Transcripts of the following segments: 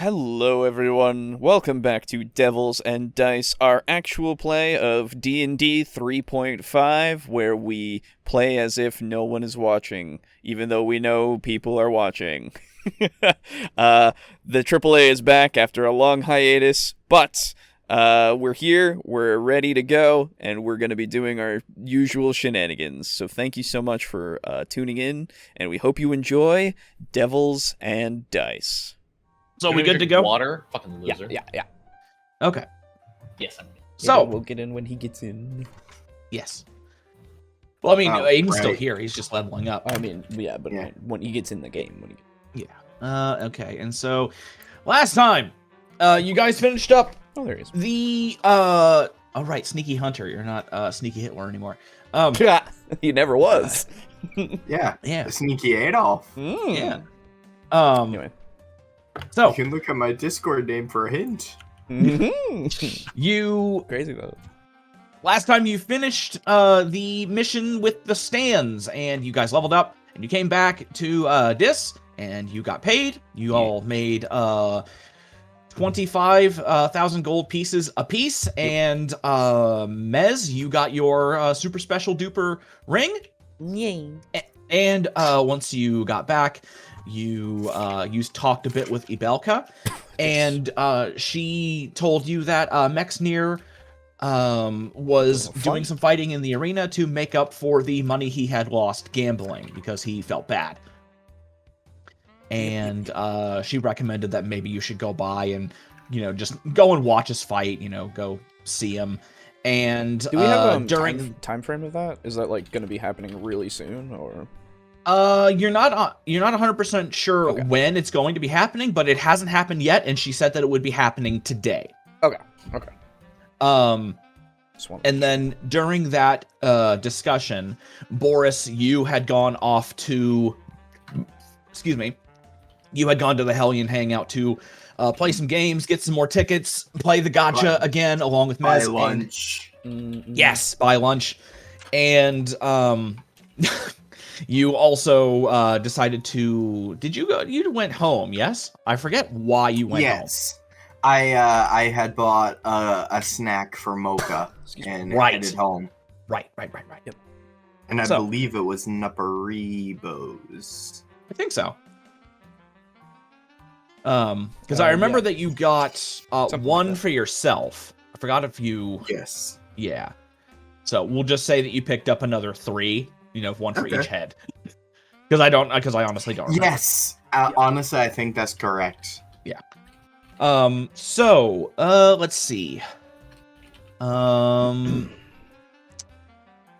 Hello everyone, welcome back to Devils and Dice, our actual play of D&D 3.5, where we play as if no one is watching, even though we know people are watching. The AAA is back after a long hiatus, but we're here, we're ready to go, and we're going to be doing our usual shenanigans. So thank you so much for tuning in, and we hope you enjoy Devils and Dice. So we good to go? Water? Fucking loser. Yeah. Okay. Yes, I'm good. So we'll get in when he gets in. yes. Well, I mean, Aiden's right. still here. He's just leveling up. I mean, yeah, but when he gets in the game, Okay. And so, last time, you guys finished up there he is. the all right, Sneaky Hunter. You're not Sneaky Hitler anymore. Yeah, he never was. Yeah. Yeah. TableTalk. Yeah. Anyway. So You can look at my Discord name for a hint. you Crazy though. last time you finished the mission with the stands, and you guys leveled up, and you came back to Dis, and you got paid. You all made 25,000 gold pieces a piece, and Mez, you got your super special duper ring. Yay. And once you got back, you talked a bit with Ibelka, and she told you that Mexnir was doing some fighting in the arena to make up for the money he had lost gambling because he felt bad. And she recommended that maybe you should go by and, just go and watch us fight, go see him. And Do we have during time frame of that? Is that like going to be happening really soon, or? You're not 100% sure Okay. when it's going to be happening, but it hasn't happened yet, and she said that it would be happening today. Okay. And then during that discussion, Boris, you had gone off to, you had gone to the Hellion Hangout to play some games, get some more tickets, play the gotcha again, along with Buy Mez. lunch. Yes, buy lunch. And you also decided to. Did you go? You went home, yes? I forget why you went home. Yes. I had bought a snack for Mocha and headed home. Right. Yep. And I So- believe it was Nupparibo's. I think so. Because I remember yeah. that you got Something one like that. for yourself. I forgot if you. Yes. Yeah. So we'll just say that you picked up another 3. One for Okay. each head. Because I honestly don't remember. Yes. Honestly, I think that's correct. So, let's see.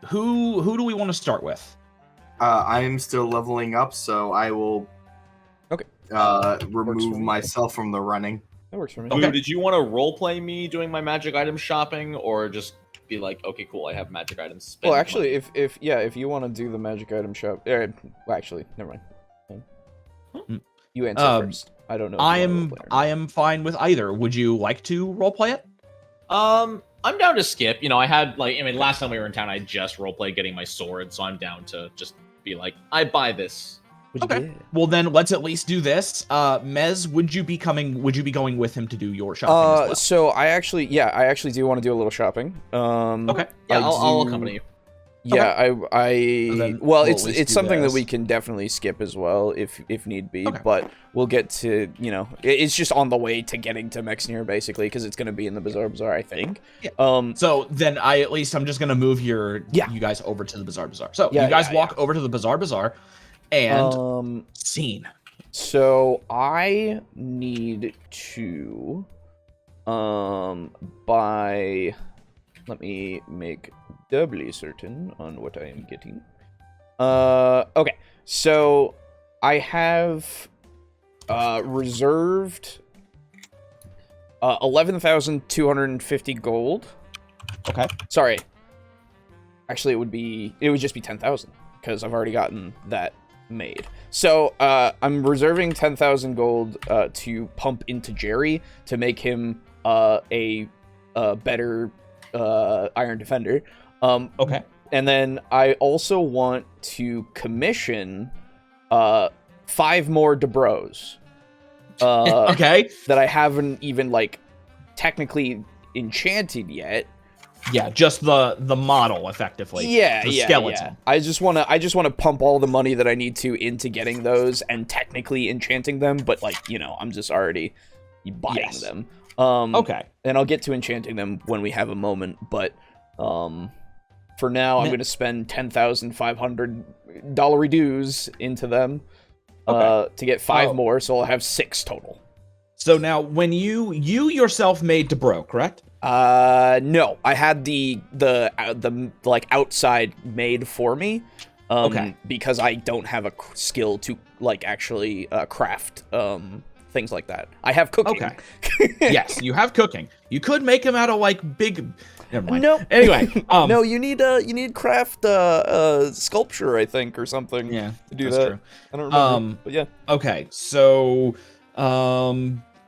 Who do we want to start with? I am still leveling up, so I will Okay. remove me. myself from the running. That works for me. Okay. Blue, did you want to roleplay me doing my magic item shopping, or just be like, okay, cool, I have magic items? spend Well, money? actually, if you want to do the magic item shop, well, actually, never mind. You answer first. I don't know. If I you am wanna roleplay or not. fine with either. Would you like to roleplay it? I'm down to skip. I had last time we were in town, I just roleplayed getting my sword, so I'm down to just be like, I buy this. What'd you Okay. get? Well, then let's at least do this. Mez, would you be going with him to do your shopping as well? So I actually do want to do a little shopping. Okay. Yeah, I I'll do- accompany you. Yeah, then well, we'll at least it's do something that this. we can definitely skip as well if need be. Okay. But we'll get to it's just on the way to getting to Mexnir basically because it's going to be in the Bazaar, I think. Yeah. So then I'm just gonna move you guys over to the Bazaar. So Yeah, you guys yeah, walk over to the Bazaar, and scene. So I need to buy. Let me make doubly certain on what I am getting. Okay. So I have reserved 11,250 gold. Okay. Sorry. Actually, it would just be 10,000 because I've already gotten that made. So I'm reserving 10,000 gold to pump into Jerry to make him a better Iron Defender. Okay. And then I also want to commission 5 more Debros. Okay. that I haven't even like technically enchanted yet. Yeah, just the model effectively. The skeleton. Yeah. I just want to pump all the money that I need to into getting those and technically enchanting them, but like, I'm just already buying them. Okay. And I'll get to enchanting them when we have a moment, but for now I'm going to spend $10,500 dues into them to get 5 more, so I'll have 6 total. So now when you yourself made Dubro, correct? No, I had the like outside made for me. Because I don't have a skill to like actually craft things like that. I have cooking. Okay. Yes, you have cooking. You could make them out of like big. Never mind. No. Anyway, no, you need craft sculpture, I think, or something. Yeah, to do that's that. true. I don't remember. But yeah. Okay, so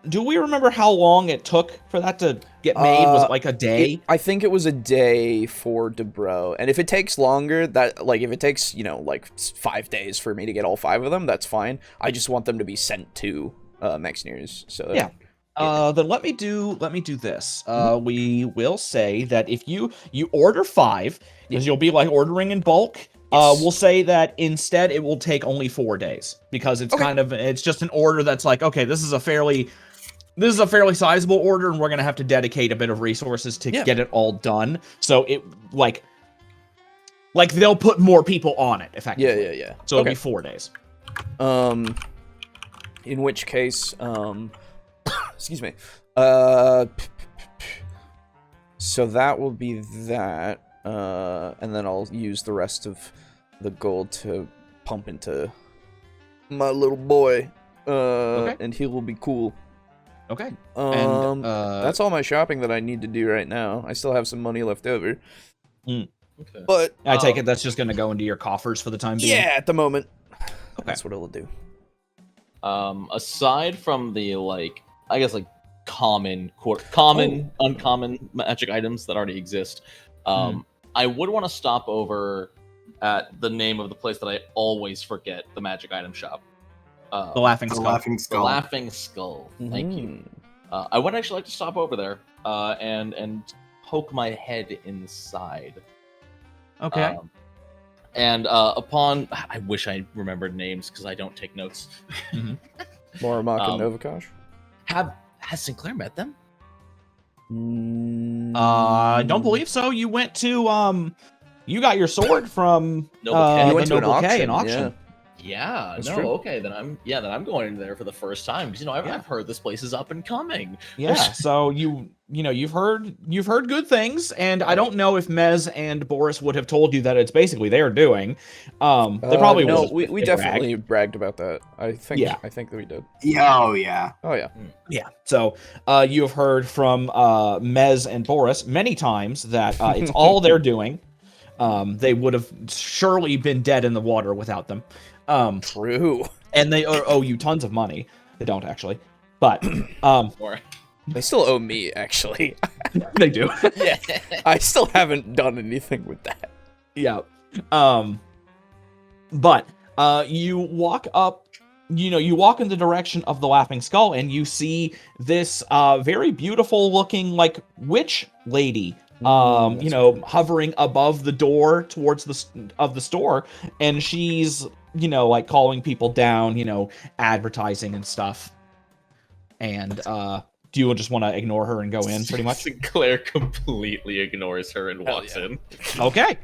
do we remember how long it took for that to get made? Was it like a day? I think it was a day for Dubro. And if it takes longer, if it takes, like 5 days for me to get all 5 of them, that's fine. I just want them to be sent to Mexneers. So yeah. Then let me do this. We will say that if you order 5, because you'll be like ordering in bulk, we'll say that instead it will take only 4 days, because it's it's just an order that's like, okay, this is a fairly sizable order, and we're gonna have to dedicate a bit of resources to get it all done. So it like they'll put more people on it, effectively. Yeah. So it'll be 4 days. In which case, excuse me. So that will be that, and then I'll use the rest of the gold to pump into my little boy, and he will be cool. Okay. That's all my shopping that I need to do right now. I still have some money left over. Okay. But I take it that's just going to go into your coffers for the time being? Yeah, at the moment. Okay. That's what it'll do. Aside from the, uncommon magic items that already exist, I would want to stop over at the name of the place that I always forget, the magic item shop. The Laughing Skull. The Laughing Skull. The Laughing Skull. Thank you. I would actually like to stop over there and poke my head inside. Okay. I wish I remembered names because I don't take notes. Morimak and Novakosh? Has Sinclair met them? I don't believe so. You went to you got your sword from Noble K. You went to Noble an K, auction. Yeah, That's no, true. okay, then I'm going into there for the first time because I've heard this place is up and coming. Yeah, so you've heard good things, and I don't know if Mez and Boris would have told you that it's basically their doing. They probably no, would. we definitely bragged about that. I think that we did. Oh yeah. Oh yeah. Yeah. So you have heard from Mez and Boris many times that it's all they're doing. They would have surely been dead in the water without them. True. And they owe you tons of money. They don't actually, but they still owe me actually. they do. Yeah. I still haven't done anything with that. Yeah. But you walk up. You walk in the direction of the Laughing Skull, and you see this very beautiful looking like witch lady. Hovering above the door towards the store, and she's calling people down, advertising and stuff. And do you just want to ignore her and go in, pretty much? Sinclair completely ignores her and walks in. Okay.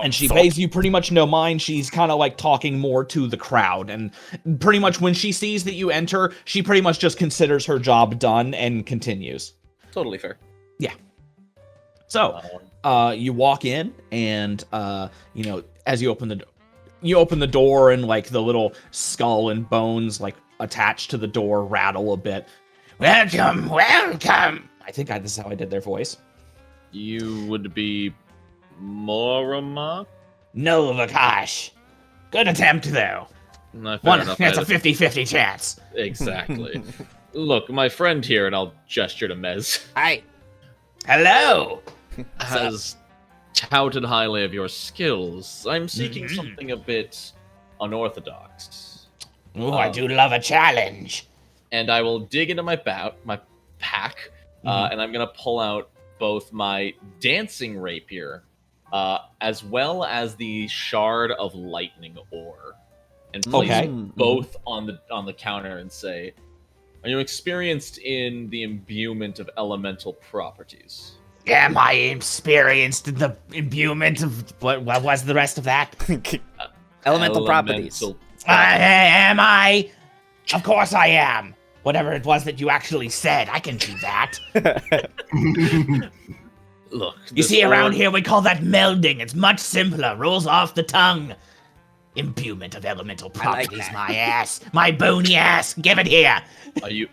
And she pays you pretty much no mind. She's kind of talking more to the crowd, and pretty much when she sees that you enter, she pretty much just considers her job done and continues. Totally fair. Yeah. So, you walk in, and as you open the door, and the little skull and bones attached to the door rattle a bit. Welcome. I think this is how I did their voice. You would be Morimak? Novakosh. Good attempt, though. That's a 50-50 chance. Exactly. Look, my friend here, and I'll gesture to Mez. Hi. Hello. Has touted highly of your skills. I'm seeking something a bit unorthodox. Ooh, I do love a challenge. and I will dig into my pack, and I'm gonna pull out both my dancing rapier, as well as the shard of lightning ore, and place both on the counter and say, "Are you experienced in the imbuement of elemental properties?" Am I experienced in the imbuement of what was the rest of that? Elemental properties. Am I? Of course I am. Whatever it was that you actually said, I can do that. Look, you see, around here we call that melding. It's much simpler. Rolls off the tongue. Imbuement of elemental properties, like my ass. My bony ass. Give it here. Are you?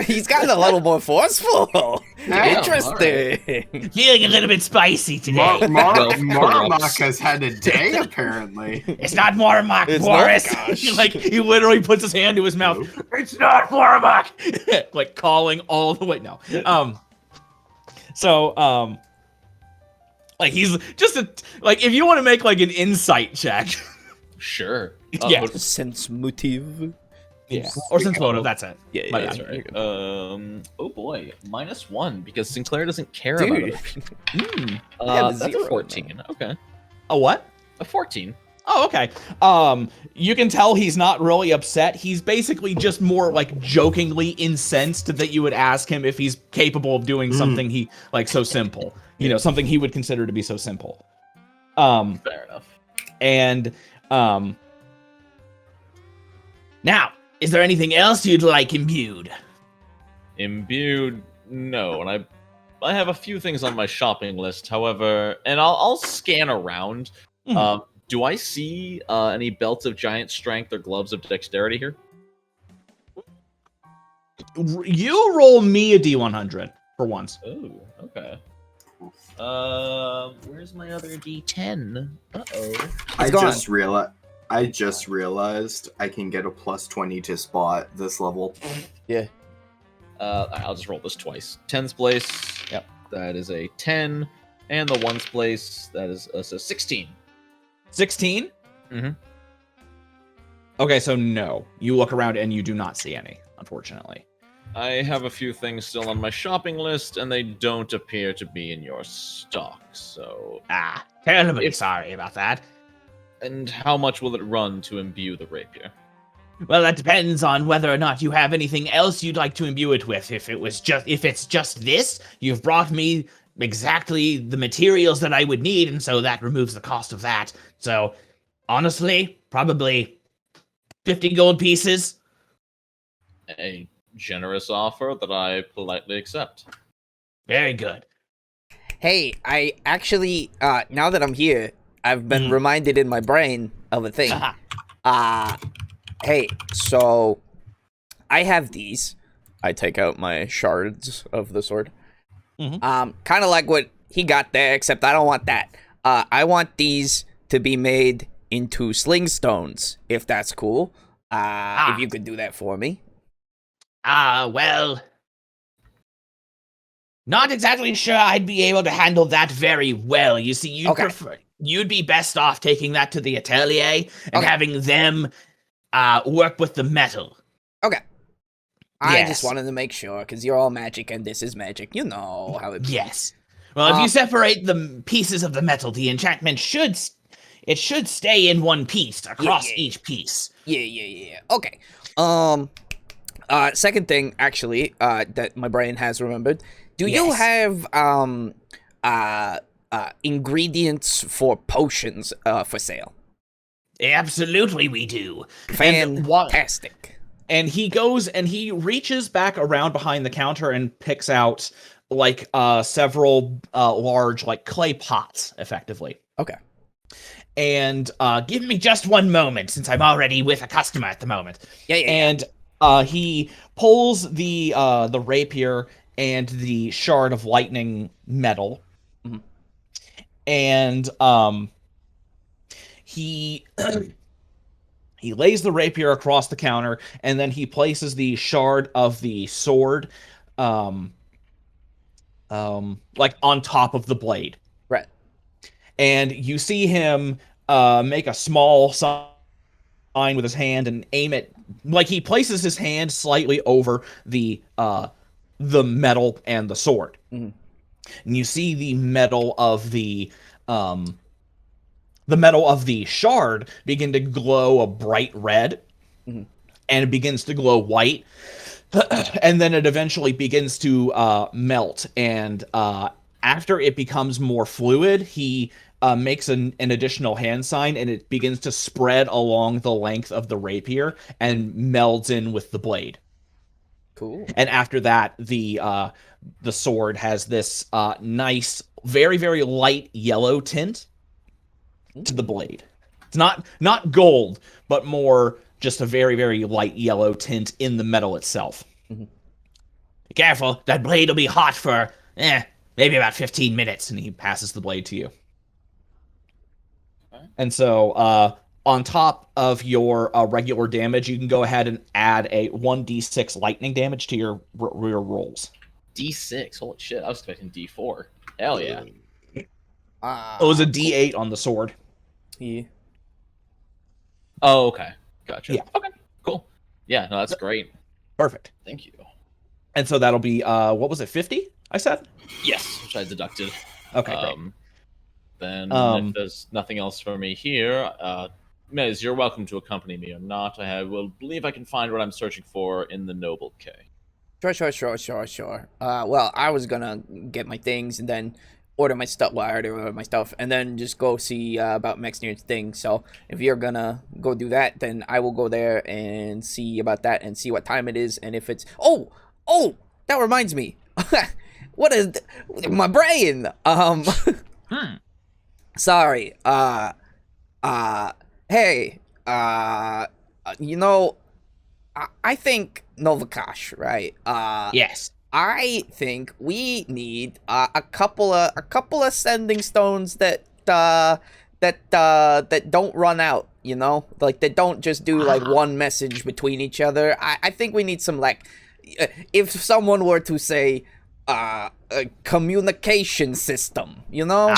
He's gotten a little more forceful. Interesting. Right. Feeling a little bit spicy today. Marmak has had a day, apparently. It's not Marmak, Boris. Like, he literally puts his hand to his mouth. Nope. It's not Marmak. Like, calling all the way. No. Like, he's just if you want to make, like, an insight check. Sure. Yeah. Sense motive. Yeah. Or sense motive, that's it. Yeah, that's right. Oh boy, -1 because Sinclair doesn't care about it. That's a 14. Okay. A what? A 14. Oh, okay. You can tell he's not really upset. He's basically just more like jokingly incensed that you would ask him if he's capable of doing something so simple. You know, something he would consider to be so simple. Fair enough. And now, is there anything else you'd like imbued? Imbued? No, and I have a few things on my shopping list. However, and I'll scan around. Do I see any belts of giant strength or gloves of dexterity here? You roll me a D100 for once. Oh, okay. Where's my other D10? Uh-oh. I just realized I can get a +20 to spot this level. Yeah. I'll just roll this twice. 10's place. Yep. That is a 10. And the 1's place. That is a 16. 16? Mm-hmm. Okay, so no. You look around and you do not see any, unfortunately. I have a few things still on my shopping list, and they don't appear to be in your stock, so... Terribly sorry about that. And how much will it run to imbue the rapier? Well, that depends on whether or not you have anything else you'd like to imbue it with. If it's just this, you've brought me exactly the materials that I would need, and so that removes the cost of that. So, honestly, probably 50 gold pieces. A generous offer that I politely accept. Very good. Hey, I actually, now that I'm here, I've been reminded in my brain of a thing. Hey, so I have these. I take out my shards of the sword. Kind of like what he got there, except I don't want that. I want these to be made into sling stones, if that's cool. If you could do that for me. Well, not exactly sure I'd be able to handle that very well. You see, you'd be best off taking that to the atelier and having them work with the metal. Okay. I just wanted to make sure, because you're all magic and this is magic. You know how it... Yes. Well, if you separate the pieces of the metal, the enchantment should stay in one piece across each piece. Yeah. Okay. Second thing, actually, that my brain has remembered. Do you have ingredients for potions for sale? Absolutely, we do. Fantastic. And he goes and he reaches back around behind the counter and picks out like several large like clay pots, effectively. Okay. And give me just one moment, since I'm already with a customer at the moment. And he pulls the rapier and the shard of lightning metal, and he he lays the rapier across the counter, and then he places the shard of the sword, like on top of the blade. Right. And you see him make a small sign line with his hand and aim it. Like, he places his hand slightly over the metal and the sword. Mm-hmm. And you see the metal of the shard begin to glow a bright red, mm-hmm. and it begins to glow white, and then it eventually begins to melt. And after it becomes more fluid, he makes an additional hand sign, and it begins to spread along the length of the rapier and melds in with the blade. Cool. And after that, the sword has this nice, very, very light yellow tint to the blade. It's not gold, but more just a very, very light yellow tint in the metal itself. Mm-hmm. Be careful, that blade will be hot for, maybe about 15 minutes. And he passes the blade to you. And so, on top of your regular damage, you can go ahead and add a 1d6 lightning damage to your rolls. D6, holy shit, I was expecting D4. Hell yeah. It was a d8 on the sword. Yeah. Oh, okay. Gotcha. Yeah. Okay, cool. Yeah, no, that's great. Perfect. Thank you. And so that'll be, what was it, 50, I said? Yes, which I deducted. Okay, great. Then, if there's nothing else for me here, Mez, you're welcome to accompany me or not. I will believe I can find what I'm searching for in the Noble K. Sure. Well, I was gonna get my things and then order my stuff. Well, I already ordered my stuff, and then just go see about Mexnir's thing. So if you're gonna go do that, then I will go there and see about that and see what time it is, and if it's that reminds me. What is my brain? Sorry. Hey. You know, I think Novakosh, right? Yes. I think we need a couple of sending stones that don't run out, you know? Like, that don't just do like one message between each other. I think we need some, like, if someone were to say a communication system, you know?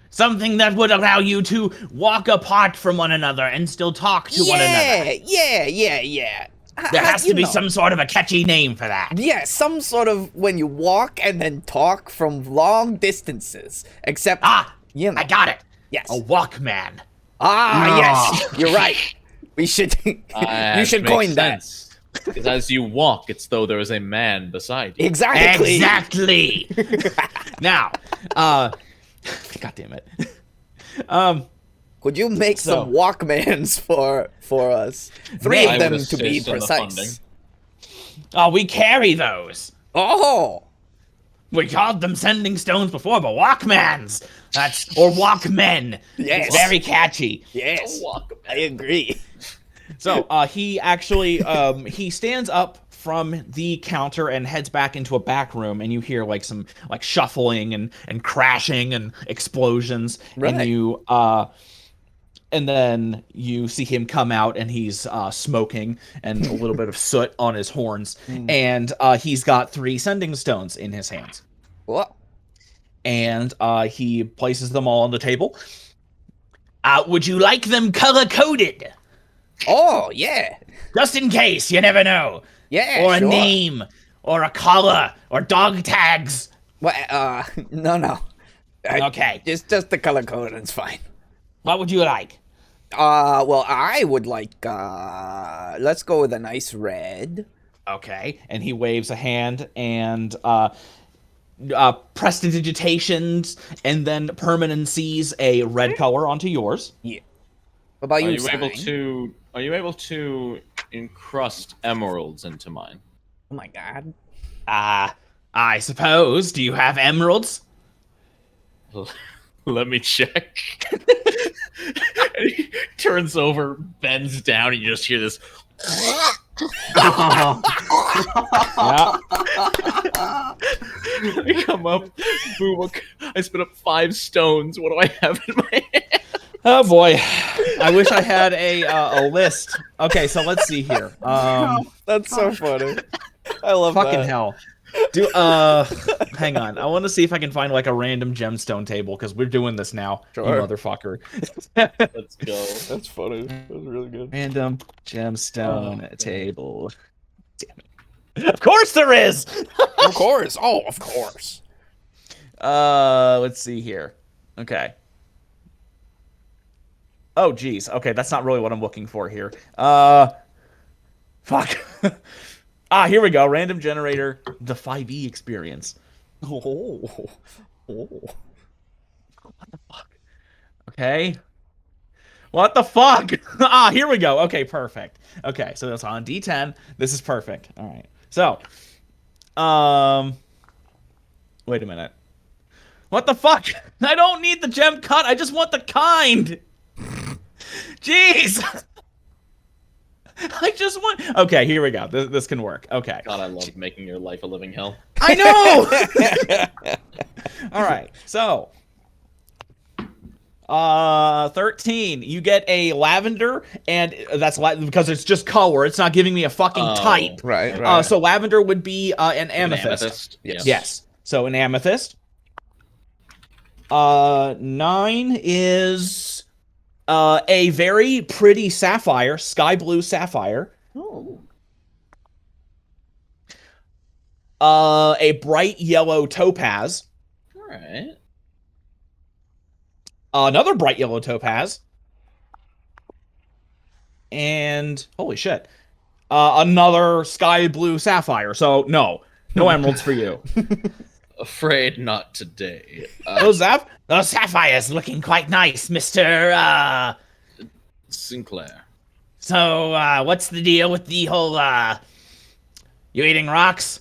Something that would allow you to walk apart from one another and still talk to one another. Yeah. There has to be some sort of a catchy name for that. Yeah, some sort of when you walk and then talk from long distances. Except, you know. I got it. Yes. A Walkman. Yes. You're right. We should. You should coin that. Because as you walk, it's though there is a man beside you. Exactly. Now, God damn it. Could you make some Walkmans for us? 3 of them to be precise. We carry those. Oh. We called them sending stones before, but Walkmans. Or Walkmen. Yes. It's very catchy. Yes. I agree. So he actually he stands up from the counter and heads back into a back room, and you hear like some like shuffling and crashing and explosions. Right. And then you see him come out, and he's smoking and a little bit of soot on his horns, and he's got 3 sending stones in his hands. What? And he places them all on the table. Would you like them color-coded? Oh, yeah. Just in case, you never know. Yeah, Or a sure. name, or a collar, or dog tags. Well, no. Okay. Just the color code, it's fine. What would you like? Well, I would like, let's go with a nice red. Okay. And he waves a hand, and prestidigitations and then permanencies a red color onto yours. Yeah. What about you, Are you able to encrust emeralds into mine? Oh my god. I suppose. Do you have emeralds? Let me check. And he turns over, bends down, and you just hear this. Yeah. I come up, boom, I spit up 5 stones. What do I have in my hand? Oh boy, I wish I had a list. Okay, so let's see here. That's so funny. I love fucking that. hell. Hang on. I want to see if I can find like a random gemstone table because we're doing this now, you motherfucker. Let's go. That's funny. That was really good. Random gemstone table. Damn it. Of course there is. Of course. Oh, of course. Let's see here. Okay. Oh, geez. Okay, that's not really what I'm looking for here. Fuck. Here we go. Random generator, the 5e experience. Oh. What the fuck? Okay. What the fuck? Here we go. Okay, perfect. Okay, so that's on D10. This is perfect. All right. So, wait a minute. What the fuck? I don't need the gem cut. I just want the kind. Jeez. I just want... Okay, here we go. This can work. Okay. God, I love making your life a living hell. I know! All right, so... 13. You get a lavender, and that's because it's just color. It's not giving me a fucking type. Right. So lavender would be an amethyst. Yes. So an amethyst. 9 is a very pretty sapphire, sky blue sapphire. Oh. A bright yellow topaz. All right. Another bright yellow topaz. And holy shit. Another sky blue sapphire. So no emeralds for you. Afraid not today. Those sapphires looking quite nice, Mr. Sinclair. So, what's the deal with the whole, you eating rocks?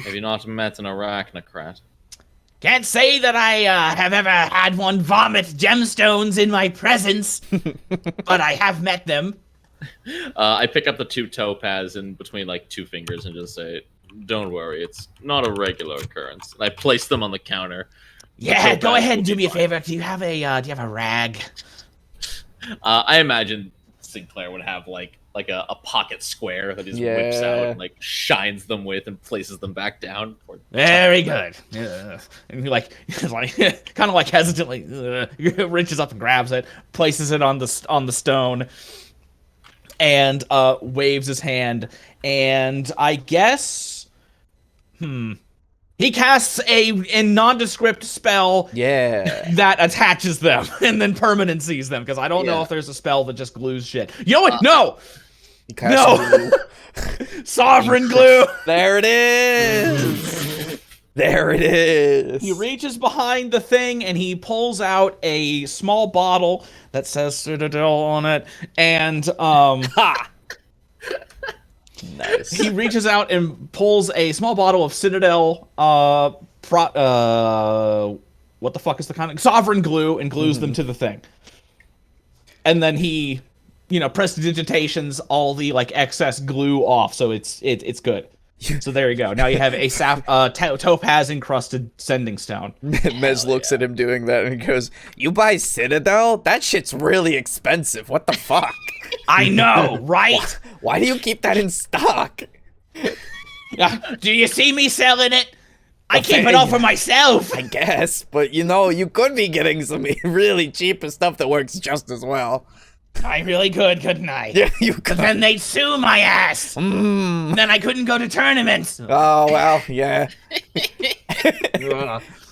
Have you not met an arachnocrat? Can't say that I, have ever had one vomit gemstones in my presence, but I have met them. I pick up the 2 topaz in between, like, 2 fingers and just say, don't worry, it's not a regular occurrence. And I place them on the counter. Yeah, go ahead and do me a favor. Do you have a rag? I imagine Sinclair would have like a pocket square that he whips out and like shines them with and places them back down. Very good. Yeah. And he kind of like hesitantly reaches up and grabs it, places it on the stone, and waves his hand. And I guess, he casts a nondescript spell that attaches them and then permanencies them, because I don't know if there's a spell that just glues shit. You know what? No! Sovereign glue! There it is! There it is! He reaches behind the thing and he pulls out a small bottle that says Citadel on it, and Nice. He reaches out and pulls a small bottle of Citadel, what the fuck is the kind of sovereign glue, and glues them to the thing. And then he, prestidigitations all the like excess glue off, so it's good. So there you go. Now you have a topaz encrusted sending stone. Mez looks at him doing that and he goes, "You buy Citadel? That shit's really expensive. What the fuck?" I know, right? Why do you keep that in stock? Do you see me selling it? I keep it all for myself. I guess, but you could be getting some really cheap stuff that works just as well. I really could, couldn't I? Yeah, you could. But then they'd sue my ass. Then I couldn't go to tournaments. Oh, well, yeah.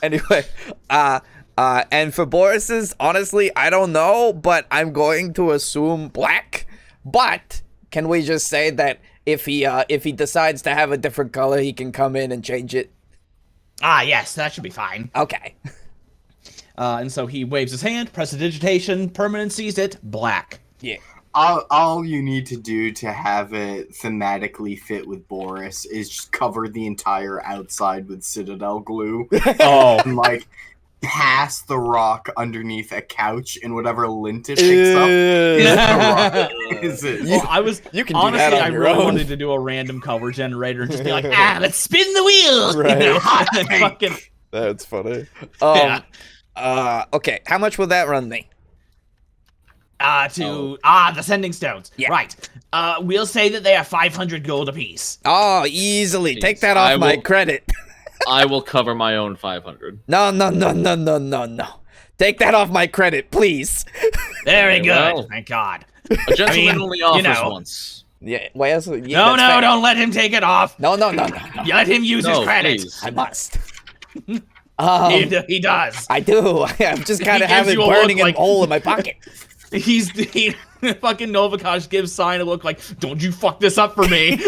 Anyway, and for Boris's, honestly, I don't know, but I'm going to assume black. But can we just say that if he decides to have a different color, he can come in and change it? Yes, that should be fine. Okay. And so he waves his hand, prestidigitation, permanencies it, black. Yeah. All you need to do to have it thematically fit with Boris is just cover the entire outside with Citadel glue. And pass the rock underneath a couch, and whatever lint it picks up is the rock. Well, you can honestly, do that on I your really own. wanted to do a random cover generator and just be like, let's spin the wheel. Right. That's funny. Okay, how much will that run me? The sending stones. Yeah. Right. We'll say that they are 500 gold apiece. Oh, easily. Take that off my credit. I will cover my own 500. No. Take that off my credit, please. Very good. well. Thank God. A gentleman only offers once. Yeah. Well, No, don't let him take it off. No. You let him use his credit. Please. I must. He does. I do. I'm just kind of He gives having you a burning look in a hole in my pocket. Fucking Novakosh gives Sign a look like, don't you fuck this up for me.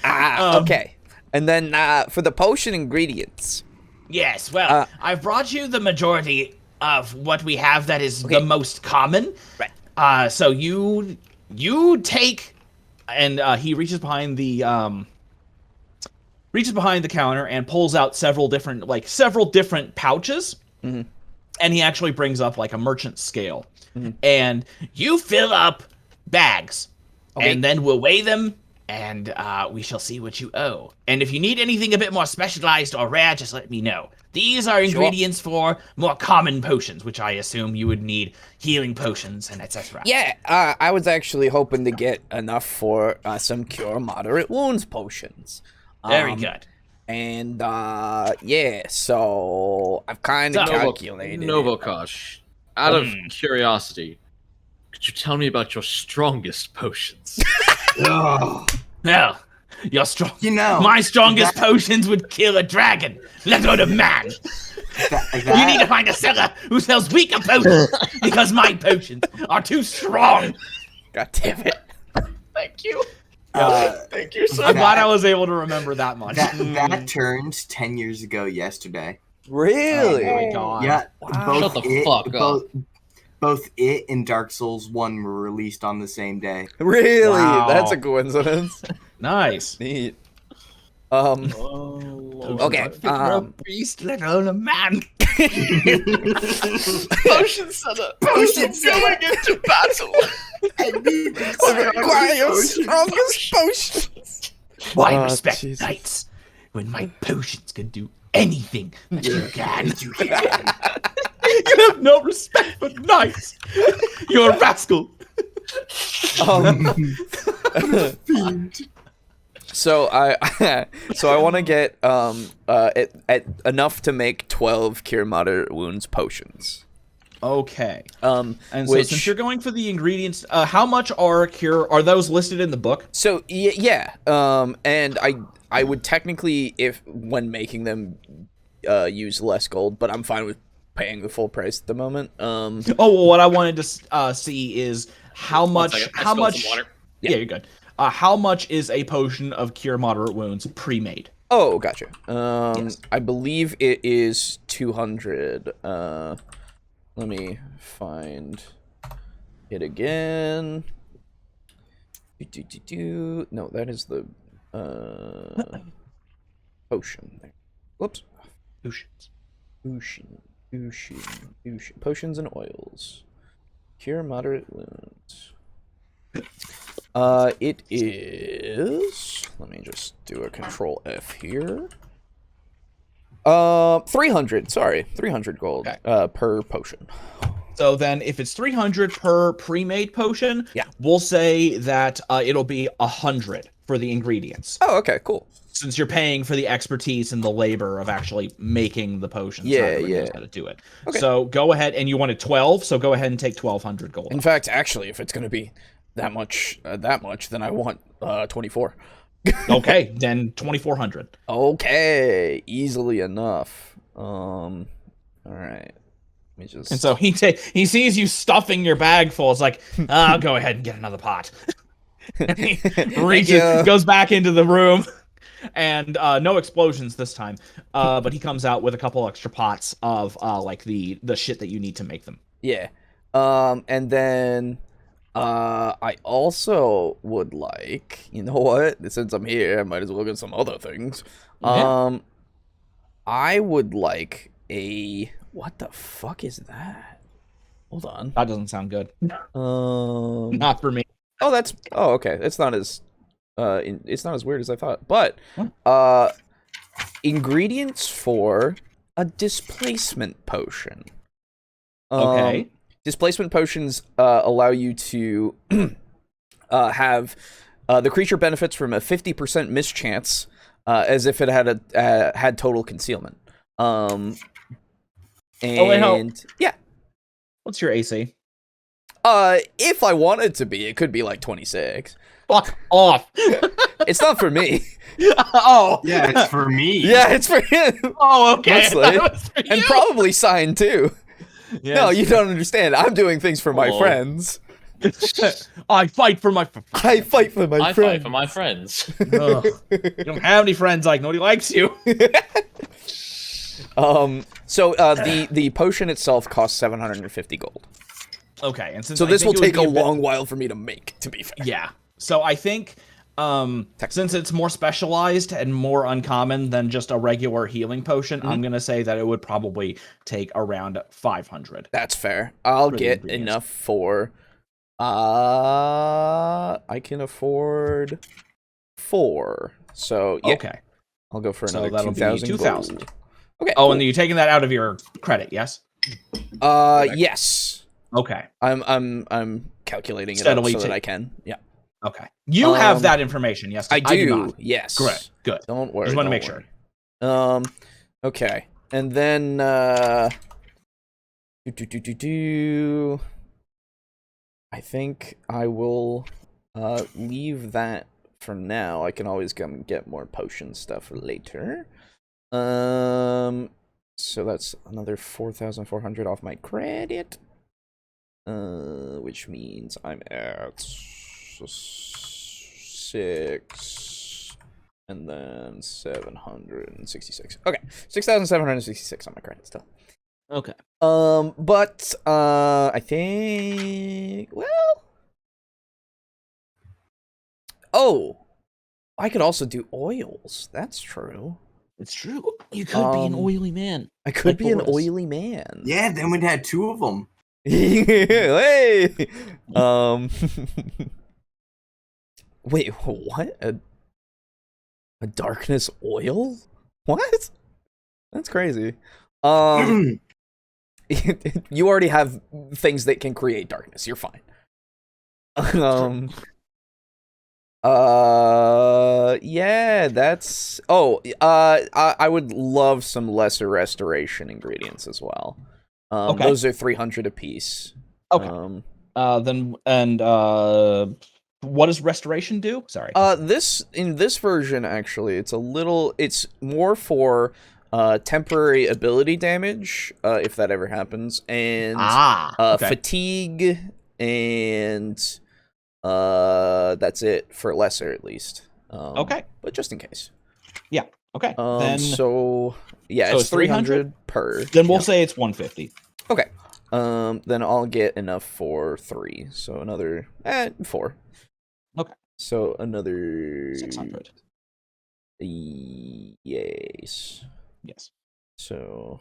Okay. And then for the potion ingredients. Yes, well, I've brought you the majority of what we have that is the most common. Right. So you take, and he reaches behind the counter and pulls out several different pouches. Mm-hmm. And he actually brings up like a merchant scale. Mm-hmm. And you fill up bags. Okay. And then we'll weigh them, and we shall see what you owe. And if you need anything a bit more specialized or rare, just let me know. These are ingredients for more common potions, which I assume you would need healing potions and etc. Yeah, I was actually hoping to get enough for some cure moderate wounds potions. Very good. And yeah, so I've kind of calculated. Novakosh, out of curiosity, could you tell me about your strongest potions? Well, you're strong. My strongest potions would kill a dragon, let alone a man. You need to find a seller who sells weaker potions because my potions are too strong. God damn it. Thank you. Thank you, sir. I'm glad I was able to remember that much. That turned 10 years ago yesterday. Really? Oh my God. Yeah. Wow. Shut the fuck up. Both it and Dark Souls 1 were released on the same day. Really? Wow. That's a coincidence. Nice. Neat. Okay. Okay. A beast, let alone a man. Potion seller. Potion going into battle. Require strongest potions. Why respect Jesus. knights when my potions can do anything that you can? You have no respect for knights. You're a rascal. So I want to get at enough to make 12 cure moderate wounds potions. Okay. And so since you're going for the ingredients, how much are those listed in the book? So yeah. And I would technically, if when making them, use less gold, but I'm fine with paying the full price at the moment. What I wanted to see is how much. Yeah, you're good. How much is a potion of cure moderate wounds pre-made? Oh, gotcha. Yes. I believe it is 200. Let me find it again. No, that is the potion. Whoops. Potions and oils. Cure moderate wounds. It is. Let me just do a Control F here. 300. Sorry, 300 gold. Okay. Per potion. So then, if it's 300 per pre-made potion, yeah, we'll say that it'll be 100 for the ingredients. Oh, okay, cool. Since you're paying for the expertise and the labor of actually making the potions. Yeah. How to do it. Okay. So go ahead, and you wanted 12, so go ahead and take 1,200 gold. In fact, actually, if it's gonna be that much, then I want 24. Okay, then 2,400. Okay, easily enough. All right. Let me just. And so he sees you stuffing your bag full. It's like, I'll go ahead and get another pot. And he reaches, goes back into the room, and no explosions this time. But he comes out with a couple extra pots of like the shit that you need to make them. Yeah. And then I also would like, you know what? Since I'm here, I might as well get some other things. Yeah. I would like a. What the fuck is that? Hold on. That doesn't sound good. Not for me. Oh, that's. Oh, okay. It's not as. It's not as weird as I thought. But, ingredients for a displacement potion. Okay. displacement potions allow you to have the creature benefits from a 50% mischance as if it had total concealment. And yeah. What's your AC? If I wanted to be, it could be like 26. Fuck off. It's not for me. Oh. Yeah, it's for me. Yeah, it's for him. Oh, okay. And probably signed too. Yes. No, you don't understand. I'm doing things for my friends. I fight for my friends. I fight for my friends. I fight for my friends. Ugh. You don't have any friends, like nobody likes you. So the potion itself costs 750 gold. Okay, and since So this will take a bit- long while for me to make, to be fair. Yeah. So I think since it's more specialized and more uncommon than just a regular healing potion, I'm going to say that it would probably take around 500. That's fair. I'll For the get ingredients. enough for I can afford 4. So yeah. Okay. I'll go for So another that'll be 2,000 2,000. gold. Okay. Oh, cool. and you're taking that out of your credit, yes? Yes. Okay. I'm calculating it up Steadily so that ta- I can. Yeah. Okay. You have that information, yes? I do. not. Yes. Correct. Good. Don't worry. Just want to don't make sure. worry. Okay. And then I think I will leave that for now. I can always come get more potion stuff later. So that's another 4,400 off my credit. Which means I'm at 6 and then 766. Okay, 6,766 on my credit still. Okay. But I think I could also do oils. That's true. It's true. You could be an oily man. I could Like be an Boris. oily man. Yeah, then we'd had 2 of them. Hey. Wait, what? A darkness oil? What? That's crazy. You already have things that can create darkness. You're fine. Yeah, that's... I would love some lesser restoration ingredients as well. Okay. Those are 300 apiece. Okay. What does restoration do? Sorry. In this version, actually, it's more for temporary ability damage, if that ever happens, and okay. fatigue, and that's it for lesser at least. Okay. But just in case. Yeah. Okay. So it's 300 per. Then we'll say it's 150. Okay. Then I'll get enough for 3. So another 4. Okay. So another 600. Yes. Yes. So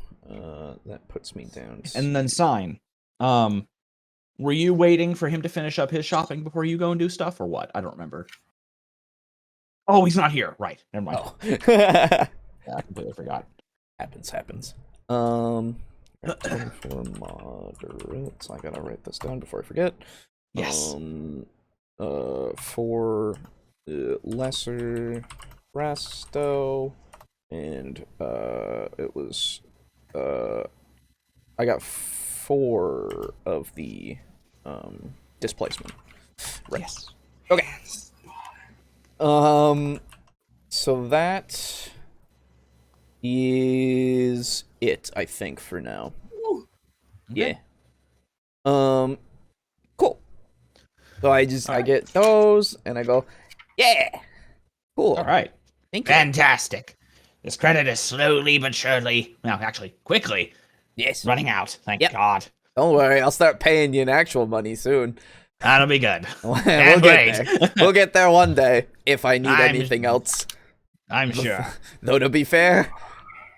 that puts me down. And then sign. Were you waiting for him to finish up his shopping before you go and do stuff, or what? I don't remember. Oh, he's not here. Right. Never mind. Oh. Yeah, I completely forgot. happens. 24 moderates. I gotta write this down before I forget. Yes. For lesser resto, and it was I got 4 of the displacement. Right. Yes. Okay. So that is it, I think, for now. Okay. Yeah. Cool. So I get those, and I go, yeah. Cool. All right. Thank you. Fantastic. This credit is slowly but surely, well, actually, quickly Yes. running out. Thank Yep. God. Don't worry, I'll start paying you in actual money soon. That'll be good. We'll Can't get wait. there. We'll get there one day if I need I'm- anything else. I'm sure. Though to be fair,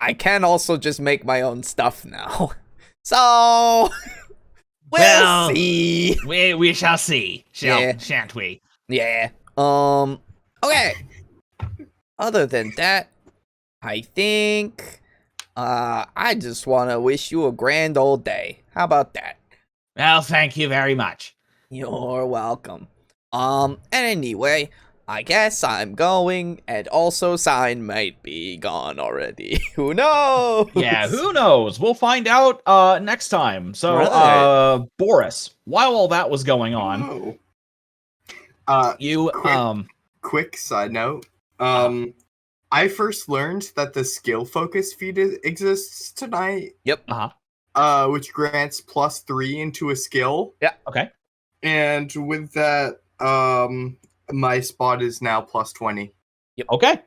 I can also just make my own stuff now. So Well, we'll see. We shall see, Yeah. shan't we? Yeah. Okay. Other than that, I think I just want to wish you a grand old day. How about that? Well, thank you very much. You're welcome. Anyway, I guess I'm going, and also Sign might be gone already. Who knows? Yeah, who knows? We'll find out next time. So, Right. Boris, while all that was going on, you quick side note. I first learned that the skill focus feat exists tonight. Yep. Which grants +3 into a skill. Yeah. Okay. And with that, my spot is now +20. Yep. Okay.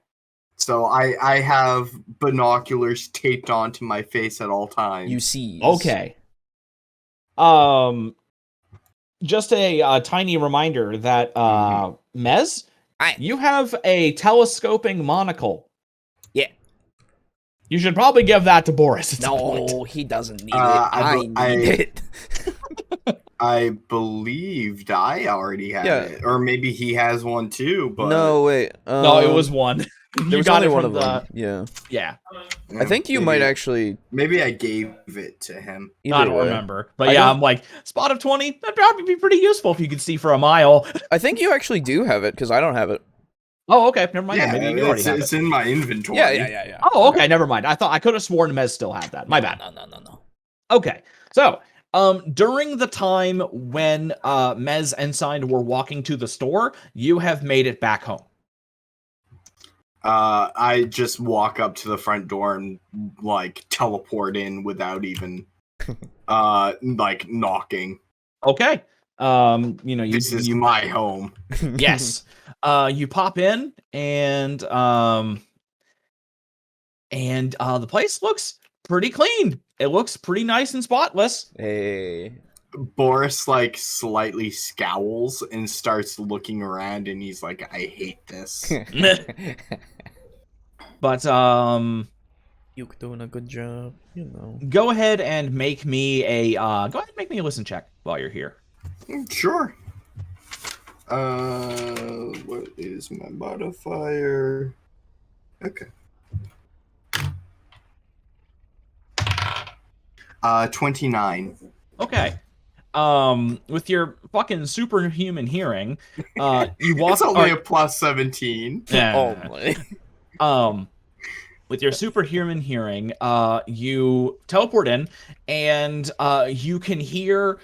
So I have binoculars taped onto my face at all times. You see. Okay. Just a tiny reminder that Mez, Aye. you have a telescoping monocle. Yeah. You should probably give that to Boris at some point. No, he doesn't need it. I need it. I believed I already had it, or maybe he has one too. But No, wait. No, it was one. There You was got only it one from of them. Yeah. Yeah. I think you might actually. Maybe I gave it to him. Either I don't way. remember. But I yeah, don't- I'm like, spot of 20, that'd probably be pretty useful if you could see for a mile. I think you actually do have it because I don't have it. Oh, okay. Never mind. Yeah, Maybe you already have it's it. in my inventory. Yeah. Oh, okay. Never mind. I could have sworn Mez still had that. My bad. No. Okay. So, during the time when Mez and Signed were walking to the store, you have made it back home. I just walk up to the front door and like teleport in without even like knocking. Okay. This is my home. Yes. You pop in and the place looks pretty clean. It looks pretty nice and spotless. Hey. Boris like slightly scowls and starts looking around, and he's like, "I hate this." But You're doing a good job, you know. go ahead and make me a listen check while you're here. Sure. What is my modifier? Okay. 29. Okay. With your fucking superhuman hearing, you walk. It's only a +17. Oh my. With your superhuman hearing, you teleport in, and you can hear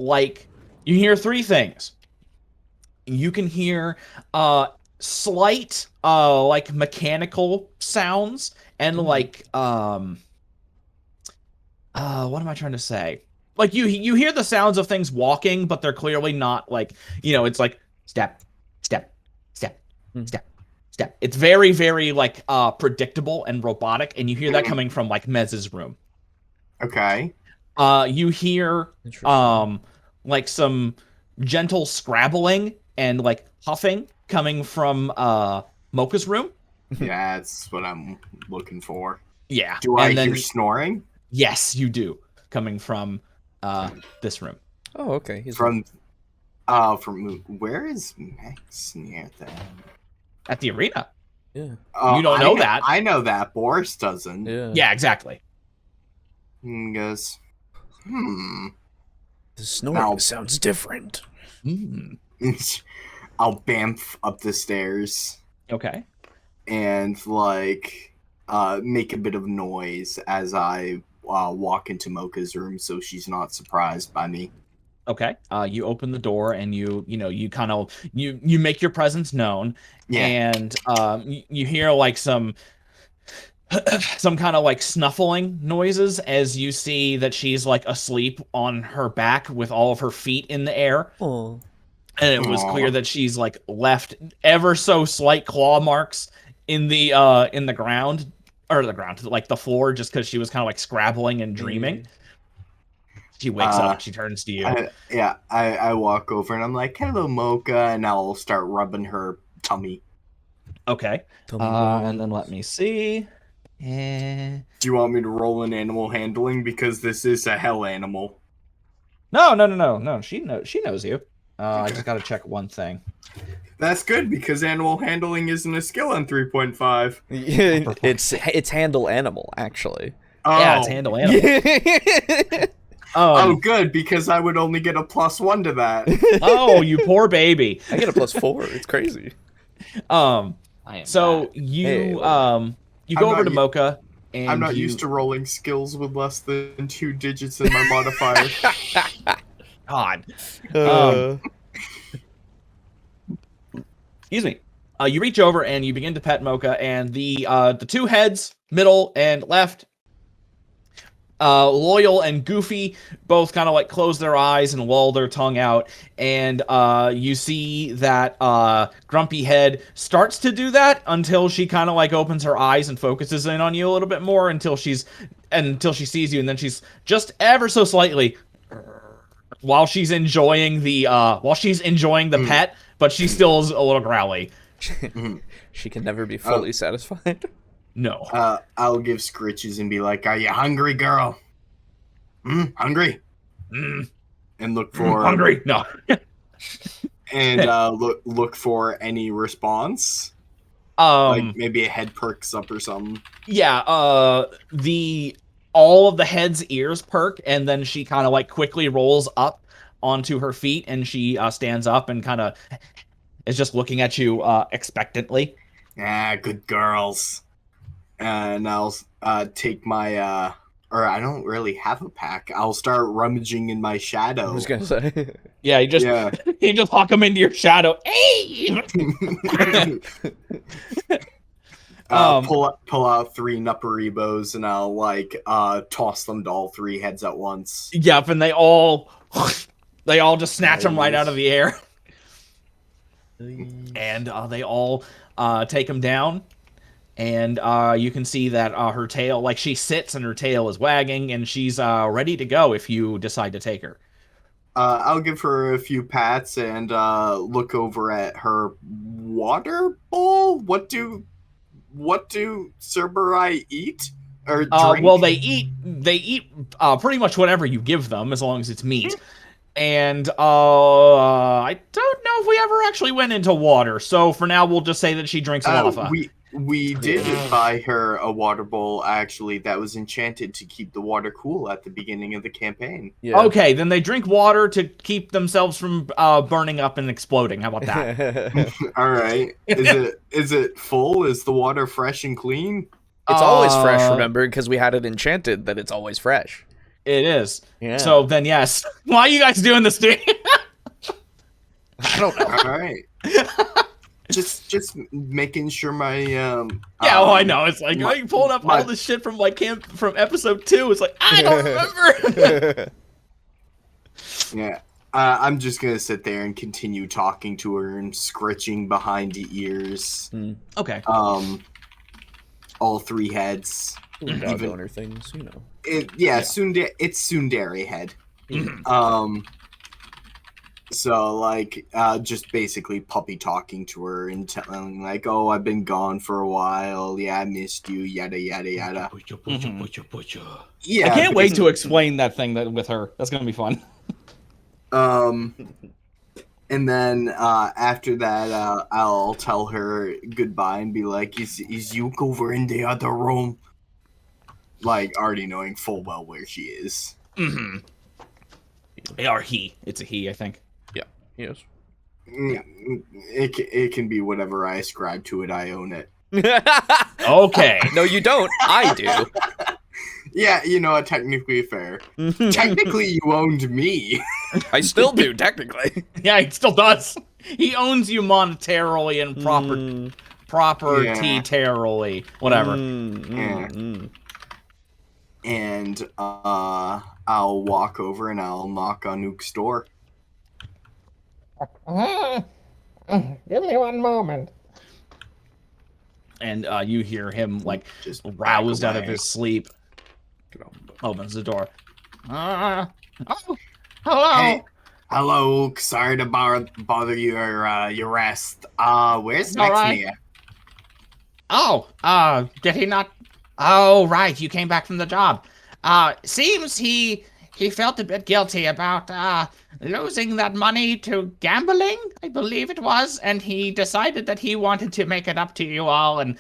three things. You can hear slight like mechanical sounds and like what am I trying to say? Like you hear the sounds of things walking, but they're clearly not like, it's like step, step, step, step, step. It's very, very like predictable and robotic, and you hear that coming from like Mez's room. Okay. You hear like some gentle scrabbling and like huffing coming from Mocha's room. Yeah, that's what I'm looking for. Yeah. Do I hear snoring? Yes, you do. Coming from this room. Oh, okay. He's From where is Max near then? At the arena. Yeah. You don't know that. I know that. Boris doesn't. Yeah. Yeah, exactly. He goes, The snoring sounds different. I'll bamf up the stairs Okay. and like make a bit of noise as I walk into Mocha's room, so she's not surprised by me. Okay. You open the door and you kind of you make your presence known. Yeah. And you hear like some kind of like snuffling noises as you see that she's like asleep on her back with all of her feet in the air. Oh. And it was clear that she's like left ever so slight claw marks in the ground, or like the floor, just because she was kind of like scrabbling and dreaming. She wakes up, she turns to you. I walk over and I'm like, "Hello, Mocha," and I'll start rubbing her tummy. Okay. And then let me see. Do you want me to roll an animal handling, because this is a hell animal? No. She knows you. I just gotta check one thing. That's good, because animal handling isn't a skill on 3.5. It's handle animal, actually. Oh. Yeah, it's handle animal. Oh, good, because I would only get a +1 to that. Oh, you poor baby. I get a +4. It's crazy. So you go over to Mocha, and I'm not used to rolling skills with less than 2 digits in my modifier. God. Excuse me. You reach over and you begin to pet Mocha, and the two heads, middle and left, Loyal and Goofy, both kind of like close their eyes and loll their tongue out, and you see that Grumpy Head starts to do that until she kind of like opens her eyes and focuses in on you a little bit more until she sees you, and then she's just ever so slightly while she's enjoying the pet, but she still is a little growly. She can never be fully satisfied. No. I'll give scritches and be like, "Are you hungry, girl? Hungry?" And look for hungry. No. and look for any response. Like maybe a head perks up or something. Yeah. All of the head's ears perk, and then she kind of like quickly rolls up onto her feet, and she stands up and kind of is just looking at you expectantly. Good girls. And I'll take my or I don't really have a pack. I'll start rummaging in my shadow. I was gonna say. Yeah, you just hawk them into your shadow. Hey! Pull out 3 Nupperibos, and I'll like toss them to all 3 heads at once. Yep, and they all just snatch them right out of the air. And they all take them down. And you can see that her tail, like she sits and her tail is wagging, and she's ready to go if you decide to take her. I'll give her a few pats and look over at her water bowl. What do Cerberus eat or drink? Well, they eat pretty much whatever you give them, as long as it's meat. And I don't know if we ever actually went into water, so for now we'll just say that she drinks lava. We did buy her a water bowl, actually, that was enchanted to keep the water cool at the beginning of the campaign. Yeah. Okay, then they drink water to keep themselves from burning up and exploding. How about that? All right. Is it full? Is the water fresh and clean? It's always fresh, remember, because we had it enchanted that it's always fresh. It is. Yeah. So then, yes. Why are you guys doing this to me? I don't know. All right. Just making sure my I know. It's like you pulled up all this shit from from episode 2. It's like I don't remember. Yeah, I'm just gonna sit there and continue talking to her and scritching behind the ears. Okay. All 3 heads. Dog owner things, you know. It's Tsundere head. So, like, just basically puppy talking to her and telling, like, "Oh, I've been gone for a while. Yeah, I missed you, yada, yada, yada." Yeah, I can't wait to explain that thing with her. That's going to be fun. And then after that, I'll tell her goodbye and be like, is Yuke over in the other room? Like, already knowing full well where she is. Mm-hmm. Or he. It's a he, I think. Yes. Yeah. It can be whatever I ascribe to it. I own it. Okay. No, you don't. I do. Yeah, you know, technically fair. Technically, you owned me. I still do, technically. Yeah, he still does. He owns you monetarily and property-tarily. Whatever. And I'll walk over and I'll knock on Uke's door. Give me one moment. And you hear him, like, just roused out of his sleep. Opens the door. Hello. Hey, hello, Uke. Sorry to bother your rest. Where's Mexnia? Oh, did he not? Oh, right. You came back from the job. Seems he felt a bit guilty about losing that money to gambling, I believe it was, and he decided that he wanted to make it up to you all, and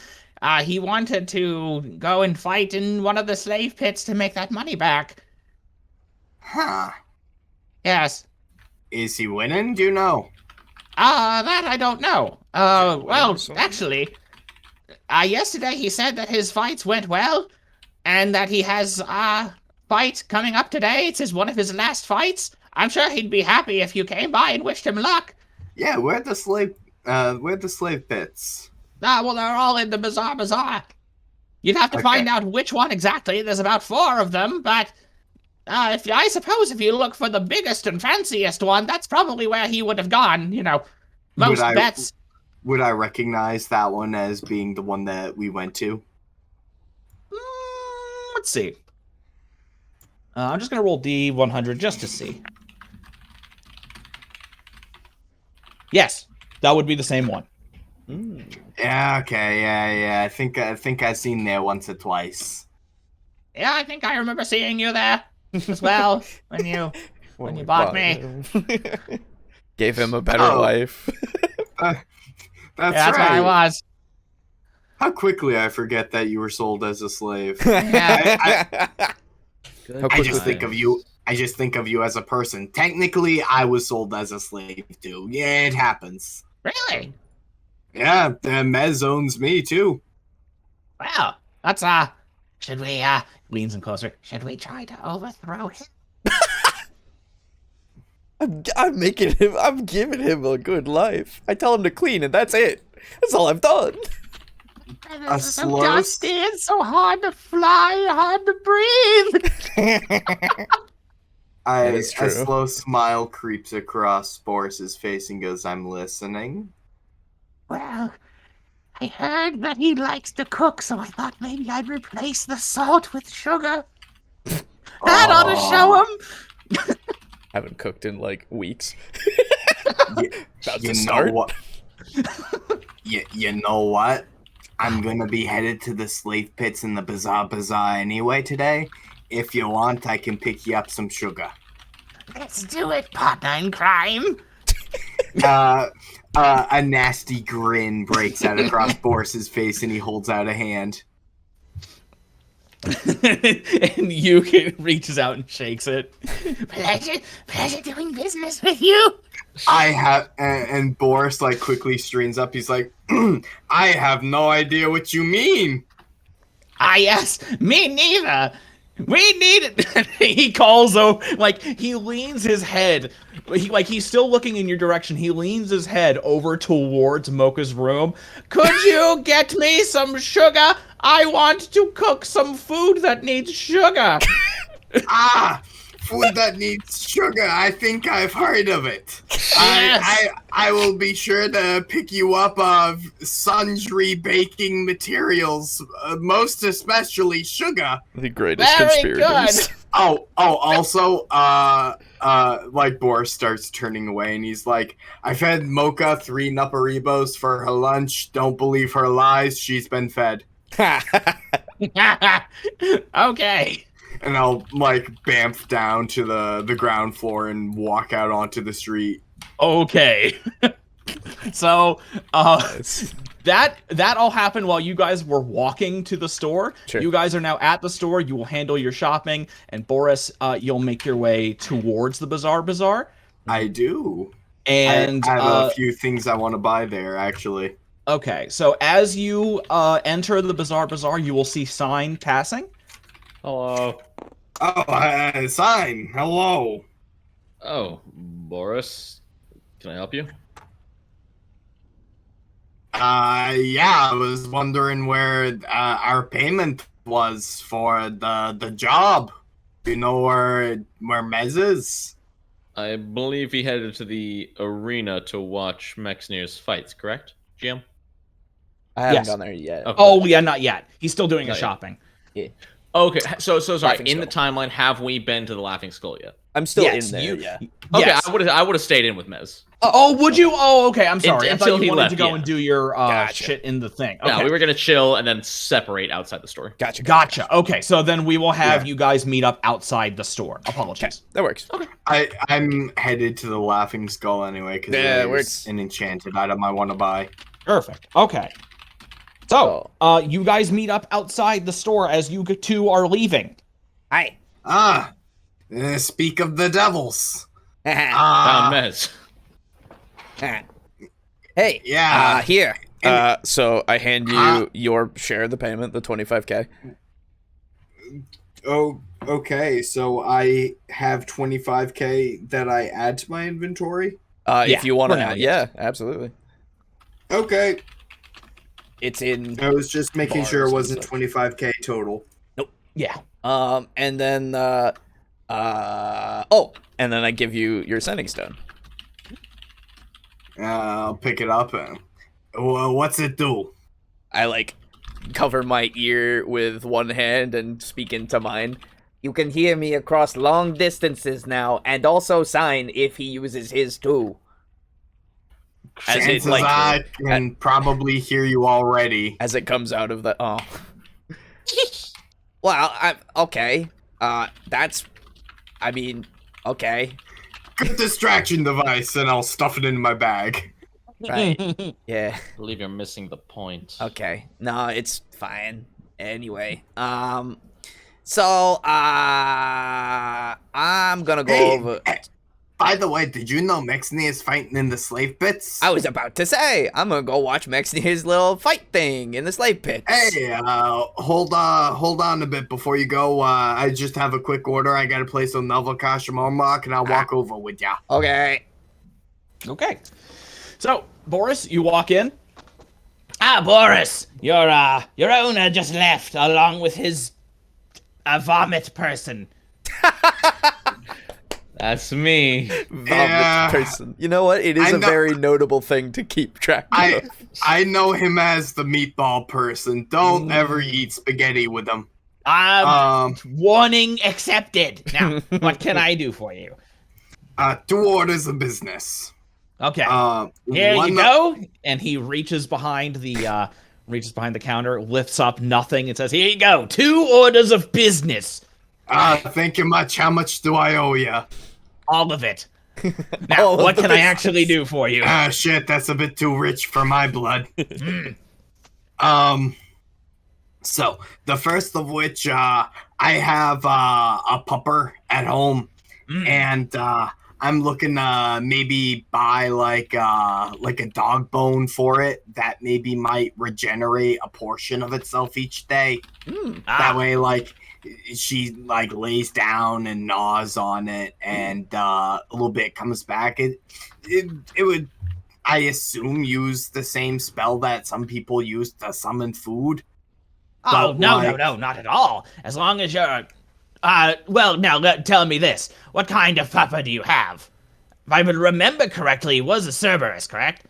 he wanted to go and fight in one of the slave pits to make that money back. Huh. Yes. Is he winning? Do you know? That I don't know. Well, something? actually, yesterday he said that his fights went well, and that he has a fight coming up today. It's one of his last fights. I'm sure he'd be happy if you came by and wished him luck. Yeah, where'd the slave pits? Well, they're all in the Bazaar. You'd have to Okay. find out which one exactly. There's about 4 of them, but I suppose if you look for the biggest and fanciest one, that's probably where he would have gone. You know, most bets. Would I recognize that one as being the one that we went to? Let's see. I'm just gonna roll D100 just to see. Yes, that would be the same one. Yeah, okay, yeah. I think I've seen there once or twice. Yeah, I think I remember seeing you there as well when you bought me. Gave him a better Oh. life. That's That's right. where I was. How quickly I forget that you were sold as a slave. Yeah. I just think of you. I just think of you as a person. Technically, I was sold as a slave too. Yeah, it happens. Really? Yeah, Mez owns me too. Well, let's should we leans in closer? Should we try to overthrow him? I'm giving him a good life. I tell him to clean, and that's it. That's all I've done. A It's so slow- dusty, it's so hard to fly, hard to breathe. That is true. A slow smile creeps across Boris's face and goes, "I'm listening." Well, I heard that he likes to cook, so I thought maybe I'd replace the salt with sugar. That ought to show him. Haven't cooked in like weeks. About You to know start. what? You know what? I'm gonna be headed to the slave pits in the Bazaar anyway today. If you want, I can pick you up some sugar. Let's do it, partner in crime. A nasty grin breaks out across Boris's face, and he holds out a hand. And Yuki reaches out and shakes it. Pleasure doing business with you. I have, and Boris like quickly straightens up. He's like, "I have no idea what you mean." Yes, me neither. We need it. He calls like he leans his head. He's still looking in your direction. He leans his head over towards Mocha's room. Could you get me some sugar? I want to cook some food that needs sugar. Food that needs sugar. I think I've heard of it. Yes. I will be sure to pick you up sundry baking materials, most especially sugar. The greatest Very conspirators. good. Also, like Boris starts turning away and he's like, I fed Mocha 3 Nupparibos for her lunch. Don't believe her lies. She's been fed. Okay. And I'll like bamf down to the ground floor and walk out onto the street. Okay. So, that all happened while you guys were walking to the store. Sure. You guys are now at the store. You will handle your shopping, and Boris, you'll make your way towards the Bazaar. I do. And I have a few things I want to buy there, actually. okay, so as you enter the Bazaar, you will see sign passing. Hello. Oh, sign. Hello. Oh, Boris. Can I help you? Yeah, I was wondering where our payment was for the job. Do you know where Mez is? I believe he headed to the arena to watch Mexnir's fights, correct, GM? I haven't Yes. gone there yet. Okay. Oh, yeah, not yet. He's still doing his Not yet. shopping. Okay, so sorry. Laughing In the Skull. timeline, have we been to the Laughing Skull yet? I'm still Yes, in there. you- Yeah. Okay, Yes. I would have stayed in with Mez. Oh, would you? Oh, okay. I'm sorry. I Until thought he you wanted left, to go yeah. and do your Gotcha. shit in the thing. Okay. No, we were gonna chill and then separate outside the store. Gotcha. Gotcha. Okay, so then we will have Yeah. you guys meet up outside the store. Okay, Apologies. that works. I'm headed to the Laughing Skull anyway because Yeah, it there's works. an enchanted item I want to buy. Perfect. Okay. So, you guys meet up outside the store as you two are leaving. Hi. Speak of the devils. Found Mez. Hey, Yeah. here. So I hand you your share of the payment, the 25K. Oh, okay. So I have 25K that I add to my inventory? If you want for now, to, yes. yeah, absolutely. Okay. It's in. I was just making sure it bars and wasn't 25K total. Yeah. And then and then I give you your sending stone. I'll pick it up. What's it do? I cover my ear with one hand and speak into mine. You can hear me across long distances now, and also sign if he uses his too. Chances I can probably hear you already. As it comes out of the Well, okay. Okay. Good distraction device, and I'll stuff it in my bag. Right. Yeah. I believe you're missing the point. Okay. No, it's fine. Anyway, so I'm gonna go over. By the way, did you know Mexney is fighting in the slave pits? I was about to say, I'm gonna go watch Mexney's little fight thing in the slave pits. Hey, hold on a bit before you go. I just have a quick order. I gotta place on Nova Kashamormok, and I'll walk over with ya. Okay. Okay. So, Boris, you walk in. Boris, your owner just left along with his vomit person. That's me. Vomit person. You know what? It is a very notable thing to keep track of. I know him as the meatball person. Don't ever eat spaghetti with him. Warning accepted. Now, what can I do for you? 2 orders of business. Okay. Here you go. And he reaches behind the counter, lifts up nothing, and says, "Here you go. 2 orders of business." Thank you much. How much do I owe you? All of it. Now, what can I actually do for you? Shit, that's a bit too rich for my blood. So, the first of which, I have a pupper at home, and I'm looking to maybe buy like a dog bone for it that maybe might regenerate a portion of itself each day. That way, she lays down and gnaws on it, and a little bit comes back. It would, I assume, use the same spell that some people use to summon food. Oh, no, not at all. As long as you're... well, now, tell me this. What kind of pupper do you have? If I would remember correctly, it was a Cerberus, correct?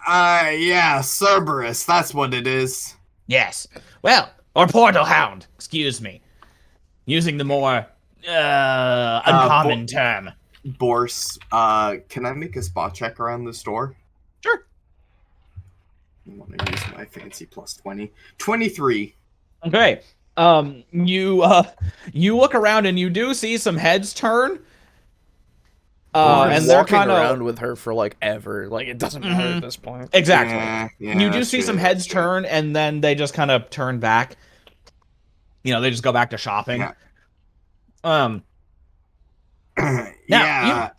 Yeah, Cerberus, that's what it is. Yes. Well, or Portal Hound, excuse me. Using the more, uncommon term. Boris, can I make a spot check around the store? Sure. I want to use my fancy plus 20. 23. Okay. You look around and you do see some heads turn. And they're kind of around with her for ever. It doesn't matter at this point. Exactly. Yeah, you do see some heads turn, and then they just kind of turn back. They just go back to shopping. Yeah. Now,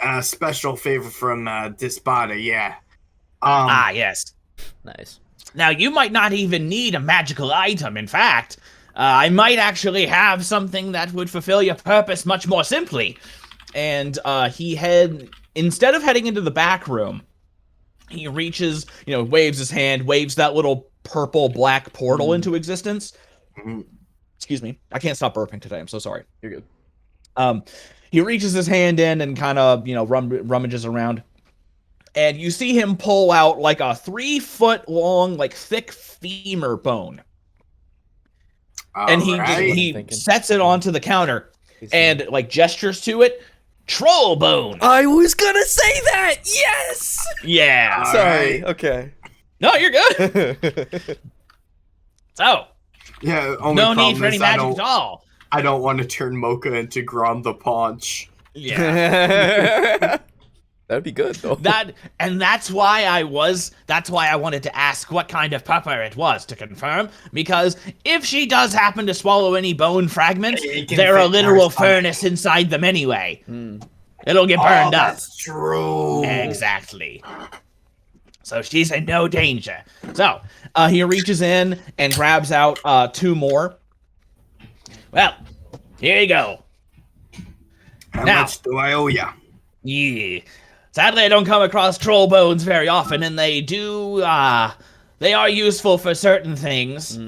a special favor from Dispada, yeah. Yes. Nice. Now, you might not even need a magical item. In fact, I might actually have something that would fulfill your purpose much more simply. And instead of heading into the back room, he reaches, waves his hand, waves that little purple-black portal into existence. Excuse me. I can't stop burping today. I'm so sorry. You're good. He reaches his hand in and kind of, rummages around. And you see him pull out a 3-foot-long, thick femur bone. And he sets it onto the counter and, gestures to it. Troll bone. I was gonna say that! Yes! Yeah. Sorry. Right. Okay. No, you're good. So. Yeah, no need for any magic at all. I don't want to turn Mocha into Grom the Paunch. Yeah. That'd be good though. That's why I wanted to ask what kind of pupper it was to confirm, because if she does happen to swallow any bone fragments, they're a literal furnace inside them anyway. It'll get burned up. That's true. Exactly. So she's in no danger. So he reaches in and grabs out 2 more. Well, here you go. How much do I owe ya? Yeah. Sadly, I don't come across troll bones very often, and they are useful for certain things.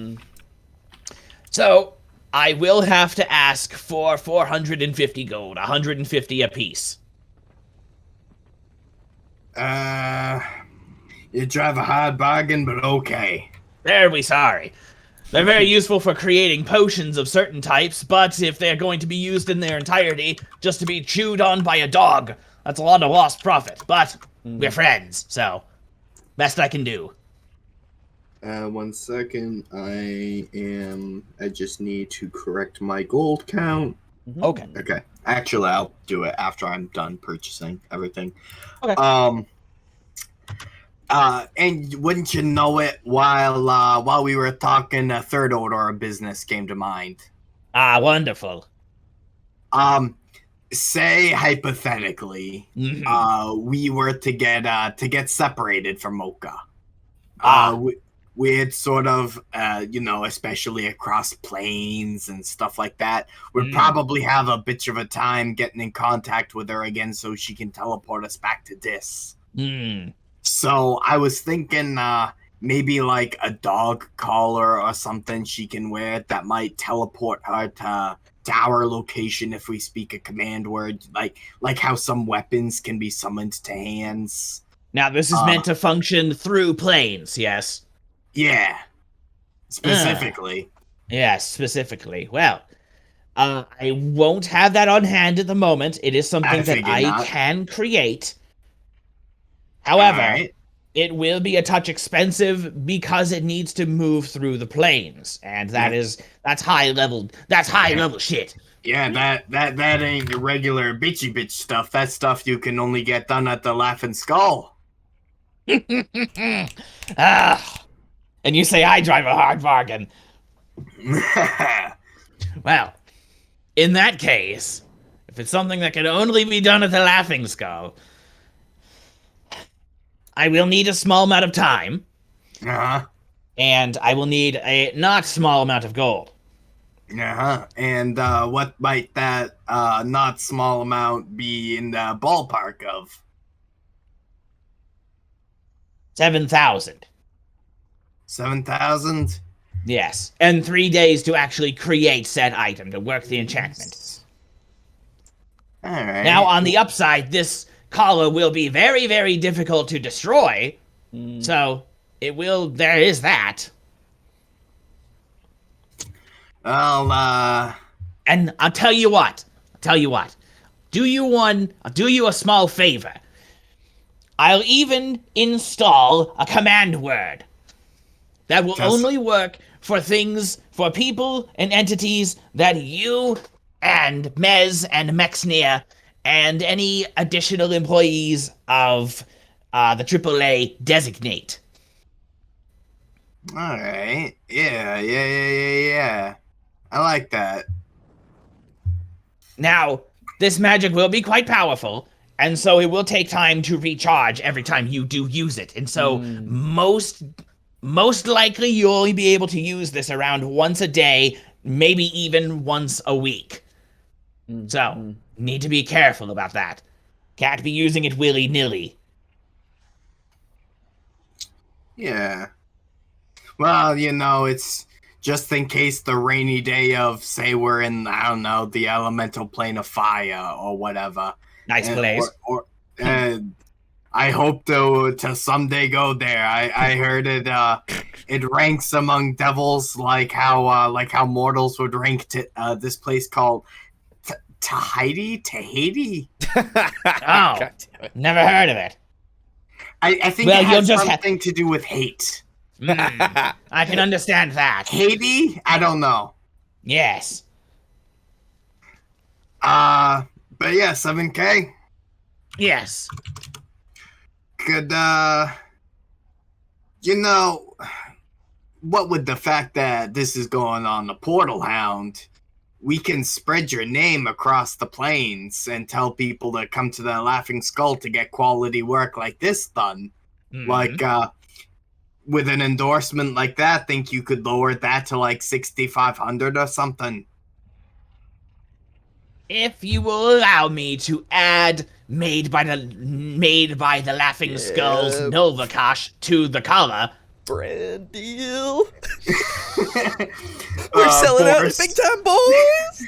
So, I will have to ask for 450 gold, 150 apiece. You drive a hard bargain, but okay. Terribly sorry. They're very useful for creating potions of certain types, but if they're going to be used in their entirety just to be chewed on by a dog, that's a lot of lost profit. But we're friends, so best I can do. 1 second. I just need to correct my gold count. Okay. Okay. Actually, I'll do it after I'm done purchasing everything. Okay. And wouldn't you know it, while we were talking, a third order of business came to mind. Ah, wonderful. Say hypothetically, we were to get separated from Mocha. We'd sort of, especially across planes and stuff like that, we'd probably have a bit of a time getting in contact with her again so she can teleport us back to Dis. So I was thinking maybe like a dog collar or something she can wear that might teleport her to our location if we speak a command word, like how some weapons can be summoned to hands. Now, this is meant to function through planes, yes? Yeah. Specifically. Yes, specifically. Well, I won't have that on hand at the moment. It is something that I can create. However, it will be a touch expensive because it needs to move through the planes, and that's high level shit. Yeah, that ain't your regular bitchy bitch stuff. That stuff you can only get done at the Laughing Skull. And you say I drive a hard bargain. Well, in that case, if it's something that can only be done at the Laughing Skull, I will need a small amount of time. And I will need a not small amount of gold. And what might that not small amount be in the ballpark of? 7,000. 7,000? Yes, and 3 days to actually create said item to work the enchantment. All right. Now, on the upside, this collar will be very, very difficult to destroy. So, there is that. Well, and I'll tell you what. Do you a small favor. I'll even install a command word that will only work for people and entities that you and Mez and Mexnir and any additional employees of the AAA designate. All right. Yeah. I like that. Now, this magic will be quite powerful, and so it will take time to recharge every time you do use it. And so most likely you'll only be able to use this around once a day, maybe even once a week. So, need to be careful about that. Can't be using it willy-nilly. Yeah. Well, it's just in case the rainy day of, say, we're in, I don't know, the elemental plane of fire or whatever. Nice place. I hope to someday go there. I heard it ranks among devils like how mortals would rank this place called Tahiti. Oh, never heard of it. I think it has something to do with hate. I can understand that. Haiti? I don't know. Yes. But yeah, 7K. Yes. Could, what with the fact that this is going on the Portal Hound, we can spread your name across the plains and tell people to come to the Laughing Skull to get quality work like this done. Mhm. Like, with an endorsement like that, think you could lower that to like 6,500 or something? If you will allow me to add made by the Laughing Skulls Novakosh to the collar. Brand deal. We're selling out big time, boys.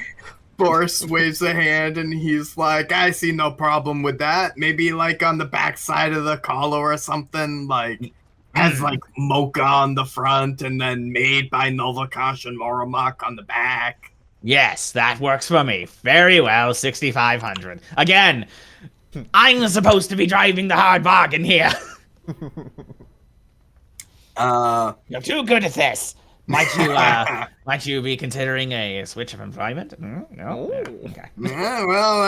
Boris waves a hand and he's like, I see no problem with that. Maybe like on the back side of the collar or something, like has like Mocha on the front and then made by Novakosh and Moromak on the back. Yes, that works for me. Very well, 6,500. Again, I'm supposed to be driving the hard bargain here. You're too good at this. Might you be considering a switch of employment? No. Okay. Yeah, well,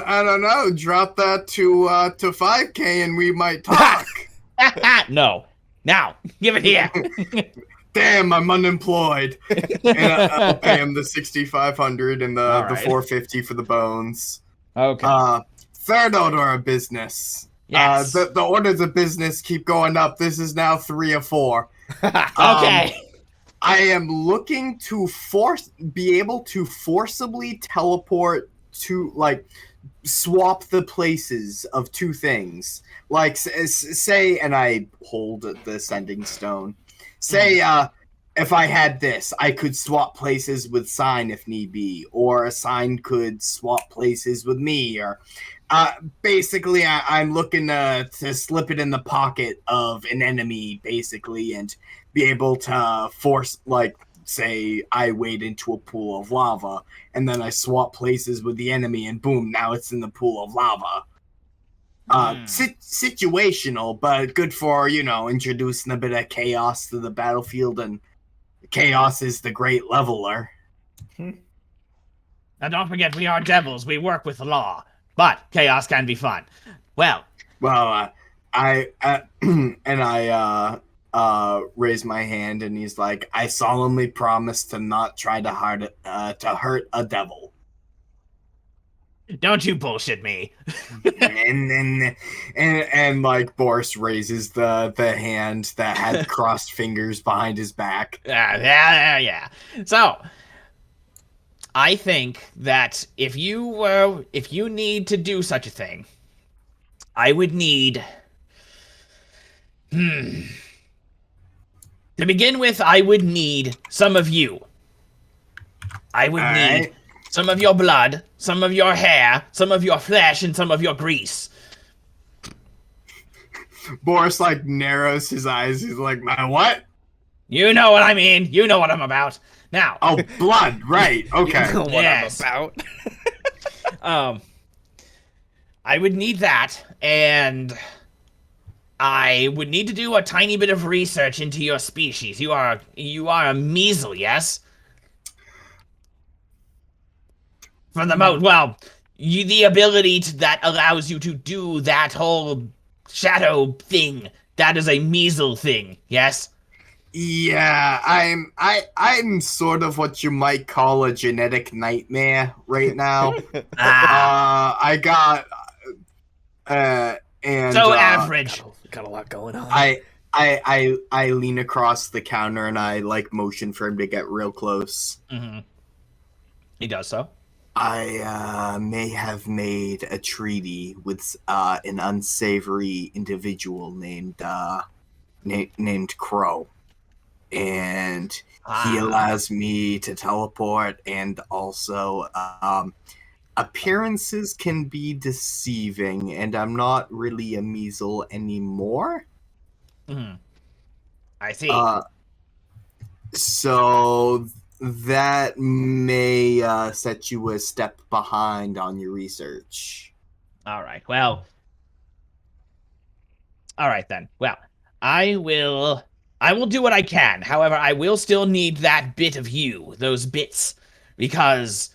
I don't know. Drop that to 5K and we might talk. No. Now, give it here. Damn, I'm unemployed. And I'll pay him the 6,500 and the 450 for the bones. Okay. Third order of business. Yes. The orders of business keep going up. This is now 3 or 4. Okay. I am looking to be able to forcibly teleport to, like, swap the places of 2 things. Like, say, and I hold the sending stone. Say, if I had this, I could swap places with Sign if need be, or a Sign could swap places with me, or basically I'm looking to slip it in the pocket of an enemy, basically, and be able to force, like, say I wade into a pool of lava, and then I swap places with the enemy, and boom, now it's in the pool of lava. Situational, but good for, introducing a bit of chaos to the battlefield, and chaos is the great leveler. Now don't forget, we are devils. We work with the law. But chaos can be fun. Well, I raise my hand, and he's like, I solemnly promise to not try to hurt a devil. don't you bullshit me. and like Boris raises the hand that had crossed fingers behind his back. Yeah. So, I think that if you need to do such a thing, I would need. To begin with, I would need some of you. I would need some of your blood, some of your hair, some of your flesh, and some of your grease. Boris, like, narrows his eyes. He's like, my what? You know what I mean. You know what I'm about. Now. Oh, blood, right. Okay. You know what I'm about. I would need that, and I would need to do a tiny bit of research into your species. You are a measle, yes? For the most, well, the ability that allows you to do that whole shadow thing, that is a measle thing, yes? Yeah, I'm sort of what you might call a genetic nightmare right now. I got and so average. Got a lot going on. I lean across the counter and I like motion for him to get real close. Mm-hmm. He does so. I may have made a treaty with an unsavory individual named Crow, and he allows me to teleport, and also appearances can be deceiving, and I'm not really a measle anymore. Mm-hmm. I see. So that may set you a step behind on your research. All right. Well. All right then. Well, I will do what I can. However, I will still need that bit of you, those bits, because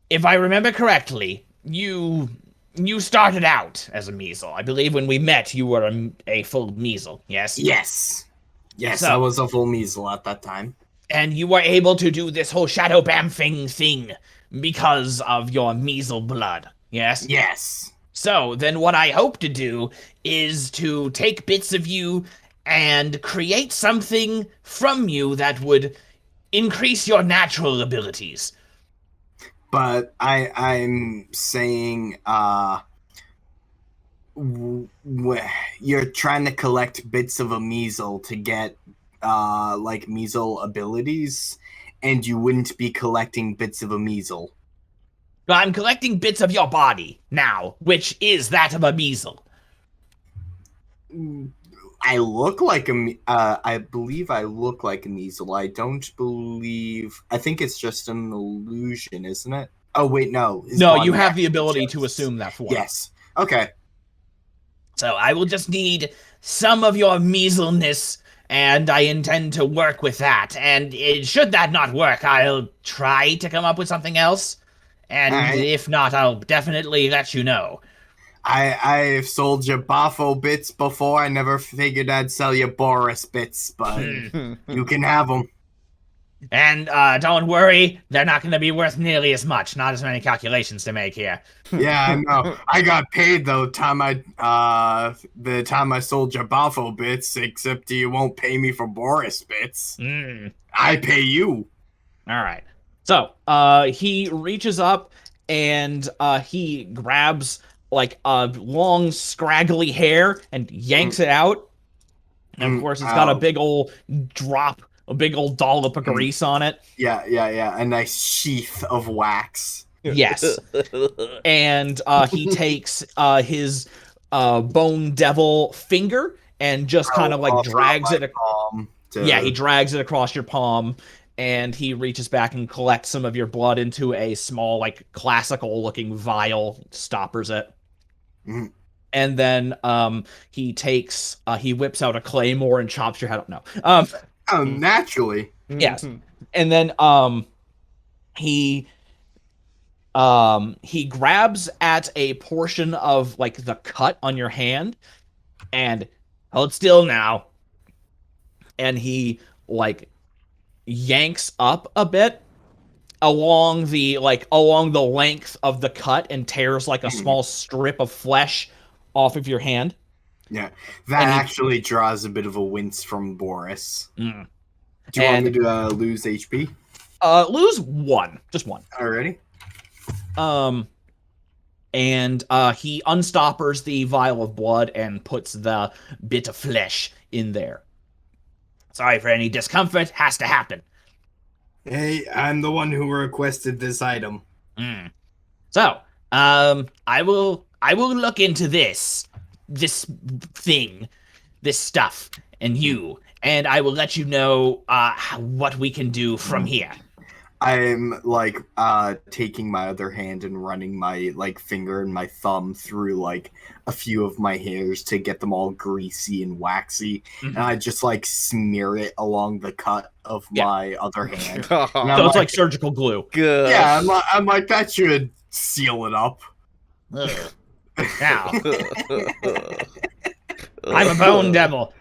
if I remember correctly, you you started out as a measle. I believe when we met, you were a full measle, yes? Yes. Yes, So- I was a full measle at that time. And you were able to do this whole shadow bamfing thing because of your measle blood, yes? Yes. So, then what I hope to do is to take bits of you and create something from you that would increase your natural abilities. But I'm saying, you're trying to collect bits of a measle to get, like, measle abilities, and you wouldn't be collecting bits of a measle. I'm collecting bits of your body now, which is that of a measle. I look like I believe I look like a measle. I don't believe. I think it's just an illusion, isn't it? Oh wait, no. His No, body you have the actually ability to changes. assume that form. Yes. Okay. So I will just need some of your measleness, and I intend to work with that. And should that not work, I'll try to come up with something else. And Alright. if not, I'll definitely let you know. I've sold you Bafo bits before. I never figured I'd sell you Boris bits, but you can have them. And don't worry, they're not going to be worth nearly as much. Not as many calculations to make here. Yeah, I know. I got paid the time I sold you Bafo bits, except you won't pay me for Boris bits. I pay you. All right. So he reaches up and he grabs like a long scraggly hair and yanks it out. And of course, it's got a big old drop, a big old dollop of grease on it. Yeah. A nice sheath of wax. Yes. And he takes his bone devil finger and just kind of like drags it. Yeah, he drags it across your palm. And he reaches back and collects some of your blood into a small, like, classical-looking vial, stoppers it. Mm-hmm. And then he whips out a claymore and chops your head off. No. Oh, naturally. Yes. And then he grabs at a portion of, like, the cut on your hand and hold still now. And he, like, yanks up a bit along the length of the cut and tears like a small strip of flesh off of your hand. Yeah, that actually draws a bit of a wince from Boris. Do you want me to lose HP? Lose one, just one. Already. And he unstoppers the vial of blood and puts the bit of flesh in there. Sorry for any discomfort. Has to happen. Hey, I'm the one who requested this item. So, I will look into this thing, this stuff, and I will let you know what we can do from here. I'm like taking my other hand and running my like finger and my thumb through like a few of my hairs to get them all greasy and waxy, and I just like smear it along the cut of my other hand. So it's like surgical glue. Good. Yeah, I'm like that should seal it up. Now, I'm a bone devil.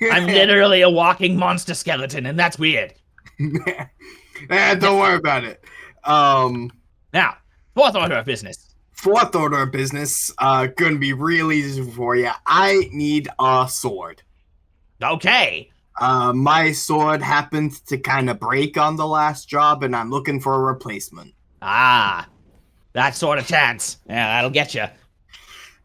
I'm literally a walking monster skeleton, and that's weird. Don't worry about it. Now, fourth order of business. Fourth order of business, gonna be real easy for you. I need a sword. Okay. My sword happened to kind of break on the last job, and I'm looking for a replacement. Ah, that sort of chance. Yeah, that'll get you.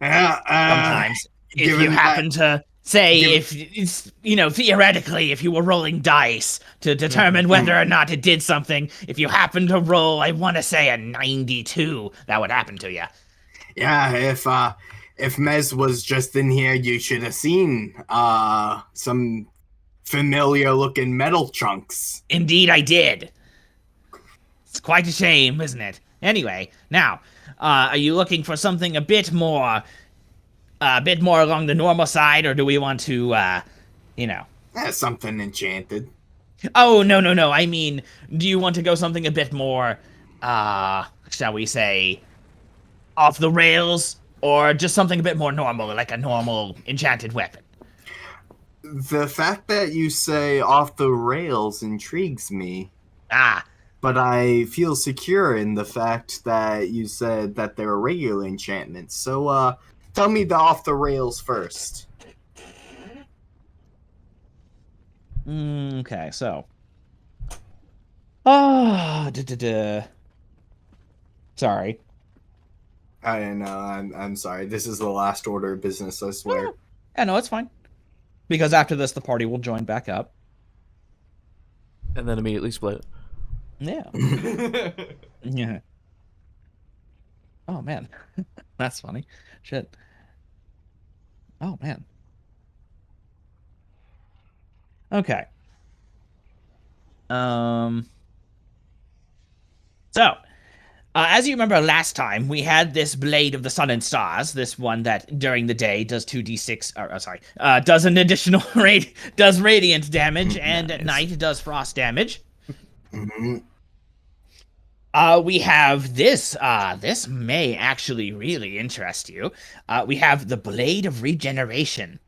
Yeah, Sometimes. If you happen to say, if it's, theoretically, if you were rolling dice to determine whether or not it did something, if you happen to roll, I want to say a 92, that would happen to you. Yeah, if Mez was just in here, you should have seen some familiar-looking metal chunks. Indeed, I did. It's quite a shame, isn't it? Anyway, now, are you looking for something a bit more along the normal side, or do we want to, Something enchanted. Oh, no. I mean, do you want to go something a bit more, shall we say, off the rails? Or just something a bit more normal, like a normal enchanted weapon? The fact that you say off the rails intrigues me. Ah. But I feel secure in the fact that you said that they're regular enchantments. So, tell me the off the rails first. Okay, so. Sorry. I know, I'm sorry. This is the last order of business, I swear. Yeah, no, it's fine. Because after this, the party will join back up. And then immediately split. Yeah. Yeah. Oh, man. That's funny. Shit. Oh, man. Okay. So, as you remember last time, we had this Blade of the Sun and Stars, this one that during the day does 2d6, does an additional does radiant damage, and at night it does frost damage. Mm-hmm. We have this, this may actually really interest you. We have the Blade of Regeneration.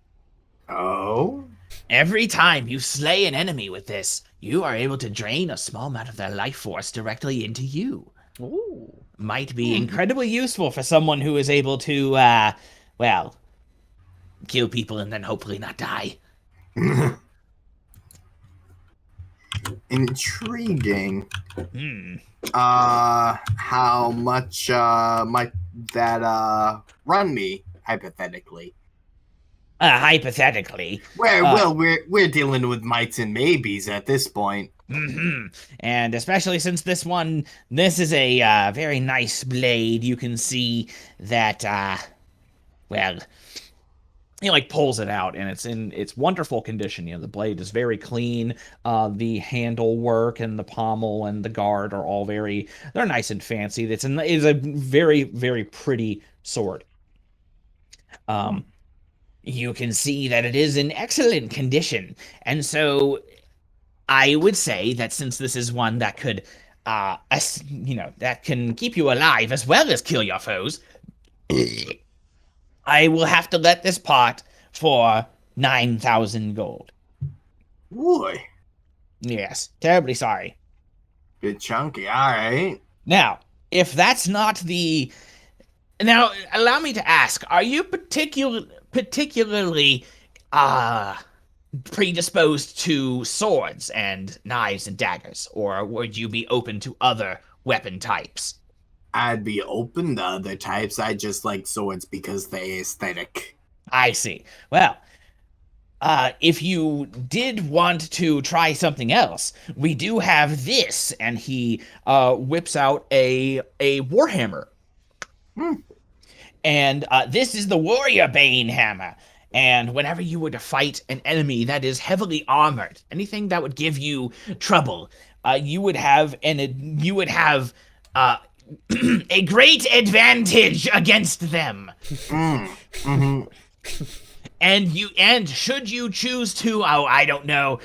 Oh? Every time you slay an enemy with this, you are able to drain a small amount of their life force directly into you. Ooh. Might be incredibly useful for someone who is able to, well, kill people and then hopefully not die. Intriguing. Hmm. How much, might that, run me, hypothetically? Hypothetically. Well, we're dealing with mites and maybes at this point. Mm-hmm. And especially since this is a very nice blade, you can see that, well, he like pulls it out and it's in its wonderful condition. You know, the blade is very clean. The handle work and the pommel and the guard are all they're nice and fancy. It's a very, very pretty sword. You can see that it is in excellent condition. And so I would say that since this is one that could, that can keep you alive as well as kill your foes, I will have to let this part for 9,000 gold. Boy. Yes, terribly sorry. Bit chunky, alright. Now, if that's not the... Now, allow me to ask, are you particularly predisposed to swords and knives and daggers, or would you be open to other weapon types? I'd be open to other types. I just like swords because they're aesthetic. I see. Well, if you did want to try something else, we do have this, and he whips out a warhammer. And this is the Warrior Bane hammer. And whenever you were to fight an enemy that is heavily armored, anything that would give you trouble, you would have a great advantage against them. Mm-hmm. And should you choose to, I don't know,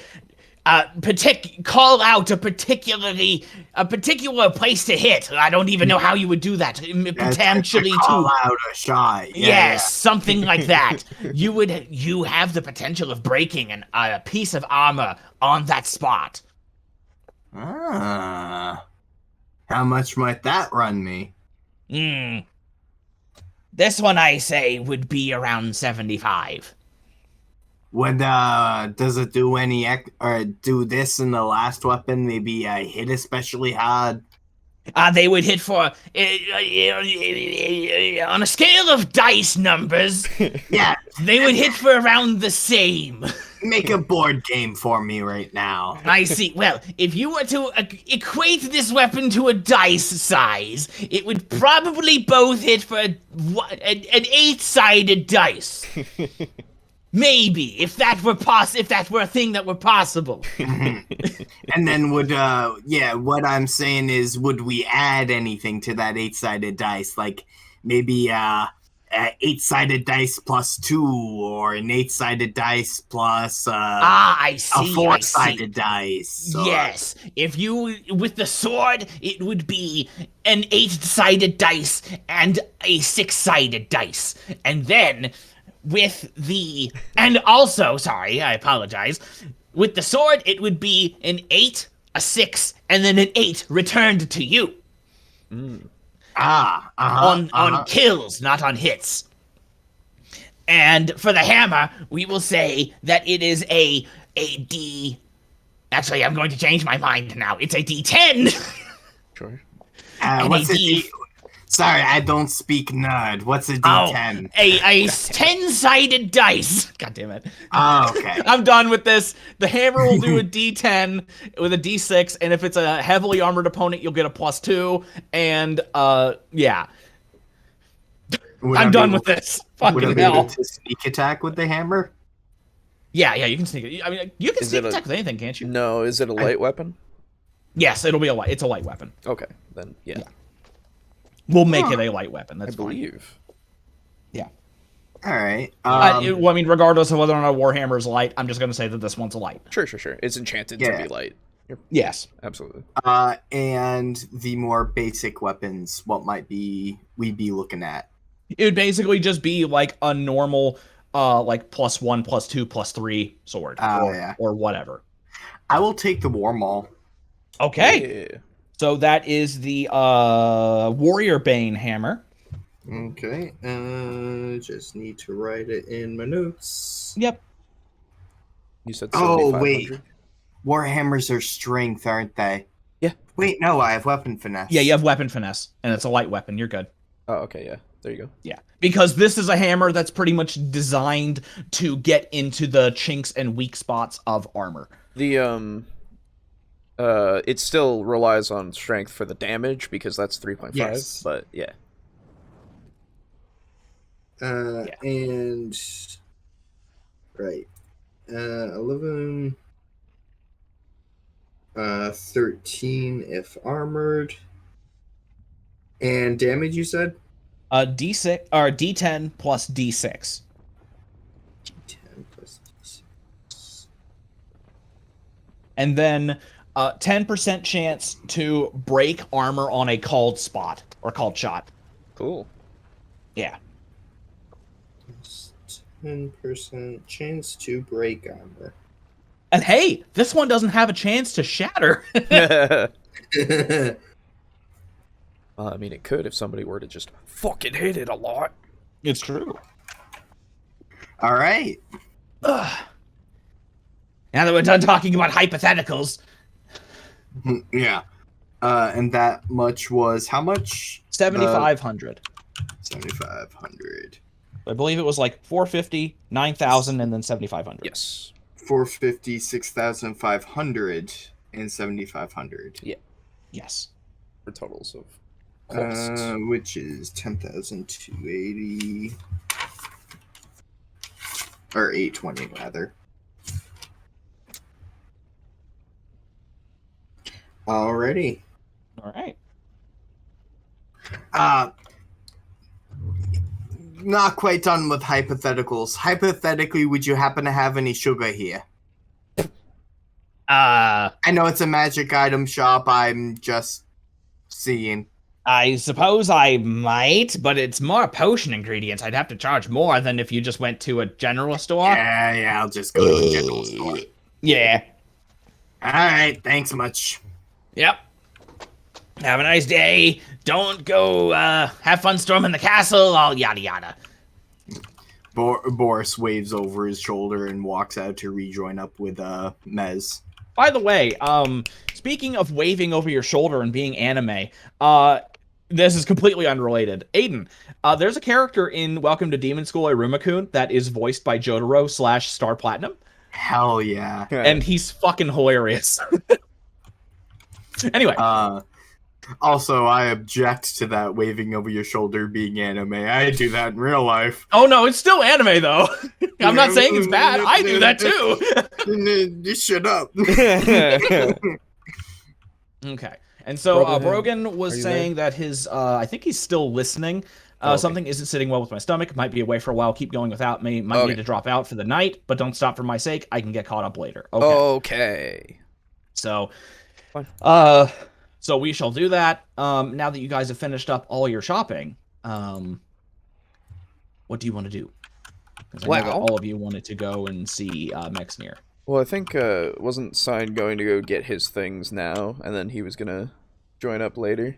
call out a particular place to hit. I don't even know how you would do that. Potentially call out a shot. Yes, something like that. You have the potential of breaking a piece of armor on that spot. How much might that run me? This one, I say, would be around 75. Does it do any or do this in the last weapon? Maybe hit especially hard. They would hit for on a scale of dice numbers. Yeah, they would hit for around the same. Make a board game for me right now. I see. Well, if you were to equate this weapon to a dice size, it would probably both hit for an 8-sided dice. Maybe, if that were a thing that were possible. And then what I'm saying is, would we add anything to that 8-sided dice? Like maybe 8-sided dice plus 2, or an 8-sided dice plus I see. a 4-sided dice. Yes. If you, with the sword, it would be an 8-sided dice and a 6-sided dice. And then and also, sorry, I apologize. With the sword, it would be an 8, a 6, and then an 8 returned to you. On kills, not on hits. And for the hammer, we will say that it is a D. Actually, I'm going to change my mind now. It's a D10. Sure. What's a D? Sorry, I don't speak nerd. What's a D10? A 10-sided dice. God damn it. Oh, okay. I'm done with this. The hammer will do a D10 with a D6, and if it's a heavily armored opponent, you'll get a +2. And yeah. I'm done with this. Would I Fucking be able hell. to sneak attack with the hammer? Yeah, you can sneak it. I mean, you can sneak attack with anything, can't you? No, is it a light weapon? Yes, it'll be a light. It's a light weapon. Okay, then yeah. We'll make it a light weapon. That's I believe. Yeah. All right. I mean, regardless of whether or not Warhammer is light, I'm just going to say that this one's a light. Sure. It's enchanted to be light. Yes. Absolutely. And the more basic weapons, what might we be looking at? It would basically just be like a normal, like +1, +2, +3 sword, or whatever. I will take the war maul. Okay. Yeah. So that is the Warrior Bane hammer. Okay. Just need to write it in my notes. Yep. You said Oh, 7,500? wait. Warhammers are strength, aren't they? Yeah. Wait, no, I have weapon finesse. Yeah, you have weapon finesse, and it's a light weapon. You're good. Oh, okay, yeah. There you go. Yeah, because this is a hammer that's pretty much designed to get into the chinks and weak spots of armor. The it still relies on strength for the damage because that's 3.5. Yes. But yeah. And right. 11 13 if armored. And damage, you said? D6 or D10 plus D6. D10 plus D6. And then 10% chance to break armor on a called spot or called shot. Cool. Yeah. 10% chance to break armor. And hey, this one doesn't have a chance to shatter. I mean, it could if somebody were to just fucking hit it a lot. It's true. All right. Now that we're done talking about hypotheticals, Yeah. And that much was how much? 7,500. 7,500. I believe it was like 450, 9,000, and then 7,500. Yes. 450, 6,500, and 7,500. Yeah. Yes. For totals of costs. Which is 10,280. Or 820, rather. Alrighty. All right. Not quite done with hypotheticals. Hypothetically, would you happen to have any sugar here? I know it's a magic item shop. I'm just seeing. I suppose I might, but it's more potion ingredients. I'd have to charge more than if you just went to a general store. Yeah, I'll just go to the general store. Yeah. Alright, thanks much. Yep. Have a nice day. Don't go have fun storming the castle, all yada yada. Boris waves over his shoulder and walks out to rejoin up with Mez. By the way, speaking of waving over your shoulder and being anime, this is completely unrelated. Aiden, there's a character in Welcome to Demon School Iruma-kun that is voiced by Jotaro / Star Platinum. Hell yeah. And he's fucking hilarious. Anyway. Also, I object to that waving over your shoulder being anime. I do that in real life. Oh no, it's still anime though. I'm not saying it's bad. I do that too. Just shut up. Okay. And so Brogan was saying that his I think he's still listening. Something isn't sitting well with my stomach. Might be away for a while. Keep going without me. Might need to drop out for the night, but don't stop for my sake. I can get caught up later. Okay. So, Fine. so we shall do that. Now that you guys have finished up all your shopping, what do you want to do? Because I know that all of you wanted to go and see Mexnir. Well, I think wasn't Sign going to go get his things now, and then he was gonna join up later.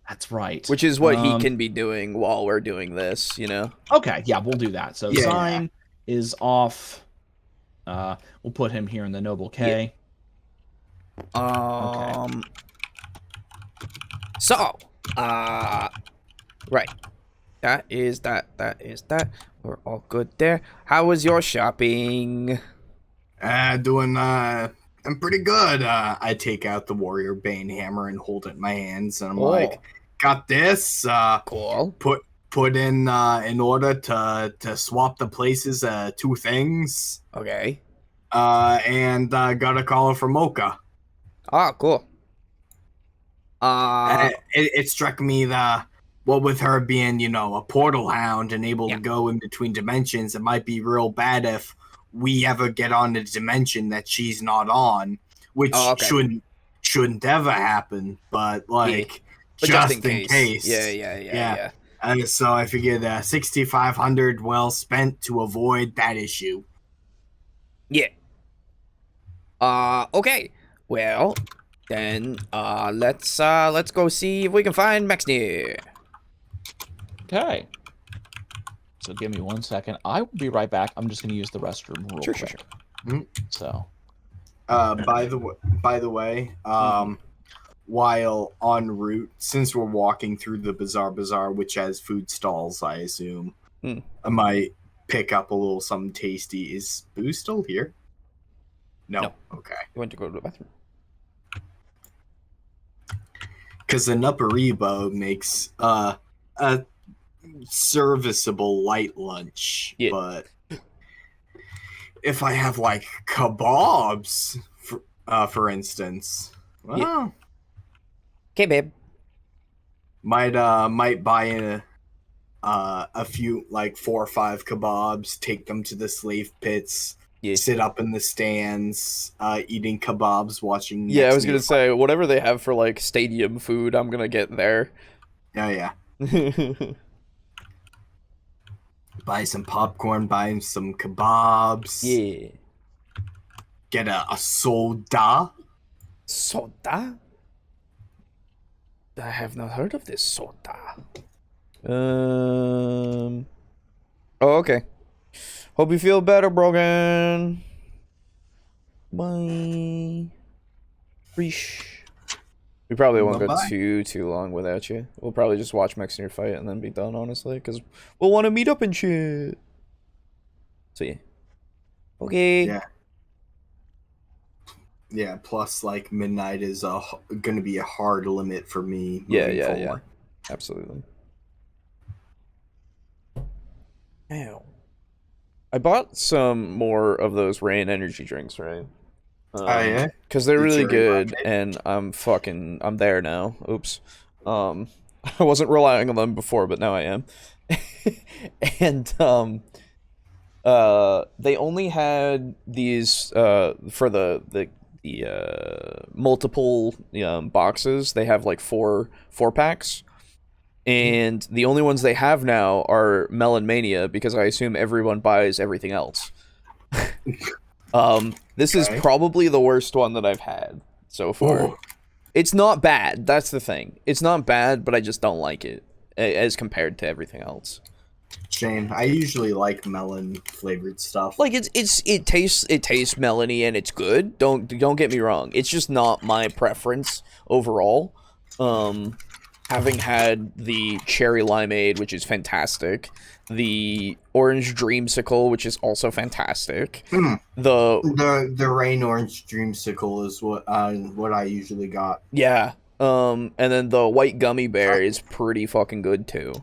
That's right. Which is what he can be doing while we're doing this, you know? Okay, yeah, we'll do that. So Sign is off. We'll put him here in the Noble K. Okay. So, right. That is that. We're all good there. How was your shopping? I'm pretty good. I take out the Warrior Bane hammer and hold it in my hands, and I'm like, got this. Cool. Put in order to swap the places, 2 things. Okay. And got a call from Mocha. Ah, cool. It struck me that, well, with her being, a portal hound and able to go in between dimensions, it might be real bad if we ever get on a dimension that she's not on, which shouldn't ever happen. But but just in case. Yeah. And so I figured 6,500 well spent to avoid that issue. Yeah. Okay. Well, then let's go see if we can find Mexnir. Okay. So give me 1 second. I will be right back. I'm just going to use the restroom real quick. Sure. Mm-hmm. So. By the way, while en route, since we're walking through the Bazaar, which has food stalls, I assume, I might pick up a little something tasty. Is Boo still here? No. Okay. You went to go to the bathroom. Because the Nuparibo makes a serviceable light lunch, but if I have like kebabs, for instance, well, okay, babe, might buy in a few, like 4 or 5 kebabs, take them to the slave pits. Sit up in the stands, eating kebabs, watching. Yeah, I was gonna say whatever they have for like stadium food, I'm gonna get there. Oh yeah. Buy some popcorn, buy some kebabs. Yeah. Get a soda. Soda? I have not heard of this soda. Oh, okay. Hope you feel better, Brogan. Bye. Reesh. We probably won't go too long without you. We'll probably just watch Mexnir fight and then be done, honestly, because we'll want to meet up and shit. So yeah. Okay. Yeah. Yeah. Plus, like midnight is gonna be a hard limit for me. Yeah. Absolutely. Ow. I bought some more of those rain energy drinks, right? Yeah? Because they're really good, and I'm there now. Oops. I wasn't relying on them before, but now I am. And, they only had these, for the multiple, boxes. They have, like, four packs. And the only ones they have now are Melon Mania, because I assume everyone buys everything else. This is probably the worst one that I've had so far. Ooh. It's not bad, that's the thing. It's not bad, but I just don't like it as compared to everything else. Shame. I usually like melon flavored stuff. Like it tastes melony and it's good. Don't get me wrong. It's just not my preference overall. Having had the cherry limeade, which is fantastic, the orange dreamsicle, which is also fantastic. The rain orange dreamsicle is what I usually got. Yeah. And then the white gummy bear is pretty fucking good too.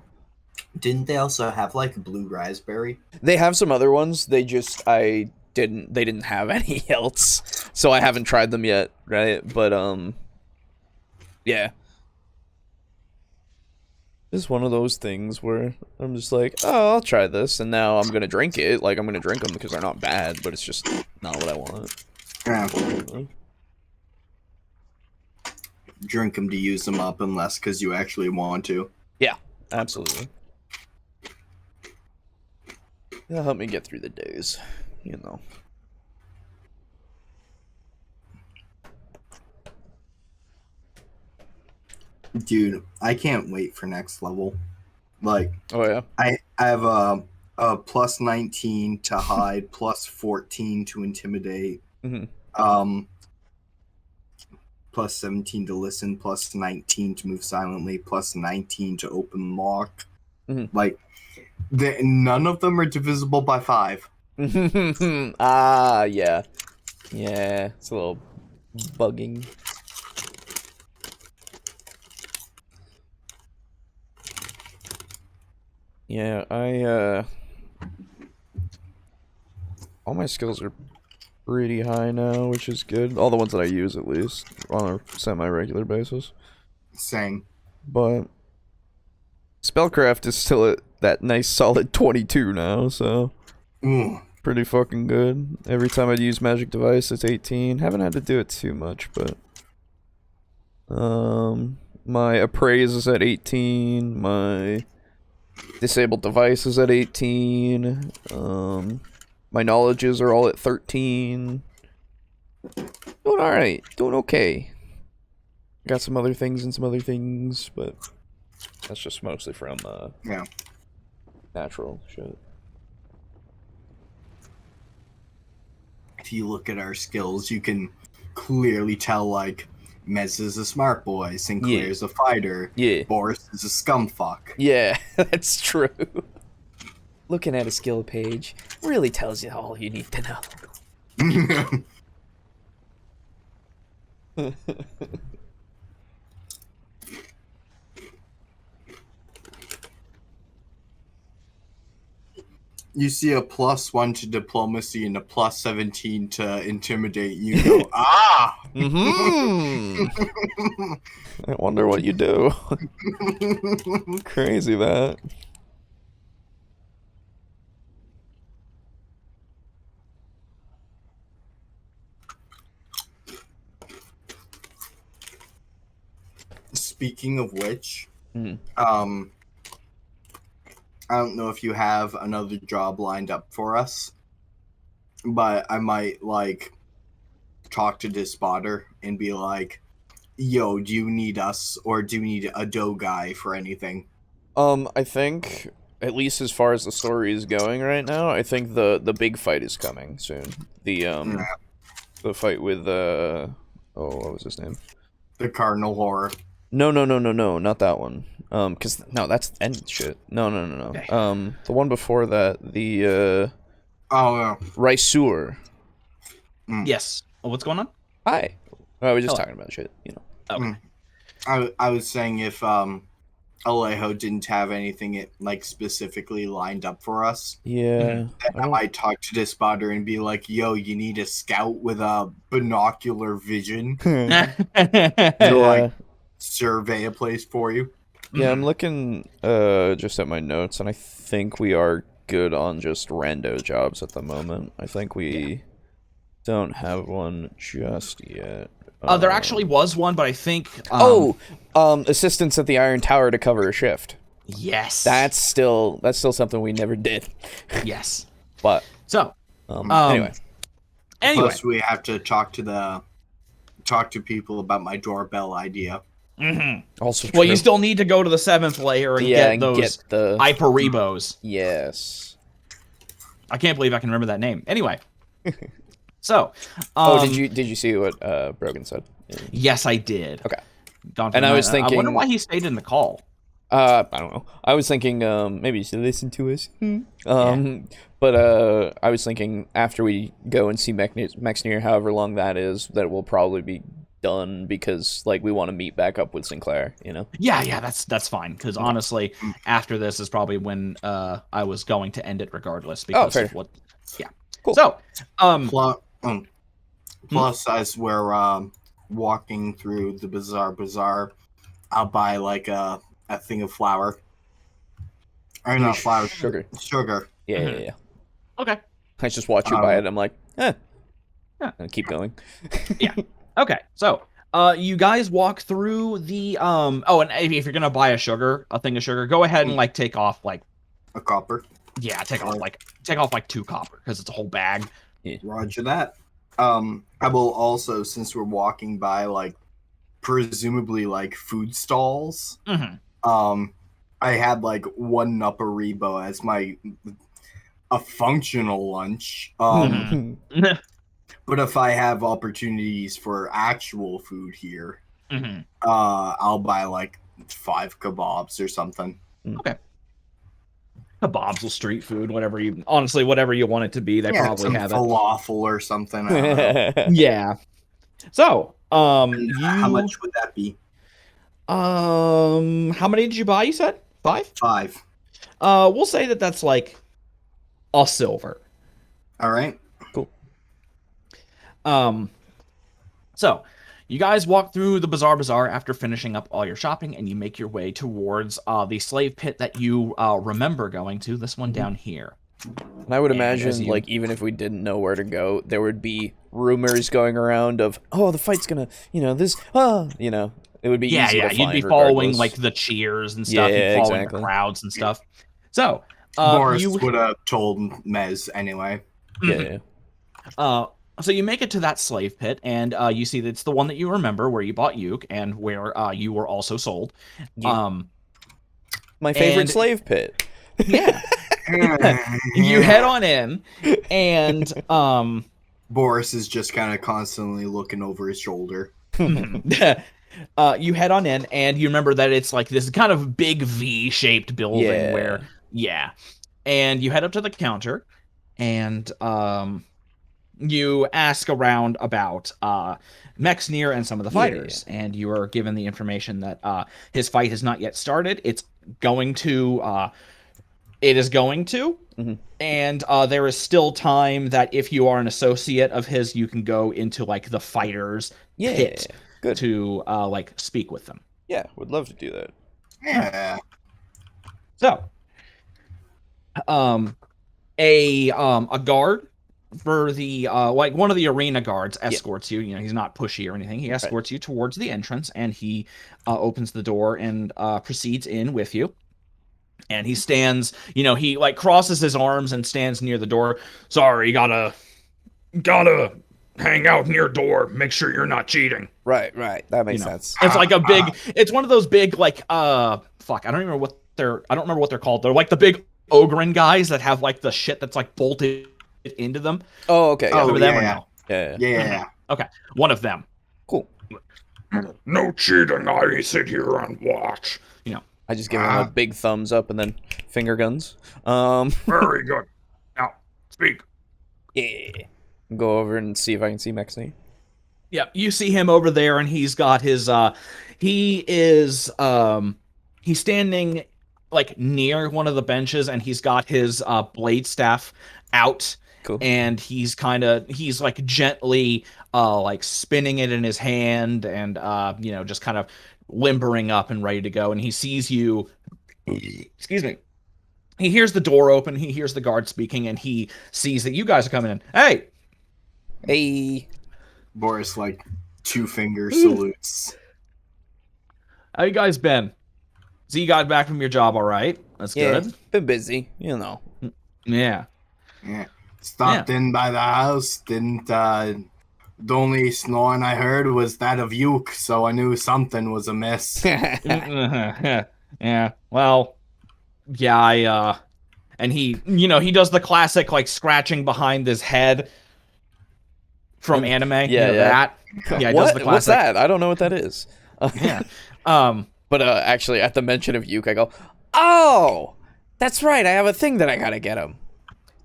Didn't they also have like blue raspberry? They have some other ones. They didn't have any else, so I haven't tried them yet, right? But yeah. It's one of those things where I'm just like, oh, I'll try this, and now I'm gonna drink it. Like, I'm gonna drink them because they're not bad, but it's just not what I want. Yeah. Drink them to use them up, unless because you actually want to. Yeah, absolutely. That'll help me get through the days, you know. Dude, I can't wait for next level. Like, Oh yeah. I have a plus 19 to hide, plus 14 to intimidate, plus 17 to listen, plus 19 to move silently, plus 19 to open lock. Like, none of them are divisible by 5. Ah, yeah. Yeah, it's a little bugging. Yeah, all my skills are pretty high now, which is good. All the ones that I use, at least, on a semi-regular basis. Same. But spellcraft is still at that nice solid 22 now, so pretty fucking good. Every time I use magic device, it's 18. Haven't had to do it too much, but my appraise is at 18. My disabled device is at 18. My knowledges are all at 13. Doing alright. Doing okay. Got some other things and some other things, but that's just mostly from natural shit. If you look at our skills, you can clearly tell, like, Mez is a smart boy, Sinclair's a fighter, Boris is a scumfuck. Yeah, that's true. Looking at a skill page really tells you all you need to know. You see a +1 to diplomacy and a +17 to intimidate. You go, ah! I wonder what you do. Crazy that. Speaking of which, I don't know if you have another job lined up for us, but I might, like, talk to this spotter and be like, yo, do you need us, or do you need a dough guy for anything? I think, at least as far as the story is going right now, I think the big fight is coming soon. The fight with, what was his name? The Cardinal Horror. No, not that one. No, that's end shit. No. The one before that, the Raisur. Yes. Oh, what's going on? Hi. I was just talking about shit, you know. Okay. I was saying if Alejo didn't have anything like specifically lined up for us, yeah, I might talk to this spotter and be like, "Yo, you need a scout with a binocular vision to like survey a place for you." Yeah, I'm looking just at my notes, and I think we are good on just rando jobs at the moment. I think we don't have one just yet. There actually was one, but I think assistance at the Iron Tower to cover a shift. Yes. That's still something we never did. Yes. But so anyway. Plus we have to talk to people about my doorbell idea. Also well, you still need to go to the 7th layer and get those the Hyperebos. Yes. I can't believe I can remember that name. Anyway. So, did you see what Brogan said? Yes, I did. Okay. And I was thinking, I wonder why he stayed in the call. I don't know. I was thinking maybe you should listen to us. But I was thinking after we go and see Mexnir, however long that is, that will probably be done because like we want to meet back up with Sinclair, you know. Yeah, that's fine because honestly, after this is probably when I was going to end it regardless because of what. Yeah. Cool. So, plus as we're walking through the bazaar, I'll buy like a a thing of flour. Or not flour, Sugar. Sugar. Yeah. Okay. I just watch you buy it. I'm like, and keep going. Okay. So, you guys walk through the Oh, and if you're gonna buy a thing of sugar, go ahead and like take off like a copper. Yeah, take off like 2 copper because it's a whole bag. Yeah. Roger that. I will also, since we're walking by like presumably like food stalls, I had like 1 Nupperebo as a functional lunch. But if I have opportunities for actual food here, I'll buy like 5 kebabs or something. Okay. Kebabs or street food, whatever you want it to be, they probably have it. Falafel or something. I don't know. Yeah. So, How much would that be? how many did you buy? You said 5? 5. We'll say that's like a silver. All right. Cool. So you guys walk through the bazaar after finishing up all your shopping, and you make your way towards the slave pit that you remember going to. This one down here. And I would imagine, like, even if we didn't know where to go, there would be rumors going around of, oh, the fight's gonna, it would be easy to find. You'd be following like the cheers and stuff. Yeah, you'd following exactly. the crowds and stuff. So Boris would have told Mez anyway. Yeah. So you make it to that slave pit, and you see that it's the one that you remember, where you bought Uke, and where you were also sold. Yeah. My favorite slave pit. Yeah. You head on in, and Boris is just kind of constantly looking over his shoulder. You head on in, and you remember that it's like this kind of big V-shaped building and you head up to the counter, and you ask around about Mexnir and some of the fighters, and you are given the information that his fight has not yet started. It is going to, and there is still time that if you are an associate of his, you can go into like the fighters pit to like speak with them. Yeah, would love to do that. Yeah. So, a guard for the like one of the arena guards escorts you. He's not pushy or anything. He escorts you towards the entrance, and he opens the door and proceeds in with you. And he stands, he like crosses his arms and stands near the door. Sorry, gotta hang out near door. Make sure you're not cheating. Right. That makes sense. It's like a big. It's one of those big like fuck. I don't remember what they're called. They're like the big Ogren guys that have like the shit that's like bolted into them. Oh, okay. Oh, Remember them or no? Yeah. Okay, one of them. Cool. No cheating. I sit here and watch. I just give him a big thumbs up and then finger guns. Very good. Now, speak. Yeah. Go over and see if I can see Mexnir. Yeah, you see him over there, and he's got his he's standing like near one of the benches, and he's got his blade staff out. Cool. And he's like gently like spinning it in his hand, and just kind of limbering up and ready to go. And he sees you. Excuse me. He hears the door open, he hears the guard speaking, and he sees that you guys are coming in. Hey. Boris like 2-finger salutes. How you guys been? So you got back from your job all right? That's good. Been busy, Yeah. Stopped in by the house. Didn't the only snoring I heard was that of Uke, so I knew something was amiss. Yeah. Well, yeah, and he does the classic like scratching behind his head from anime. That. Yeah, he does the classic. What's that? I don't know what that is. Yeah. But actually, at the mention of Uke, I go, oh, that's right. I have a thing that I gotta get him.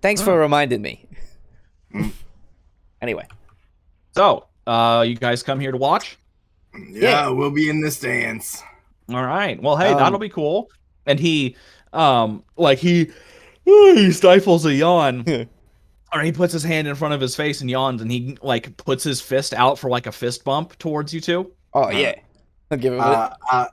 Thanks for reminding me. Anyway. So, you guys come here to watch? Yeah, we'll be in this dance. All right. Well, hey, that'll be cool. And he, he stifles a yawn. Or he puts his hand in front of his face and yawns, and he, like, puts his fist out for, like, a fist bump towards you two. Oh, yeah. I'll give him a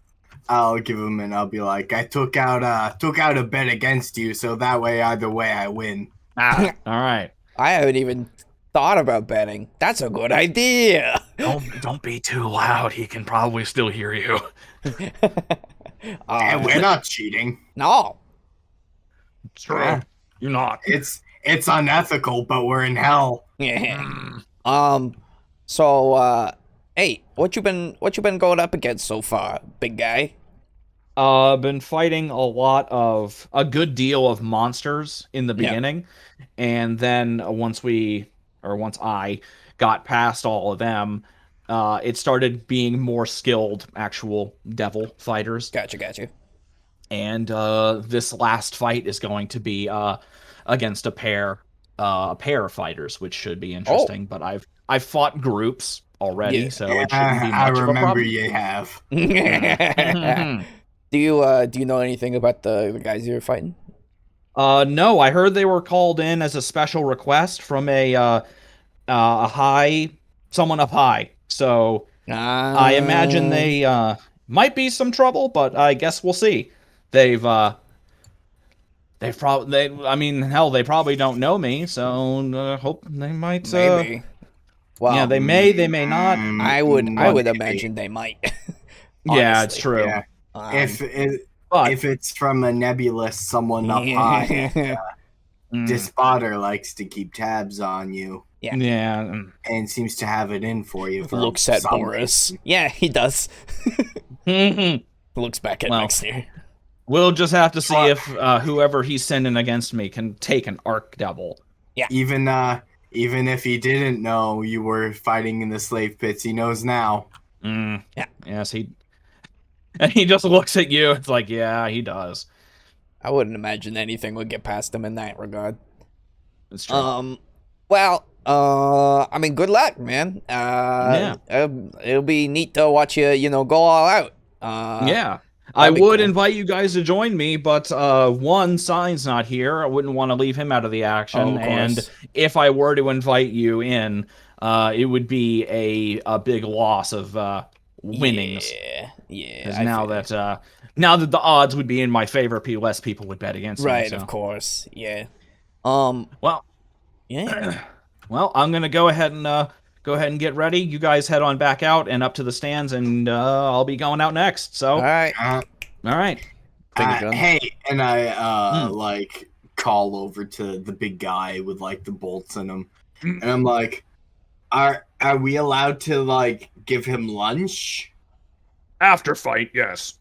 I'll give him and I'll be like, I took out a bet against you, so that way either way I win. All right. I haven't even thought about betting. That's a good idea. Don't be too loud. He can probably still hear you. And we're not cheating. No. It's true. You're not. It's unethical, but we're in hell. Yeah. So, hey, what you been going up against so far, big guy? Been fighting a good deal of monsters in the beginning, and then once I got past all of them, it started being more skilled actual devil fighters. Gotcha. And this last fight is going to be against a pair of fighters, which should be interesting. But I've fought groups already, so it shouldn't be much of a problem. I remember you have. Do you know anything about the guys you're fighting? No, I heard they were called in as a special request from someone up high. So I imagine they might be some trouble, but I guess we'll see. They probably don't know me, so hope they might. Maybe. Well, yeah, they may not. I would imagine they might. Yeah, it's true. Yeah. If it's from a nebulous someone up high, Despotter likes to keep tabs on you. Yeah. And seems to have it in for you. Looks at Boris. Yeah, he does. Looks back at next year. We'll just have to see if whoever he's sending against me can take an Arc Devil. Yeah. Even if he didn't know you were fighting in the slave pits, he knows now. Yeah. Yes, and he just looks at you. It's like, yeah, he does. I wouldn't imagine anything would get past him in that regard. It's true. Well, I mean, good luck, man. It'll be neat to watch you, go all out. Yeah. I would invite you guys to join me, but one, Sign's not here. I wouldn't want to leave him out of the action. And if I were to invite you in, it would be a big loss of winnings. Yeah. Now that the odds would be in my favor, less people would bet against me. Right, so. Of course. Yeah. Well. Yeah. Well, I'm gonna go ahead and get ready. You guys head on back out and up to the stands, and I'll be going out next. So. All right. All right. Hey, and I call over to the big guy with the bolts in him, and I'm like, Are we allowed to give him lunch? After fight, yes.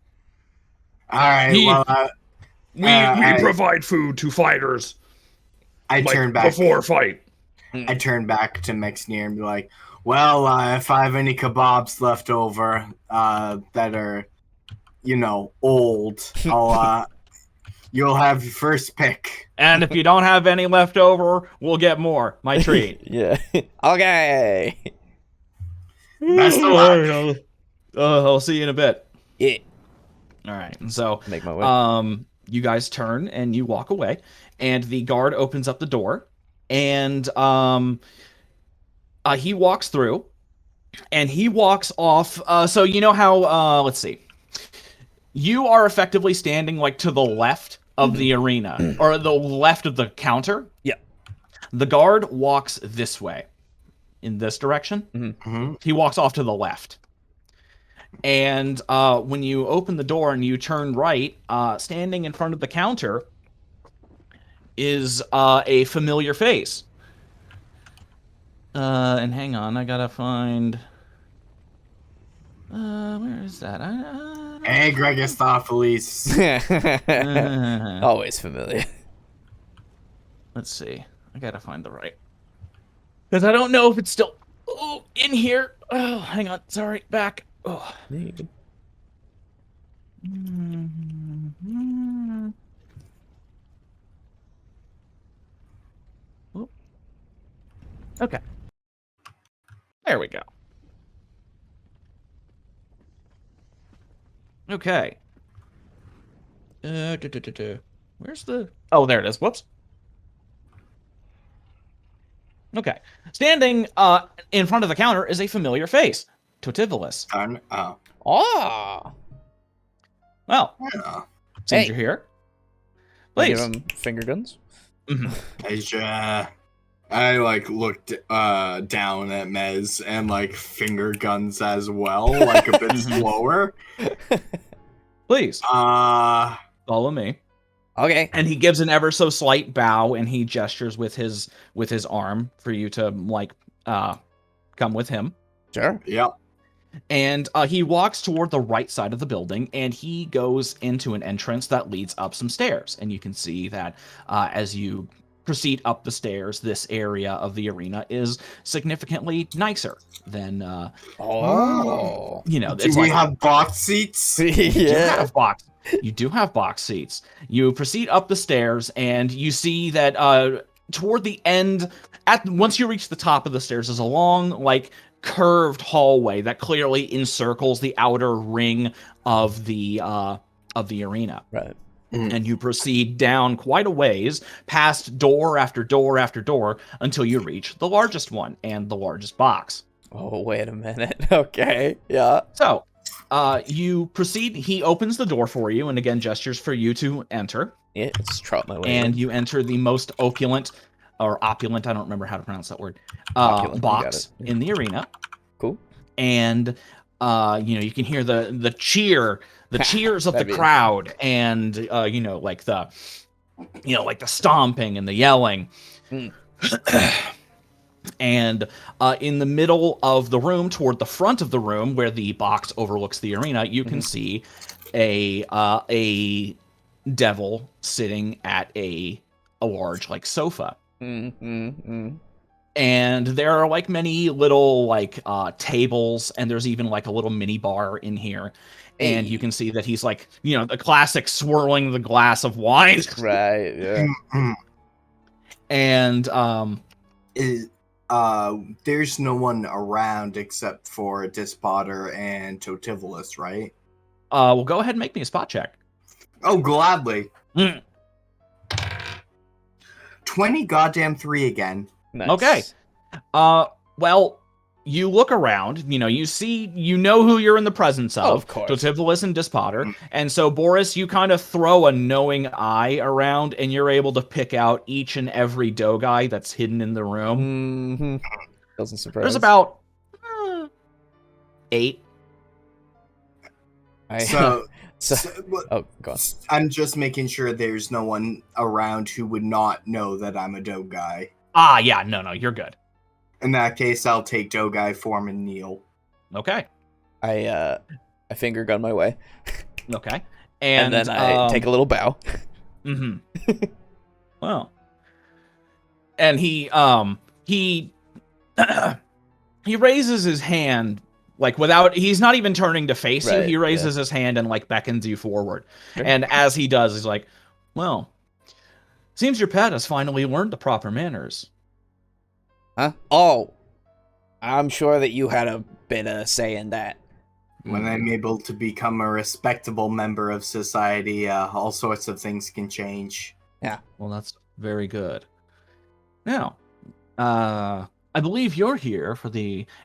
All right. We provide food to fighters. I turn back before fight. I turn back to Mexnir and be like, "Well, if I have any kebabs left over that are, old, you'll have your first pick. And if you don't have any left over, we'll get more. My treat." Yeah. Okay. Best of luck. I'll see you in a bit. Yeah. All right. And so, make my way. You guys turn and you walk away, and the guard opens up the door, and he walks through, and he walks off. So you know how? Let's see. You are effectively standing to the left of the arena, or the left of the counter. Yeah. The guard walks this way, in this direction. Mm-hmm. He walks off to the left. And when you open the door and you turn right, standing in front of the counter is a familiar face. And hang on, I gotta find... where is that? Hey, Gregistopheles. Always familiar. Let's see. I gotta find the right... Because I don't know if it's still in here. Oh, hang on. Sorry, back. Oh. Okay. There we go. Okay. Where's the... Oh, there it is. Whoops. Okay. Standing in front of the counter is a familiar face. Totivolis. Well, Yeah. since Hey. you're here, I give please. him finger guns. I like looked down at Mez and like finger guns as well, like a bit slower. Please follow me. Okay. And he gives an ever so slight bow, and he gestures with his arm for you to like come with him. Sure. Yep. And he walks toward the right side of the building, and he goes into an entrance that leads up some stairs. And you can see that as you proceed up the stairs, this area of the arena is significantly nicer than Do we have box seats? Yeah. You do have box seats. You proceed up the stairs, and you see that toward the end, once you reach the top of the stairs, is a long, like, curved hallway that clearly encircles the outer ring of the arena. Right. And you proceed down quite a ways, past door after door after door, until you reach the largest one and the largest box. Oh, wait a minute. Okay. Yeah. So, you proceed. He opens the door for you, and again gestures for you to enter. Yeah, let's trot my way And in. you enter the most opulent, I don't remember how to pronounce that word, Opulent, you got box it. in the arena. Cool. And you can hear the cheers of the That'd be crowd, and like the stomping and the yelling. And in the middle of the room, toward the front of the room where the box overlooks the arena, you can see a devil sitting at a large like sofa. And there are like many little like tables, and there's even like a little mini bar in here. And you can see that he's like, the classic swirling the glass of wine. Right, yeah. And there's no one around except for Dispotter and Totivolus, right? well, go ahead and make me a spot check. Oh, gladly. Mm. 20 goddamn 3 again. Nice. Okay. Well, you look around, you know who you're in the presence of. Oh, of course. Totivolus and Dispotter. And so, Boris, you kind of throw a knowing eye around, and you're able to pick out each and every Dogai that's hidden in the room. Mm-hmm. Doesn't surprise. There's about 8. So, oh, go on. I'm just making sure there's no one around who would not know that I'm a Dogai. Ah, yeah, no, you're good. In that case, I'll take Dogai form and kneel. Okay. I finger gun my way. Okay. And then I take a little bow. Well. And he he raises his hand, like he's not even turning to face you. He raises his hand and like beckons you forward. Sure. And as he does, he's like, well, seems your pet has finally learned the proper manners. Huh? Oh, I'm sure that you had a bit of say in that. When I'm able to become a respectable member of society, all sorts of things can change. Yeah. Well, that's very good. Now, I believe you're here for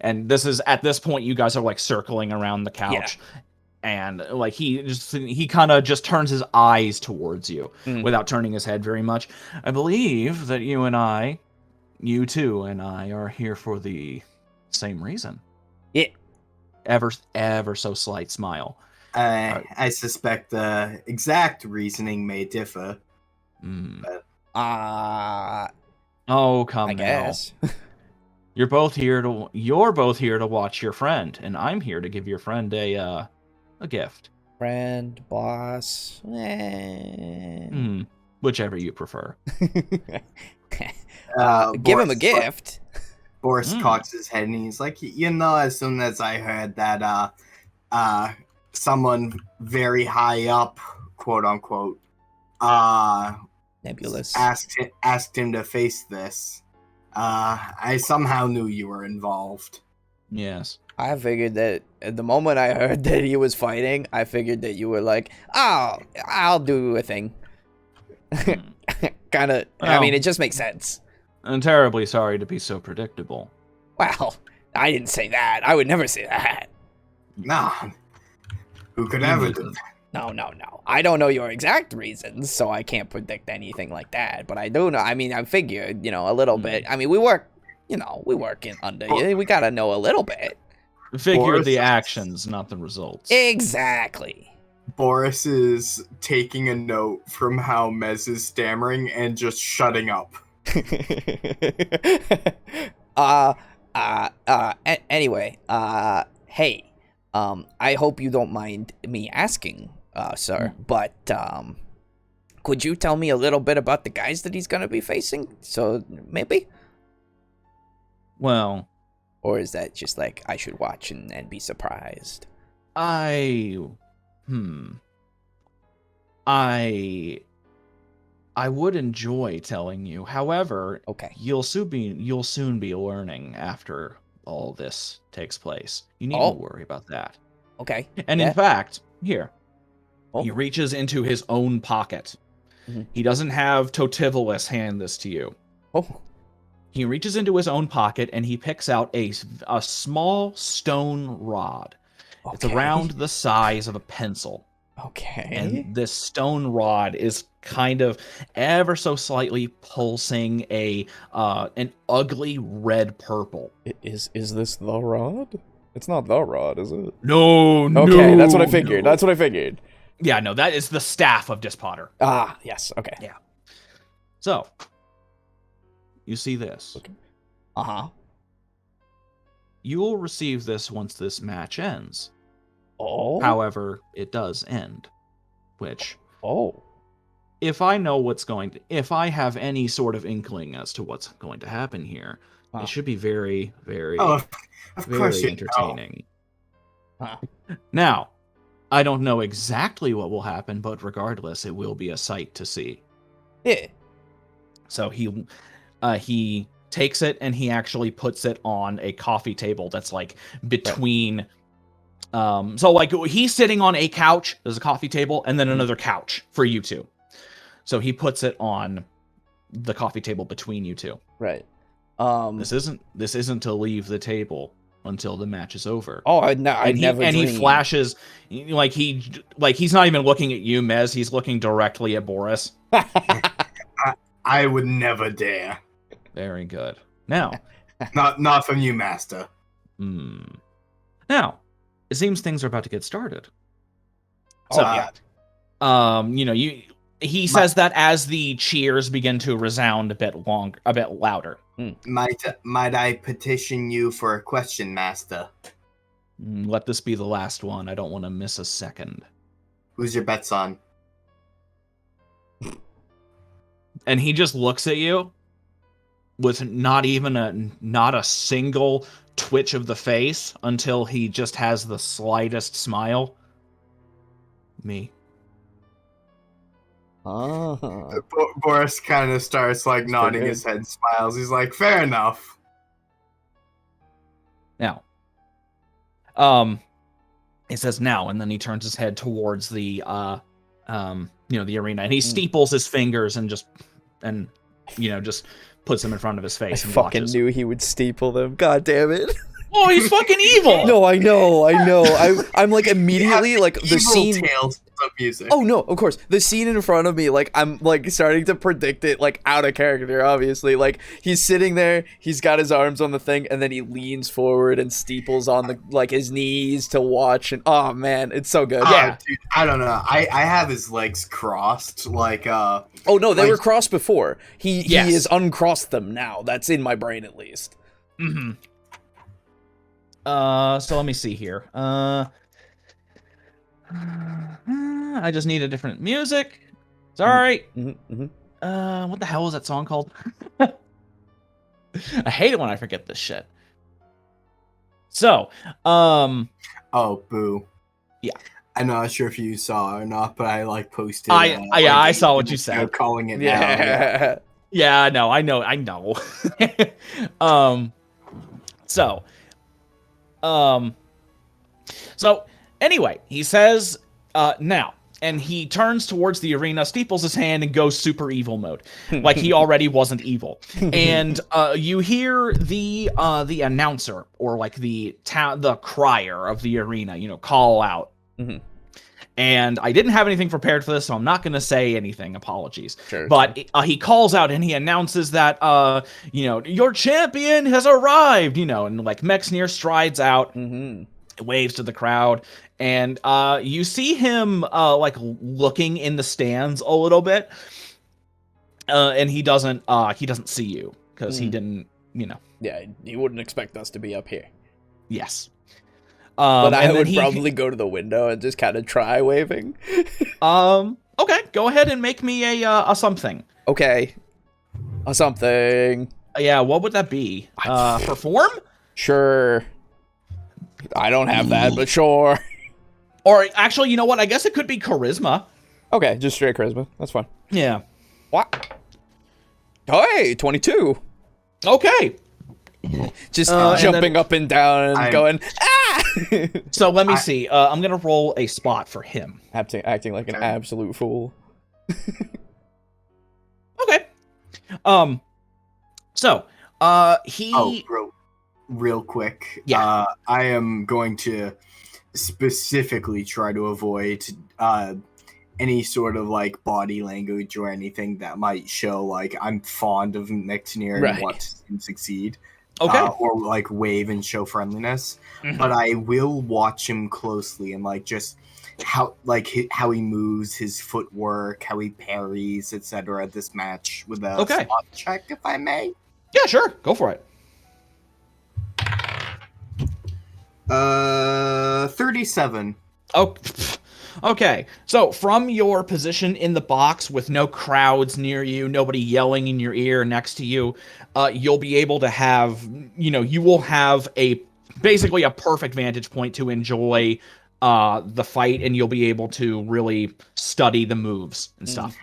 and this is, at this point, you guys are like circling around the couch. Yeah. And like he kind of just turns his eyes towards you without turning his head very much. I believe that you two and I are here for the same reason. Yeah. Ever so slight smile. I suspect the exact reasoning may differ. But... oh, come I guess. You're both here to watch your friend, and I'm here to give your friend a gift. Friend, boss, whichever you prefer. Give him a gift. Boris cocks his head and he's like, as soon as I heard that someone very high up, quote unquote, Nebulous, asked him to face this, I somehow knew you were involved. Yes. I figured that at the moment I heard that he was fighting, I figured that you were like, oh, I'll do a thing. Kind of, I mean, it just makes sense. I'm terribly sorry to be so predictable. Well, I didn't say that. I would never say that. Nah. Who could ever do that? No. I don't know your exact reasons, so I can't predict anything like that. But I do know. I mean, I figured, a little bit. I mean, we work in under you. We gotta know a little bit. Figure the actions, not the results. Exactly. Boris is taking a note from how Mez is stammering and just shutting up. Anyway, hey, I hope you don't mind me asking, sir, but, could you tell me a little bit about the guys that he's gonna be facing? So, maybe? Well... Or is that just like, I should watch and be surprised? I would enjoy telling you. However, okay, you'll soon be learning after all this takes place. You needn't worry about that. Okay. And in fact, here, Oh. he reaches into his own pocket. Mm-hmm. He doesn't have Totivolis hand this to you. Oh. He reaches into his own pocket and he picks out a small stone rod. Okay. It's around the size of a pencil. Okay. And this stone rod is kind of ever so slightly pulsing an ugly red purple. Is this the rod? It's not the rod, is it? No. Okay, that's what I figured. That's what I figured. Yeah, no, that is the staff of Dispotter. Ah, yes. Okay. Yeah. So, you see this. Okay. Uh-huh. You will receive this once this match ends. Oh. However, it does end. Which, Oh. if I have any sort of inkling as to what's going to happen here, it should be very, very, Of course very you know. entertaining. Huh. Now, I don't know exactly what will happen, but regardless, it will be a sight to see. Yeah. So he takes it and he actually puts it on a coffee table that's like between so like he's sitting on a couch, there's a coffee table, and then another couch for you two. So he puts it on the coffee table between you two. Right. This isn't to leave the table until the match is over. Oh, I never he dreamed. flashes like he's not even looking at you, Mez. He's looking directly at Boris. I would never dare. Very good. Now, Not from you, master. now, it seems things are about to get started. So, he says that as the cheers begin to resound a bit louder. Might I petition you for a question, master? Let this be the last one. I don't want to miss a second. Who's your bets on? And he just looks at you with not a single twitch of the face until he just has the slightest smile. Me. Boris kind of starts like nodding his head, smiles. He's like, fair enough. Now, it says now, and then he turns his head towards the the arena, and he steeples his fingers and just puts them in front of his face. I and fucking watches. knew he would steeple them. God damn it. Oh, he's fucking evil! No, I know. I'm like immediately like the Evil scene. Tales of music. Oh no, of course. The scene in front of me, like I'm like starting to predict it like out of character, obviously. Like he's sitting there, he's got his arms on the thing, and then he leans forward and steeples on the like his knees to watch, and oh man, it's so good. Yeah. Dude, I don't know. I have his legs crossed, like Oh no, they like- were crossed before. He Yes. has uncrossed them now. That's in my brain at least. Mm-hmm. So let me see here. I just need a different music. Sorry. What the hell is that song called? I hate it when I forget this shit. So, oh, boo. Yeah. I'm not sure if you saw or not, but I like posted. I saw what you said. Calling it. Yeah. Yeah, no, I know. So anyway, he says, now, and he turns towards the arena, steeples his hand, and goes super evil mode, like he already wasn't evil. And you hear the announcer, or like the crier of the arena, call out. And I didn't have anything prepared for this, so I'm not going to say anything. Apologies. Sure. But he calls out and he announces that, your champion has arrived, and like Mexnir strides out, waves to the crowd, and you see him like looking in the stands a little bit, and he doesn't see you because he didn't, Yeah, you wouldn't expect us to be up here. Yes. But I would probably go to the window and just kind of try waving. Okay, go ahead and make me a something. Okay. A something. Yeah, what would that be? Perform? Sure. I don't have that, but sure. Or actually, you know what? I guess it could be charisma. Okay, just straight charisma. That's fine. Yeah. What? Hey, 22. Okay. Just jumping up and down and going, ah! So let me see. I'm going to roll a spot for him. Acting like an absolute fool. Okay. So, he... Oh, real quick. Yeah. I am going to specifically try to avoid any sort of like body language or anything that might show like I'm fond of Mexnir and want to see him succeed. Okay. Or like wave and show friendliness. But I will watch him closely and like just how he moves, his footwork, how he parries, etc. This match with a spot check, if I may. Yeah, sure. Go for it. 37. Oh, okay. So from your position in the box with no crowds near you, nobody yelling in your ear next to you, you'll be able to have, you will have basically a perfect vantage point to enjoy the fight, and you'll be able to really study the moves and stuff.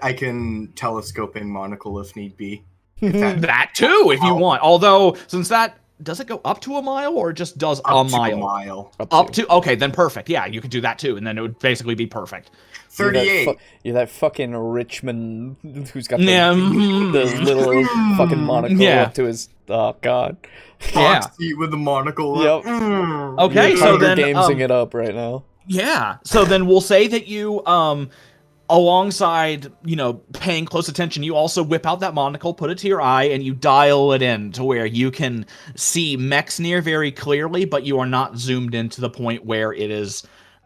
I can telescope in monocle if need be. That too, if you want. Although, since that... Does it go up to a mile or just does a mile? Up to okay, then perfect. Yeah, you could do that too, and then it would basically be perfect. 38. You're that fucking Richmond who's got the little fucking monocle up to his... Oh, God. Foxy with the monocle. Yep. Okay, so then... Gamesing it up right now. Yeah, so then we'll say that you... alongside, paying close attention, you also whip out that monocle, put it to your eye, and you dial it in to where you can see Mexnir very clearly, but you are not zoomed in to the point where it is,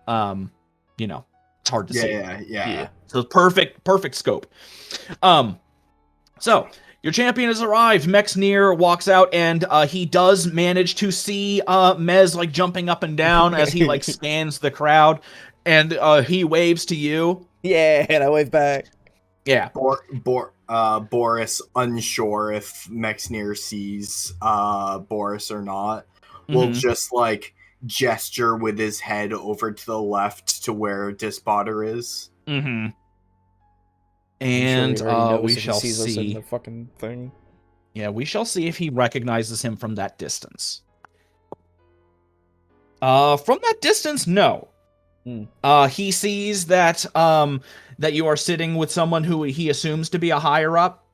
it's hard to see. Yeah. So perfect scope. So your champion has arrived. Mexnir walks out, and he does manage to see Mez like jumping up and down as he like scans the crowd, and he waves to you. Yeah, and I wave back. Yeah. Boris, unsure if Mexnir sees Boris or not, will just like gesture with his head over to the left to where Dispotter is. And we shall see the fucking thing. Yeah, we shall see if he recognizes him from that distance. From that distance, no. He sees that that you are sitting with someone who he assumes to be a higher up.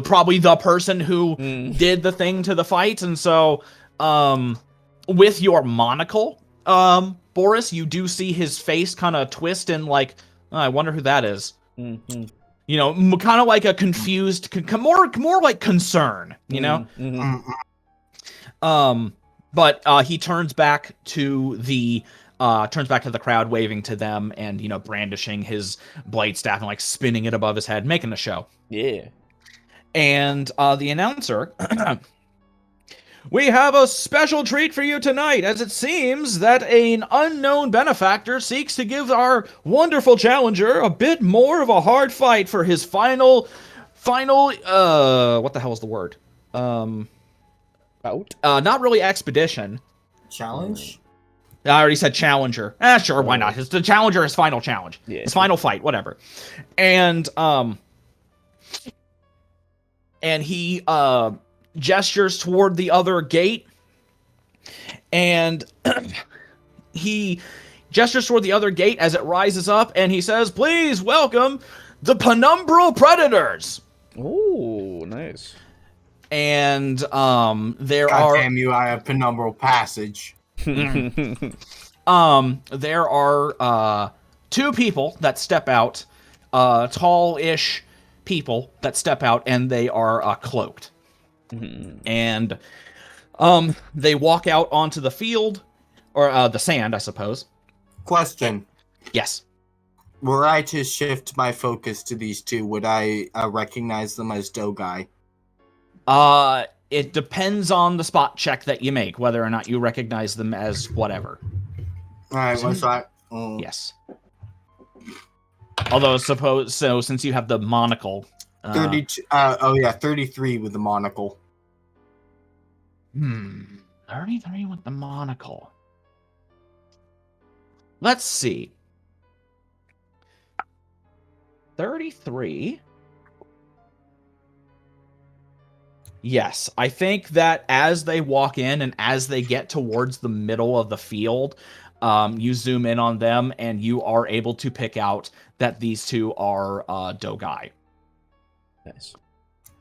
Probably the person who did the thing to the fight. And so, with your monocle, Boris, you do see his face kind of twist and like, I wonder who that is. Kind of like a confused, more like concern. But he turns back to the crowd, waving to them and, brandishing his blade staff and like spinning it above his head, making a show. Yeah. And the announcer, we have a special treat for you tonight, as it seems that an unknown benefactor seeks to give our wonderful challenger a bit more of a hard fight for his final, what the hell is the word? Out? Not really expedition. Challenge? I already said challenger. Sure, why not? The challenger is final challenge. Yeah. His final fight, whatever. And he gestures toward the other gate. And he gestures toward the other gate as it rises up, and he says, "Please welcome the Penumbral Predators." Ooh, nice. And there God are... damn you, I have Penumbral Passage. there are two people that step out, tall-ish people that step out, and they are cloaked. And they walk out onto the field, or the sand, I suppose. Question. Yes. Were I to shift my focus to these two, would I recognize them as Dogai? It depends on the spot check that you make, whether or not you recognize them as whatever. Alright, what's that? Yes. Although, since you have the monocle... 32. 33 with the monocle. 33 with the monocle. Let's see. 33. Yes, I think that as they walk in and as they get towards the middle of the field, you zoom in on them and you are able to pick out that these two are Dogai. Nice.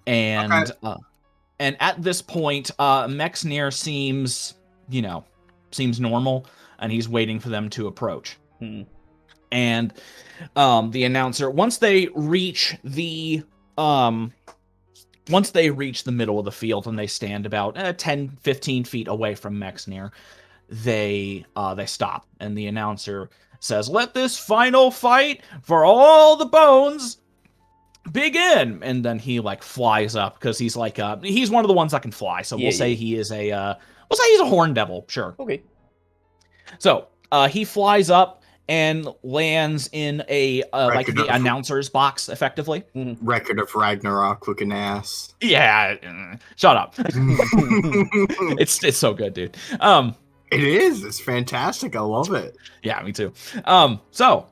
And Okay. And at this point, Mexnir seems normal, and he's waiting for them to approach. And the announcer, once they reach the middle of the field and they stand about 10, 15 feet away from Mexnir, they stop, and the announcer says, "Let this final fight for all the bones begin." And then he flies up because he's he's one of the ones that can fly. So we'll say he is he's a horn devil. Sure. Okay. So he flies up and lands in a the announcer's box, effectively. Record of Ragnarok looking ass. Yeah. Shut up. It's so good, dude. It is. It's fantastic. I love it. Yeah, me too. So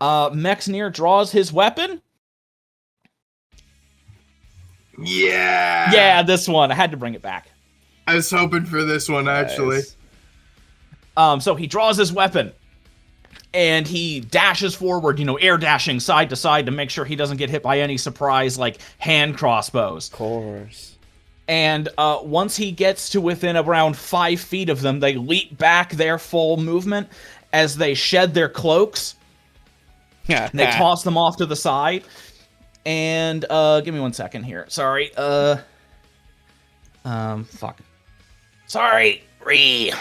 Mexnir draws his weapon. Yeah. Yeah, this one. I had to bring it back. I was hoping for this one, actually. So he draws his weapon, and he dashes forward, air dashing side to side to make sure he doesn't get hit by any surprise, hand crossbows. Of course. And once he gets to within around 5 feet of them, they leap back their full movement as they shed their cloaks. And they toss them off to the side. And, give me 1 second here. Sorry. Fuck. Sorry. Fucking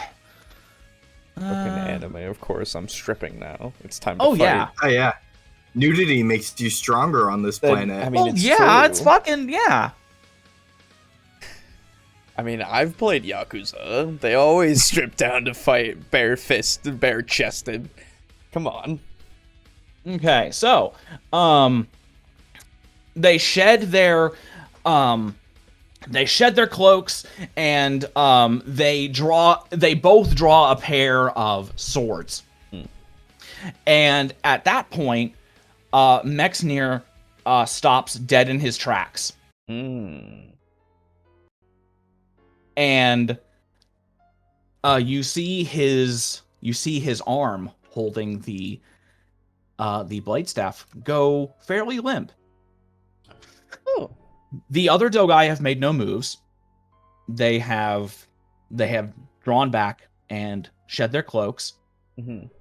anime, of course. I'm stripping now. It's time to fight. Yeah. Oh, yeah. Nudity makes you stronger on this planet. I mean, it's true. It's fucking, yeah. I mean, I've played Yakuza. They always strip down to fight bare-fisted, bare-chested. Come on. Okay, so, they shed their cloaks, and they both draw a pair of swords. And at that point, Mexnir stops dead in his tracks. And you see his arm holding the blade staff go fairly limp. Oh. The other Dogai have made no moves. They have drawn back and shed their cloaks.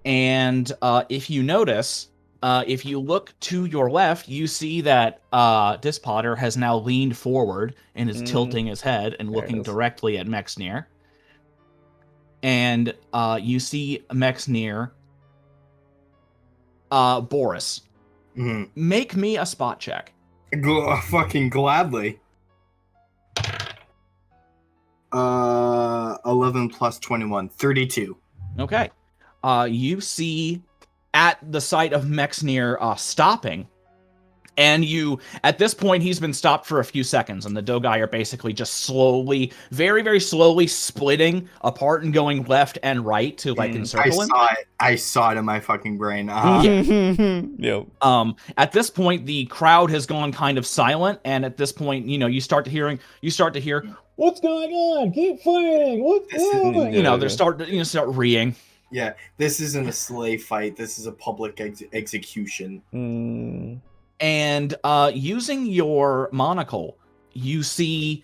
And if you notice, if you look to your left, you see that Dispotter has now leaned forward and is tilting his head and looking directly at Mexnir. And you see Mexnir, Boris. Make me a spot check. Fucking gladly. 11 plus 21, 32. Okay. You see at the sight of Mexnir stopping, and at this point, he's been stopped for a few seconds, and the Dogai are basically just slowly, very, very slowly splitting apart and going left and right to encircle him. I saw it in my fucking brain. Yep. At this point, the crowd has gone kind of silent, and at this point, you start to hear, "What's going on? Keep fighting! What's going on?" They start reeing. Yeah, this isn't a slave fight. This is a public execution. And using your monocle, you see,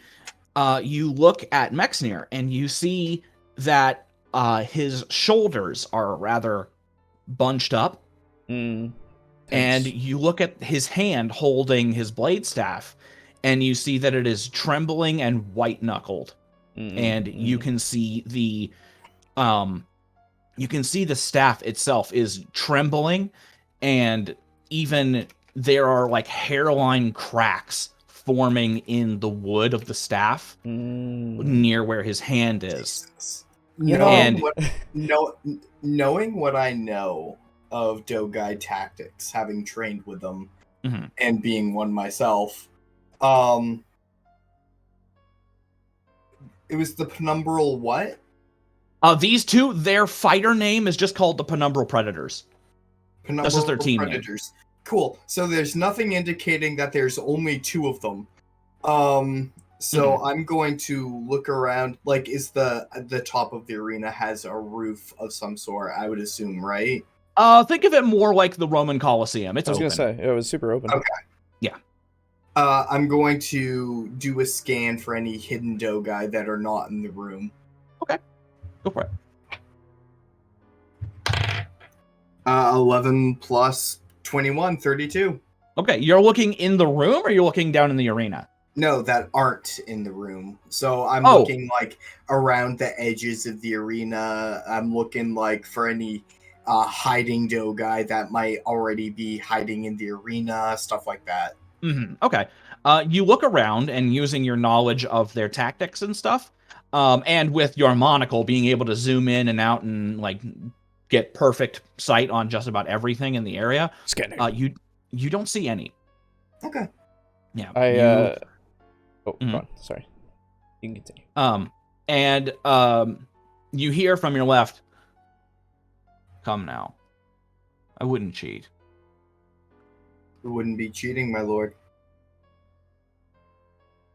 you look at Mexnir, and you see that his shoulders are rather bunched up. Mm. And you look at his hand holding his blade staff, and you see that it is trembling and white-knuckled. And you can see the staff itself is trembling, and even there are like hairline cracks forming in the wood of the staff near where his hand is. Knowing what I know of Dogai tactics, having trained with them and being one myself, it was the Penumbral what? These two, their fighter name is just called the Penumbral Predators. This is their team Predators. Name. Cool. So there's nothing indicating that there's only 2 of them. So I'm going to look around. Like, is the top of the arena has a roof of some sort? I would assume, right? Think of it more like the Roman Colosseum. It's open. I was gonna say it was super open. Okay. Yeah. I'm going to do a scan for any hidden Dogai that are not in the room. Okay. Go for it. 11 plus 21, 32. Okay, you're looking in the room, or you're looking down in the arena? No, that aren't in the room. So I'm looking like around the edges of the arena. I'm looking like for any hiding Dogai that might already be hiding in the arena, stuff like that. Okay. You look around, and using your knowledge of their tactics and stuff, and with your monocle being able to zoom in and out and like get perfect sight on just about everything in the area, you don't see any. Okay. Yeah. Go on. Sorry. You can continue. And you hear from your left, "Come now. I wouldn't cheat." It wouldn't be cheating, my lord.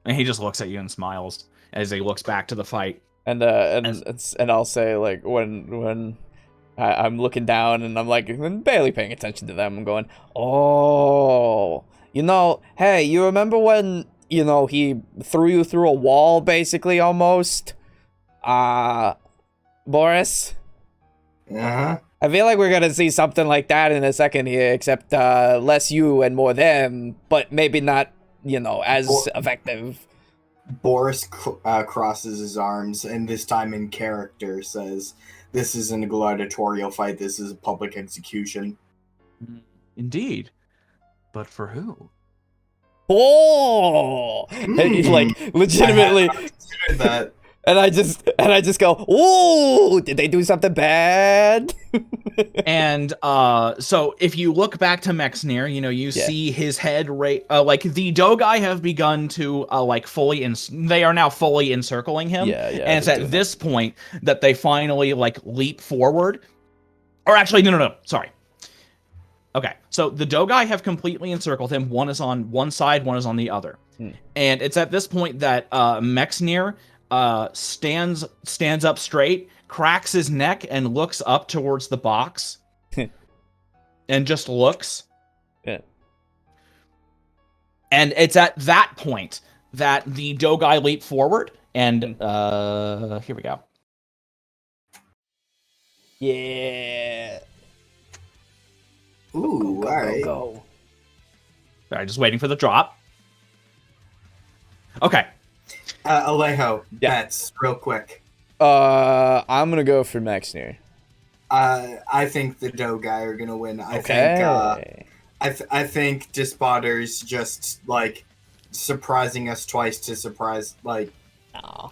And he just looks at you and smiles as he looks back to the fight. And I'll say, like, when I'm looking down and I'm like barely paying attention to them, I'm going, oh, hey, you remember when, he threw you through a wall, basically, almost? Boris? Uh-huh. I feel like we're gonna see something like that in a second here, except less you and more them, but maybe not, as effective. Boris crosses his arms, and this time in character says, "This isn't a gladiatorial fight, this is a public execution." Indeed. But for who? Oh! And he's like, legitimately... that. And I just go, ooh, did they do something bad? And so if you look back to Mexnir, you see his head like the Dogai have begun to they are now fully encircling him. Yeah. And it's at this point that they finally leap forward. Or actually, no, sorry. Okay, so the Dogai have completely encircled him. One is on one side, one is on the other. And it's at this point that Mexnir stands up straight, cracks his neck, and looks up towards the box. And just looks. Yeah. And it's at that point that the Dogai leap forward, and here we go. Yeah. Ooh, go, all right. Go. All right, just waiting for the drop. Okay. Alejo, bets, real quick. I'm gonna go for Mexnir. I think the Dogai are gonna win. I think Despotter's just surprising us twice to surprise,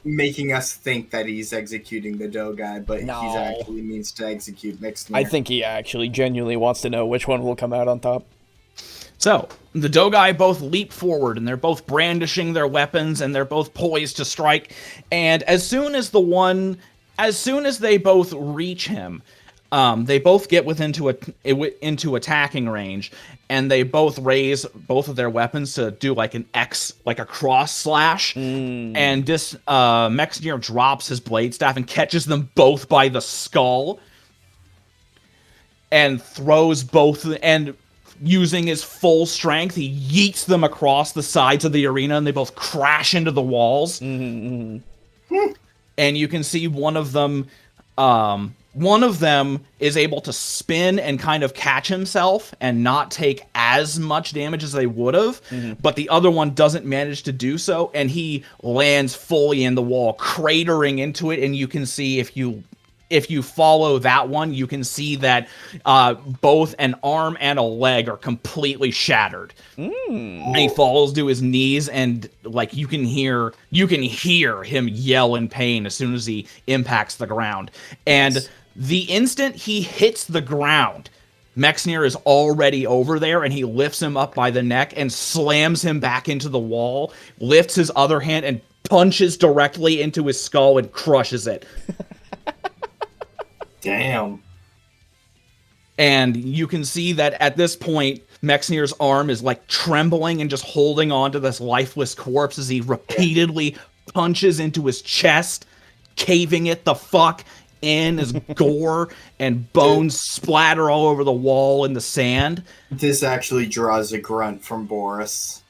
making us think that he's executing the Dogai, but he's actually means to execute Mexnir. I think he actually genuinely wants to know which one will come out on top. So, the Dogai both leap forward, and they're both brandishing their weapons, and they're both poised to strike. And as soon as they both reach him, they both get into attacking range, and they both raise both of their weapons to do an X, a cross slash. And this Mexnir drops his blade staff and catches them both by the skull, and throws both, and using his full strength, he yeets them across the sides of the arena, and they both crash into the walls. And you can see one of them One of them is able to spin and kind of catch himself and not take as much damage as they would have, but the other one doesn't manage to do so, and he lands fully in the wall, cratering into it, and you can see if you follow that one, you can see that both an arm and a leg are completely shattered. And he falls to his knees, and like you can hear him yell in pain as soon as he impacts the ground. And the instant he hits the ground, Mexnir is already over there, and he lifts him up by the neck and slams him back into the wall, lifts his other hand and punches directly into his skull and crushes it. Damn. And you can see that at this point, Mexnir's arm is like trembling and just holding on to this lifeless corpse as he repeatedly punches into his chest, caving it the fuck in as gore and bones splatter all over the wall in the sand. This actually draws a grunt from Boris.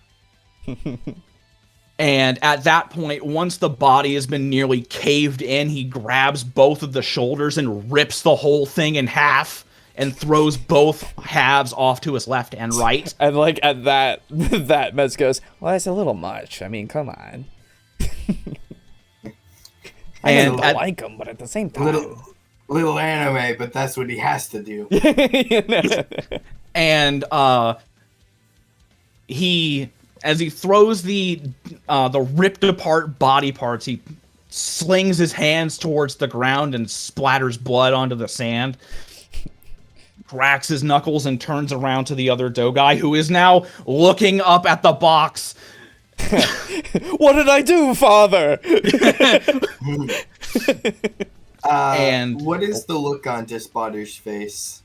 And at that point, once the body has been nearly caved in, he grabs both of the shoulders and rips the whole thing in half and throws both halves off to his left and right. And like at that Mez goes, well, that's a little much. I mean, come on. I don't like him, but at the same time, little anime, but that's what he has to do. And as he throws the ripped apart body parts, he slings his hands towards the ground and splatters blood onto the sand. Cracks his knuckles and turns around to the other Dogai, who is now looking up at the box. What did I do, father? And what is the look on Despotter's face?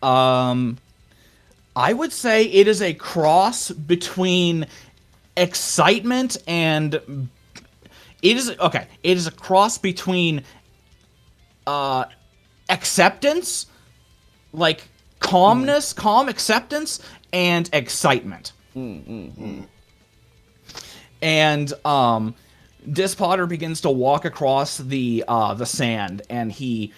I would say it is a cross between excitement and it is a cross between acceptance, like calm acceptance, and excitement. And Dispotter begins to walk across the sand, and he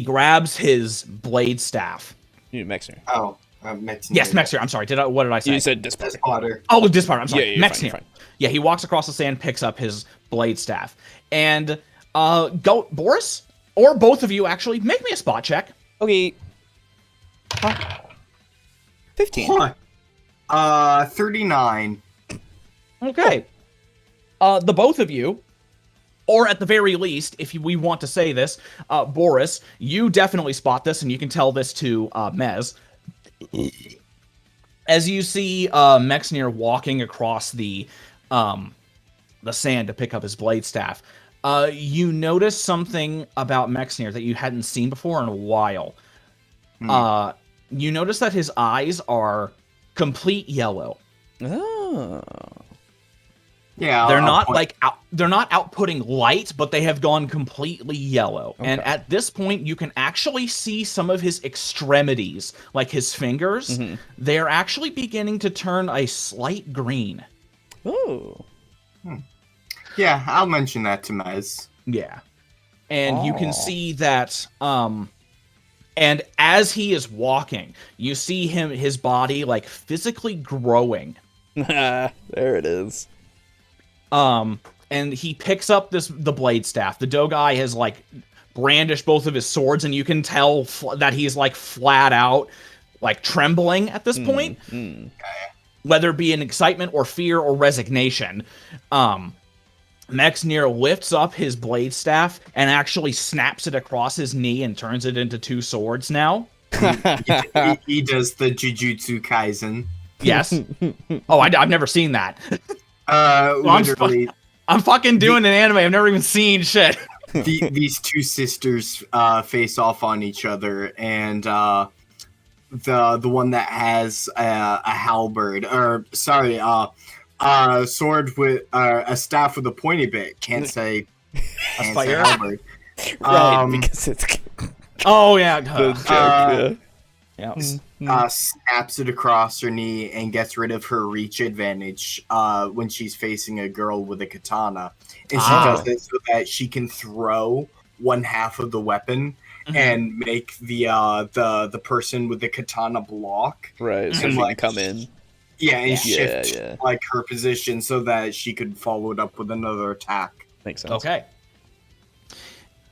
grabs his blade staff. You Mexnir. Oh, Mexnir. Yes, Mexnir. I'm sorry. What did I say? You said Dispotter. Oh, Dispotter. I'm sorry. Yeah, Mexnir. fine. Yeah, he walks across the sand, picks up his blade staff, and go Boris, or both of you actually, make me a spot check. Okay. 15. 39. Okay. The both of you, or at the very least, if we want to say this, Boris, you definitely spot this, and you can tell this to Mez. As you see Mexnir walking across the sand to pick up his blade staff, you notice something about Mexnir that you hadn't seen before in a while. You notice that his eyes are complete yellow. Oh. Yeah, They're not outputting light, but they have gone completely yellow. Okay. And at this point, you can actually see some of his extremities, like his fingers. Mm-hmm. They're actually beginning to turn a slight green. Ooh. Yeah, I'll mention that to Mez. Yeah. And you can see that, and as he is walking, you see his body, like, physically growing. There it is. And he picks up the blade staff. The Dogai has, like, brandished both of his swords, and you can tell that he's, like, flat out, like, trembling at this point. Whether it be in excitement or fear or resignation. Mexnir lifts up his blade staff and actually snaps it across his knee and turns it into two swords now. He does the Jujutsu Kaisen. Yes. Oh, I've never seen that. Literally, I'm fucking doing an anime. I've never even seen shit. These two sisters face off on each other, and the one that has a halberd, or sorry, sword with a staff with a pointy bit. Can't say halberd. Right, because it's. Oh yeah. Good joke, yeah. Yeah. Snaps it across her knee and gets rid of her reach advantage when she's facing a girl with a katana. And she does it so that she can throw one half of the weapon and make the person with the katana block. Right, so and she can come in. Yeah, and shift yeah. like her position so that she could follow it up with another attack. Makes sense. Okay.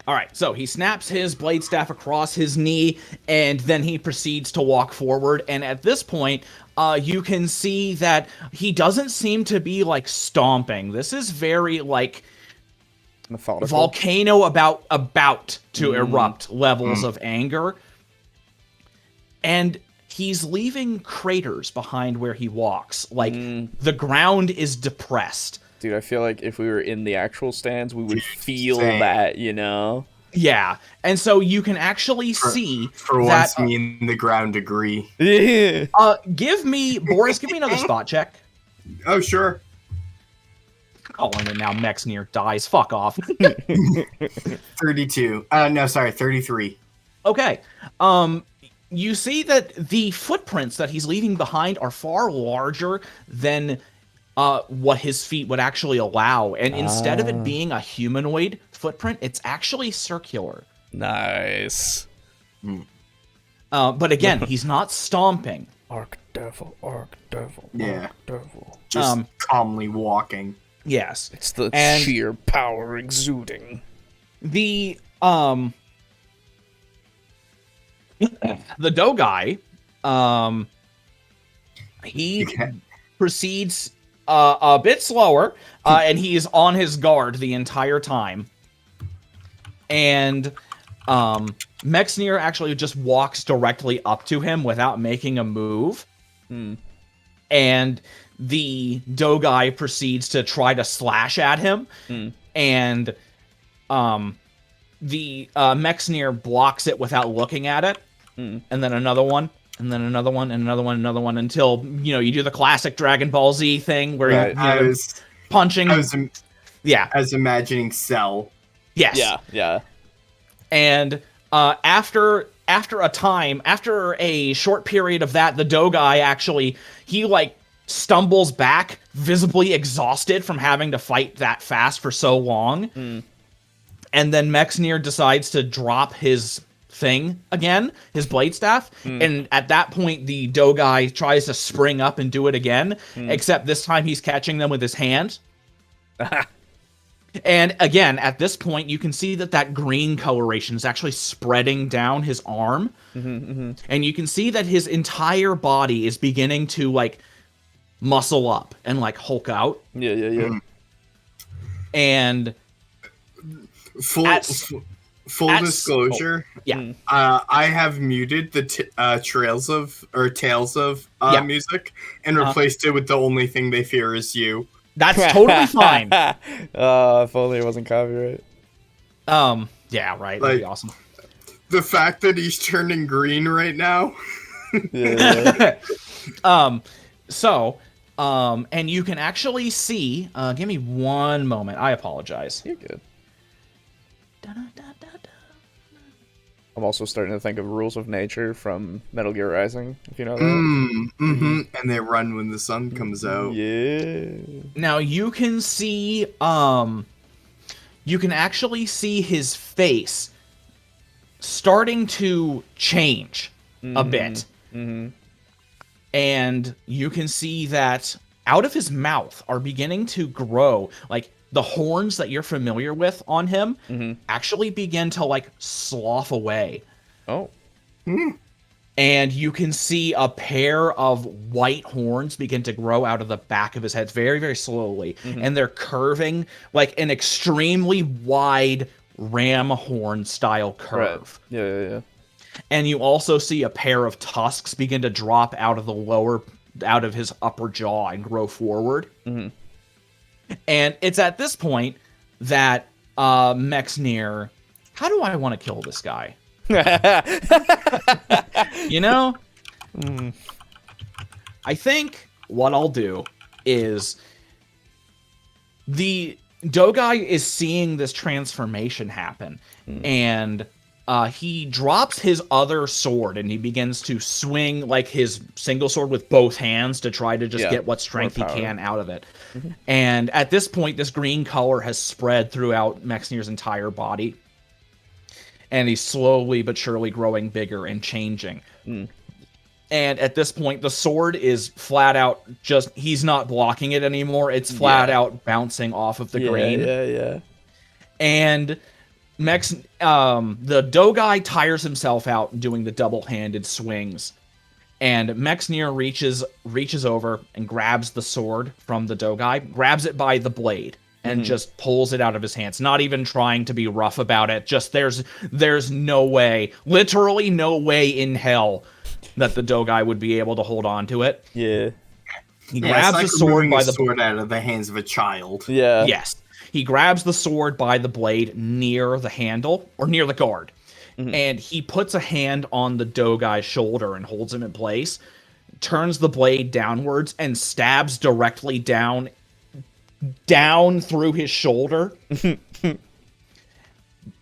All right, so he snaps his blade staff across his knee, and then he proceeds to walk forward. And at this point, you can see that he doesn't seem to be, like, stomping. This is very, like, Methodical. volcano about to erupt levels of anger. And he's leaving craters behind where he walks. Like, the ground is depressed. Dude, I feel like if we were in the actual stands, we would feel that, you know? Yeah, and so you can actually see For that, once, me and the ground agree. Yeah. give me another spot check. Oh, sure. Calling it now, Mexnir dies. Fuck off. 32. No, sorry, 33. Okay. You see that the footprints that he's leaving behind are far larger than what his feet would actually allow. And instead of it being a humanoid footprint, it's actually circular. Nice. But again, he's not stomping. Arc devil, Yeah. devil. Just calmly walking. Yes. It's the And- sheer power exuding. The dough guy, he proceeds a bit slower, and he is on his guard the entire time. And Mexnir actually just walks directly up to him without making a move. And the dough guy proceeds to try to slash at him. And the Mexnir blocks it without looking at it. And then another one. And then another one, and another one, another one, until, you do the classic Dragon Ball Z thing where you're punching. I was imagining Cell. Yes. Yeah. And after a short period of that, the dough guy actually, he, like, stumbles back, visibly exhausted from having to fight that fast for so long. And then Mexnir decides to drop his thing again, his blade staff, and at that point the dough guy tries to spring up and do it again, except this time he's catching them with his hand. And again, at this point you can see that green coloration is actually spreading down his arm, and you can see that his entire body is beginning to, like, muscle up and, like, hulk out. Yeah. And Full disclosure. I have muted the Tales of music and replaced it with The Only Thing They Fear Is You. That's totally fine. If only it wasn't copyright. Yeah, right. That'd be awesome. The fact that he's turning green right now. Yeah. And you can actually see, give me one moment. I apologize. You're good. I'm also starting to think of Rules of Nature from Metal Gear Rising, if you know that. And they run when the sun comes out. Yeah. Now you can see, you can actually see his face starting to change a bit. And you can see that out of his mouth are beginning to grow, like, the horns that you're familiar with on him actually begin to, like, slough away. Oh. And you can see a pair of white horns begin to grow out of the back of his head very, very slowly. And they're curving like an extremely wide ram horn style curve. Right. Yeah. And you also see a pair of tusks begin to drop out of his upper jaw and grow forward. And it's at this point that Mexnir, how do I want to kill this guy? You know? I think what I'll do is the dough guy is seeing this transformation happen, and he drops his other sword and he begins to swing like his single sword with both hands to try to just get what strength he can out of it. Mm-hmm. And at this point, this green color has spread throughout Mexnir's entire body. And he's slowly but surely growing bigger and changing. Mm. And at this point, the sword is flat out he's not blocking it anymore. It's flat out bouncing off of the green. Yeah. And the Dogai tires himself out doing the double-handed swings. And Mexnir reaches over and grabs the sword from the Dogai, grabs it by the blade, and just pulls it out of his hands, not even trying to be rough about it. Just there's no way, literally no way in hell that the Dogai would be able to hold on to it. Yeah. He grabs the sword by the sword out of the hands of a child. Yeah. Yes. He grabs the sword by the blade near the handle, or near the guard, and he puts a hand on the Dogai's shoulder and holds him in place, turns the blade downwards, and stabs directly down through his shoulder.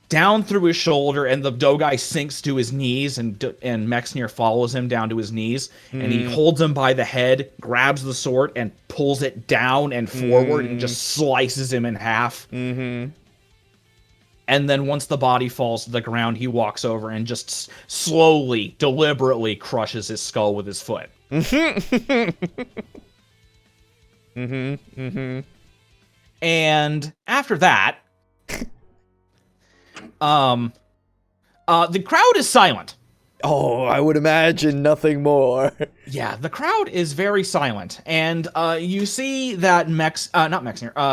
Down through his shoulder, and the Dogai sinks to his knees, and Mexnir follows him down to his knees, and he holds him by the head, grabs the sword, and pulls it down and forward, and just slices him in half. And then once the body falls to the ground, he walks over and just slowly, deliberately crushes his skull with his foot. And after that, the crowd is silent. Oh, I would imagine nothing more. Yeah, the crowd is very silent, and you see that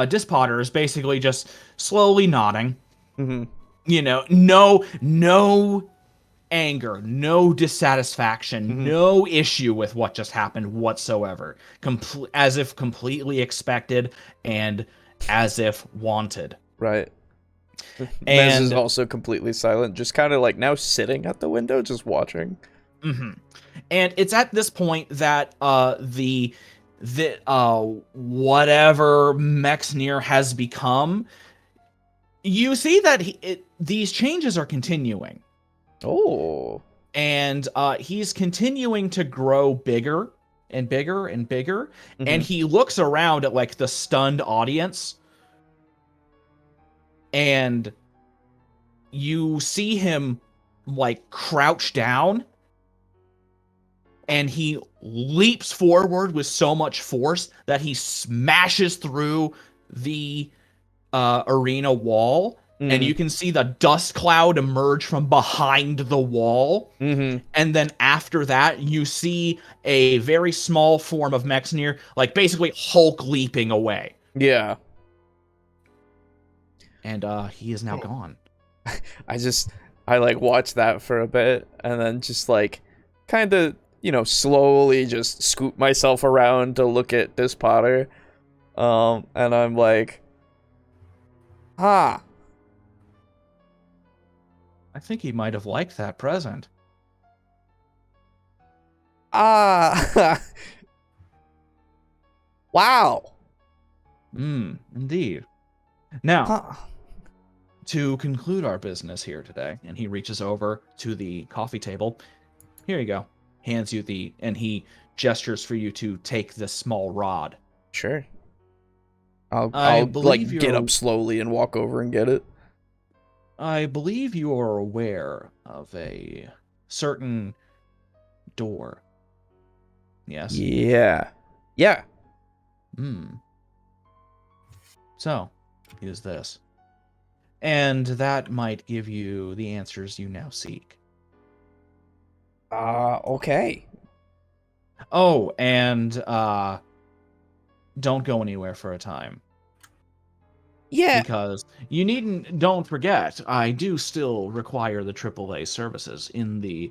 Dispotter is basically just slowly nodding. You know, no anger, no dissatisfaction, no issue with what just happened whatsoever. As if completely expected and as if wanted. Right. Mez is also completely silent, just kind of like now sitting at the window, just watching. And it's at this point that the whatever Mexnir has become, you see that these changes are continuing. Oh. And he's continuing to grow bigger and bigger and bigger, and he looks around at like the stunned audience. And you see him, like, crouch down, and he leaps forward with so much force that he smashes through the arena wall, and you can see the dust cloud emerge from behind the wall. And then after that, you see a very small form of Mexnir, like, basically Hulk leaping away. Yeah. And he is now gone. I like watched that for a bit and then just like kind of, slowly just scoop myself around to look at this Potter. And I'm like, I think he might have liked that present. Wow. Indeed. Now, to conclude our business here today, and he reaches over to the coffee table. Here you go. Hands you and he gestures for you to take this small rod. Sure. I'll like get up slowly and walk over and get it. I believe you are aware of a certain door. Yes? Yeah. So, use this. And that might give you the answers you now seek. Okay. Oh, and don't go anywhere for a time. Yeah. Because don't forget, I do still require the AAA services in the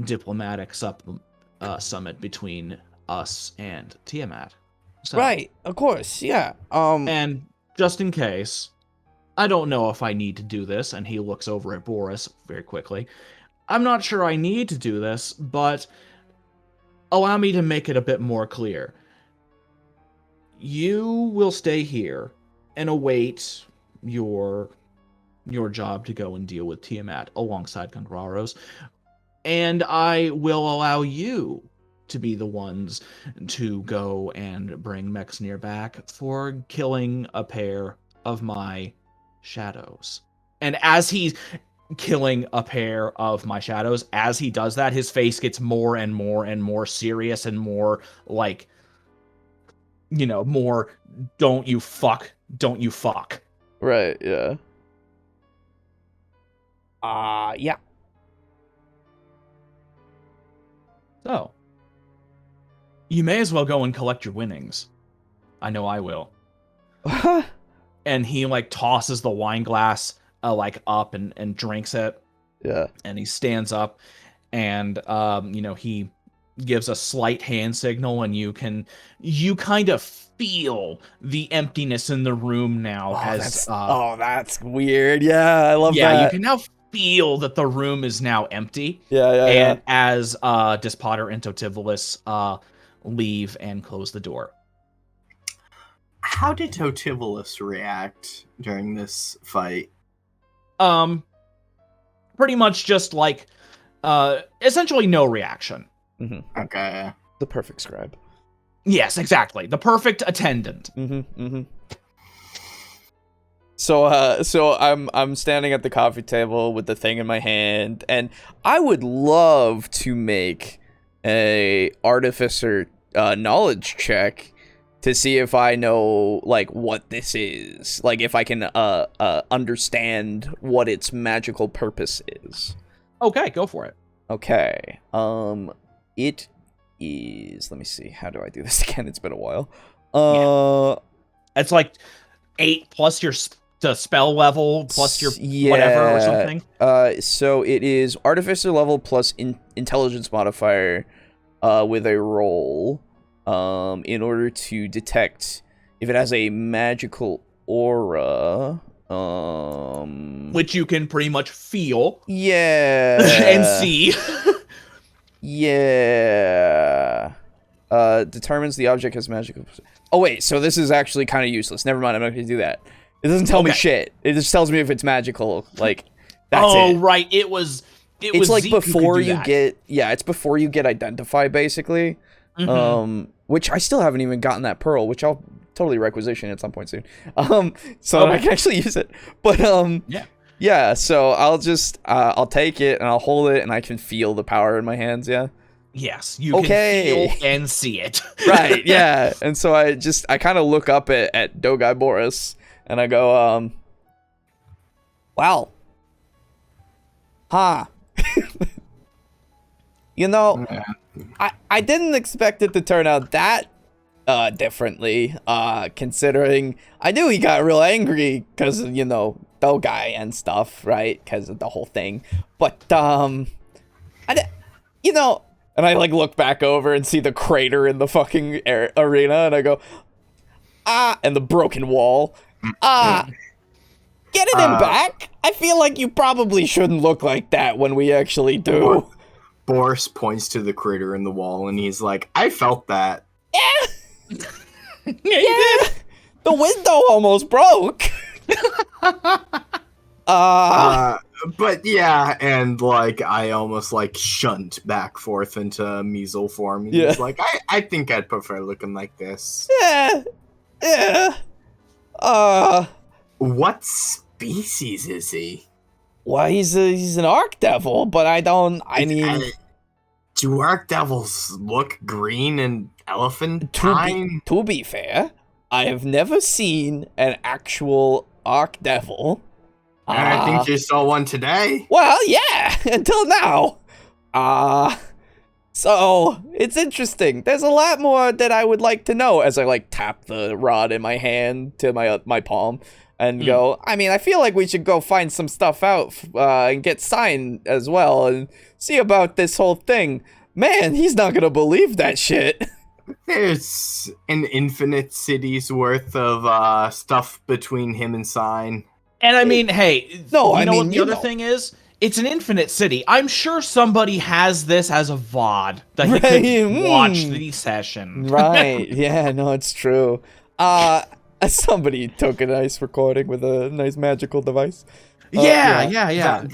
diplomatic summit between us and Tiamat. So, right, of course, yeah. And just in case, I don't know if I need to do this, and he looks over at Boris very quickly. I'm not sure I need to do this, but allow me to make it a bit more clear. You will stay here and await your your job to go and deal with Tiamat alongside Gungraros. And I will allow you to be the ones to go and bring Mexnir back for killing a pair of my shadows. And as he's killing a pair of my shadows, as he does that, his face gets more and more and more serious and more like, more don't you fuck. Right, yeah. Yeah. So, you may as well go and collect your winnings. I know I will. And he tosses the wine glass up and drinks it. Yeah. And he stands up and he gives a slight hand signal, and you kind of feel the emptiness in the room now. That's weird. Yeah, I love that. Yeah, you can now feel that the room is now empty. Yeah. As Despotter and Totivolis leave and close the door. How did Totivolis react during this fight? Pretty much just essentially no reaction. Mm-hmm. Okay. The perfect scribe. Yes, exactly. The perfect attendant. Mm-hmm. So I'm standing at the coffee table with the thing in my hand, and I would love to make a artificer knowledge check to see if I know what this is, if I can understand what its magical purpose is. Okay, go for it. Okay. It is. Let me see. How do I do this again? It's been a while. It's 8 plus the spell level plus your whatever or something. So it is artificer level plus intelligence modifier, with a roll, in order to detect if it has a magical aura, which you can pretty much feel. Yeah. And see. Yeah. Determines the object has magical. Oh wait, so this is actually kind of useless. Never mind, I'm not going to do that. It doesn't tell me shit. It just tells me if it's magical. That's it. Right. It's Zeke before you get. Yeah, it's before you get identify, basically. Mm-hmm. Which I still haven't even gotten that pearl, which I'll totally requisition at some point soon. So I can actually use it. But yeah. So I'll just I'll take it and I'll hold it and I can feel the power in my hands. Yeah. Yes, you can feel and see it. Right. Yeah. And so I kind of look up at Dogai Boris and I go, wow. Huh. I didn't expect it to turn out that differently, considering I knew he got real angry because of, Dogai and stuff, right? Because of the whole thing. But, and I look back over and see the crater in the fucking arena and I go, and the broken wall. Getting him back? I feel like you probably shouldn't look like that when we actually do. Boris points to the crater in the wall and he's like, I felt that. Yeah. Yeah. The window almost broke. But yeah, and I almost shunt back forth into measle form. And he's like, I think I'd prefer looking like this. Yeah. What species is he? Well, he's an archdevil, but do archdevils look green and elephantine? To be fair, I have never seen an actual archdevil. And I think you saw one today. Well, yeah, until now. So it's interesting. There's a lot more that I would like to know as I tap the rod in my hand to my palm and go, I feel like we should go find some stuff out and get signed as well and see about this whole thing. Man, he's not going to believe that shit. There's an infinite city's worth of stuff between him and Sign. And hey, what the other thing is? It's an infinite city. I'm sure somebody has this as a VOD that he could watch the session. Right. Yeah, no, it's true. Somebody took a nice recording with a nice magical device. Yeah.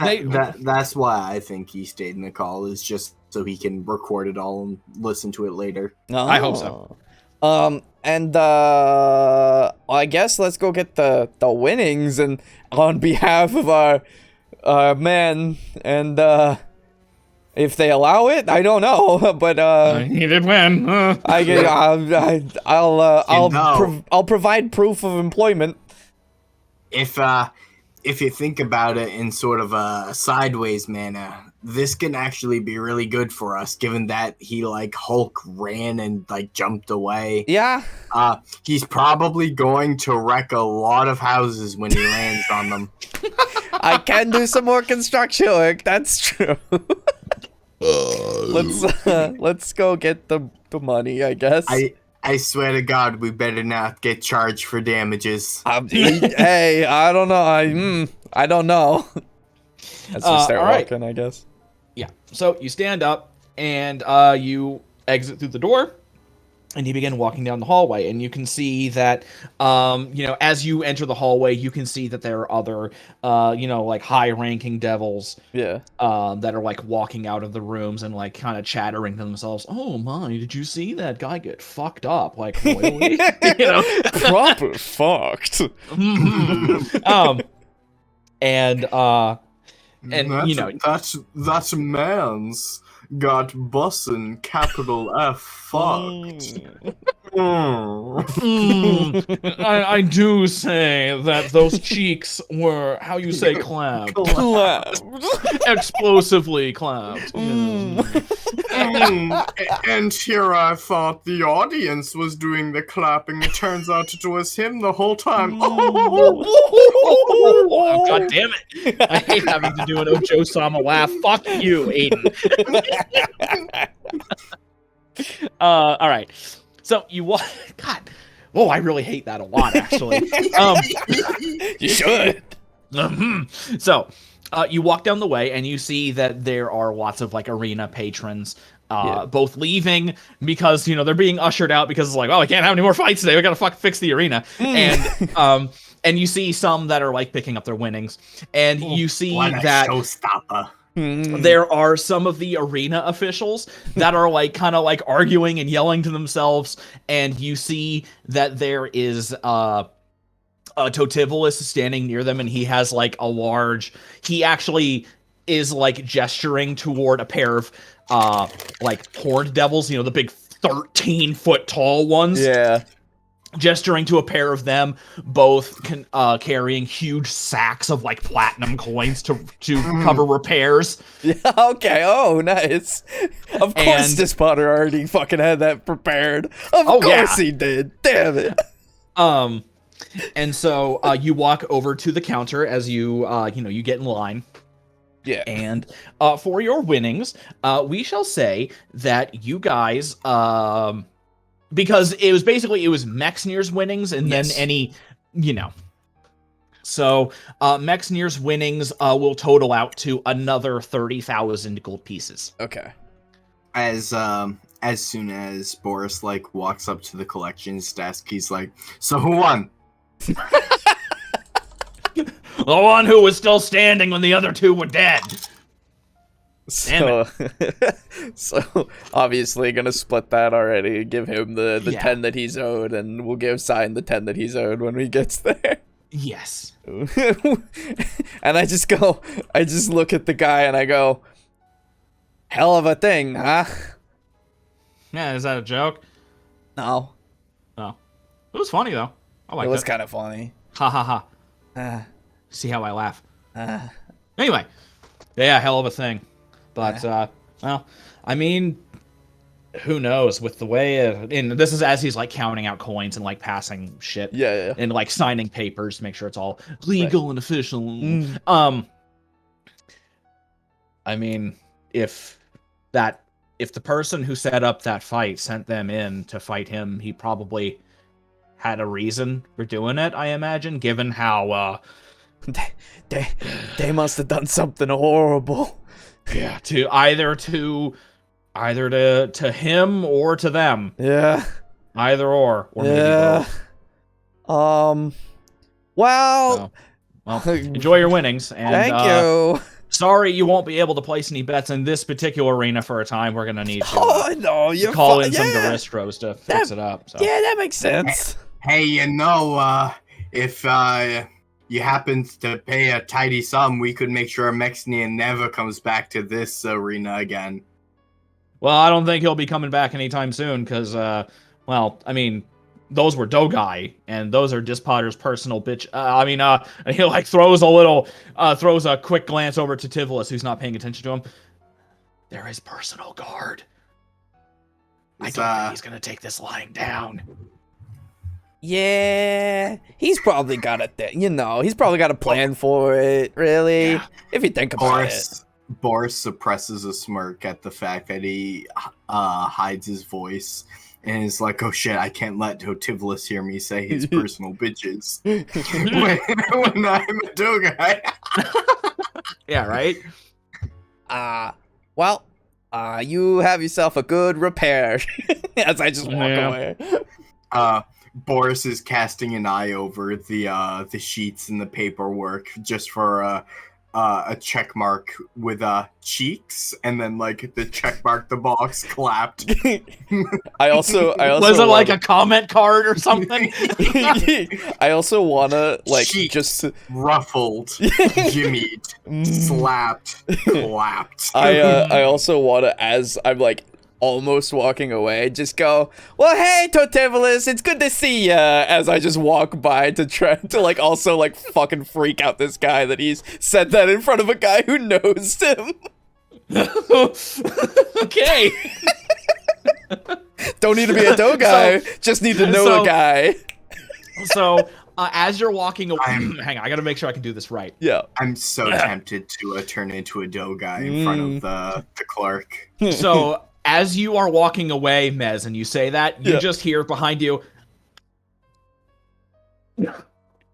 That's why I think he stayed in the call, is just so he can record it all and listen to it later. Oh. I hope so. And I guess let's go get the winnings, and on behalf of our man, and if they allow it, I don't know, but He did win. I'll provide proof of employment. If you think about it in sort of a sideways manner, this can actually be really good for us, given that he like Hulk ran and like jumped away. Yeah. He's probably going to wreck a lot of houses when he lands on them. I can do some more construction work. That's true. Let's go get the money, I guess. I swear to God, we better not get charged for damages. Hey, I don't know. I don't know. Let's just start walking, I guess. Yeah. So you stand up and you exit through the door, and you begin walking down the hallway, and you can see that, as you enter the hallway, you can see that there are other, like high-ranking devils, that are like walking out of the rooms and like kind of chattering to themselves. Oh my, did you see that guy get fucked up? Like, royally? Proper fucked. That man's got bussin' capital F fucked. I do say that those cheeks were, how you say, clapped. Explosively clapped. And here I thought the audience was doing the clapping. It turns out it was him the whole time. Oh, God damn it. I hate having to do an Ocho-sama laugh. Fuck you, Aiden. All right. So you walk. God. Oh, I really hate that a lot, actually. You should. So, you walk down the way and you see that there are lots of like arena patrons, both leaving because they're being ushered out because it's like, oh, we can't have any more fights today. We gotta fix the arena. And you see some that are like picking up their winnings, and you see that showstopper. There are some of the arena officials that are like kind of like arguing and yelling to themselves, and you see that there is Totivolis standing near them, and he has like he actually is like gesturing toward a pair of like horned devils, the big 13-foot tall ones. Yeah. Gesturing to a pair of them, both carrying huge sacks of like platinum coins to cover repairs. Yeah, okay. Oh, nice. Of course, this Potter already fucking had that prepared. Of course he did. Damn it. And so you walk over to the counter as you you get in line. Yeah. And for your winnings, we shall say that you guys because it was Mexnir's winnings and then any, So Mexnir's winnings will total out to another 30,000 gold pieces. Okay. As soon as Boris like walks up to the collections desk, he's like, "So who won?" The one who was still standing when the other two were dead. So obviously gonna split that already. Give him the 10 that he's owed, and we'll give Sign the 10 that he's owed when he gets there. Yes. And I just look at the guy and I go, hell of a thing, huh? Yeah, is that a joke? No. Oh. It was funny though. I liked it. It was kind of funny. Ha ha ha. See how I laugh. Anyway. Yeah, hell of a thing. But, well, I mean, who knows with the way and this is as he's like counting out coins and like passing shit. Yeah. And like signing papers to make sure it's all legal and official. I mean, if the person who set up that fight sent them in to fight him, he probably had a reason for doing it, I imagine, given how they must have done something horrible. Yeah, either to him or to them. Yeah. Either or maybe both. Well, So, well, enjoy your winnings. And, thank you. Sorry you won't be able to place any bets in this particular arena for a time. We're going to need to Oh, no, you're call in yeah. some Garistros to fix it up. So. Yeah, that makes sense. Hey, if you happen to pay a tidy sum, we could make sure Mexian never comes back to this arena again. Well, I don't think he'll be coming back anytime soon because, well, I mean, those were Dogai, and those are Dispotter's personal bitch. And he like throws a quick glance over to Tivolis, who's not paying attention to him. They're his personal guard. I don't think he's gonna take this lying down. Yeah, he's probably got a he's probably got a plan for it, really. Yeah. If you think about it. Boris suppresses a smirk at the fact that he hides his voice and is like, oh shit, I can't let Totivolis hear me say his personal bitches when I'm a Dogai. Yeah, right? You have yourself a good repair. As I just walk away. Boris is casting an eye over the sheets and the paperwork just for a check mark with cheeks, and then like the check mark the box clapped. I also was it like a comment card or something? I also wanna like Cheeks just ruffled, jimmied, slapped, clapped. I also wanna, as I'm like almost walking away, just go, well, hey, Totivolis, it's good to see ya, as I just walk by to try to like also like fucking freak out this guy that he's said that in front of a guy who knows him. Okay. Don't need to be a Dogai, just need to know a guy. So, as you're walking away, hang on, I gotta make sure I can do this right. Yeah. I'm so tempted to turn into a Dogai in front of the clerk. So, as you are walking away, Mez, and you say that, you just hear behind you. Were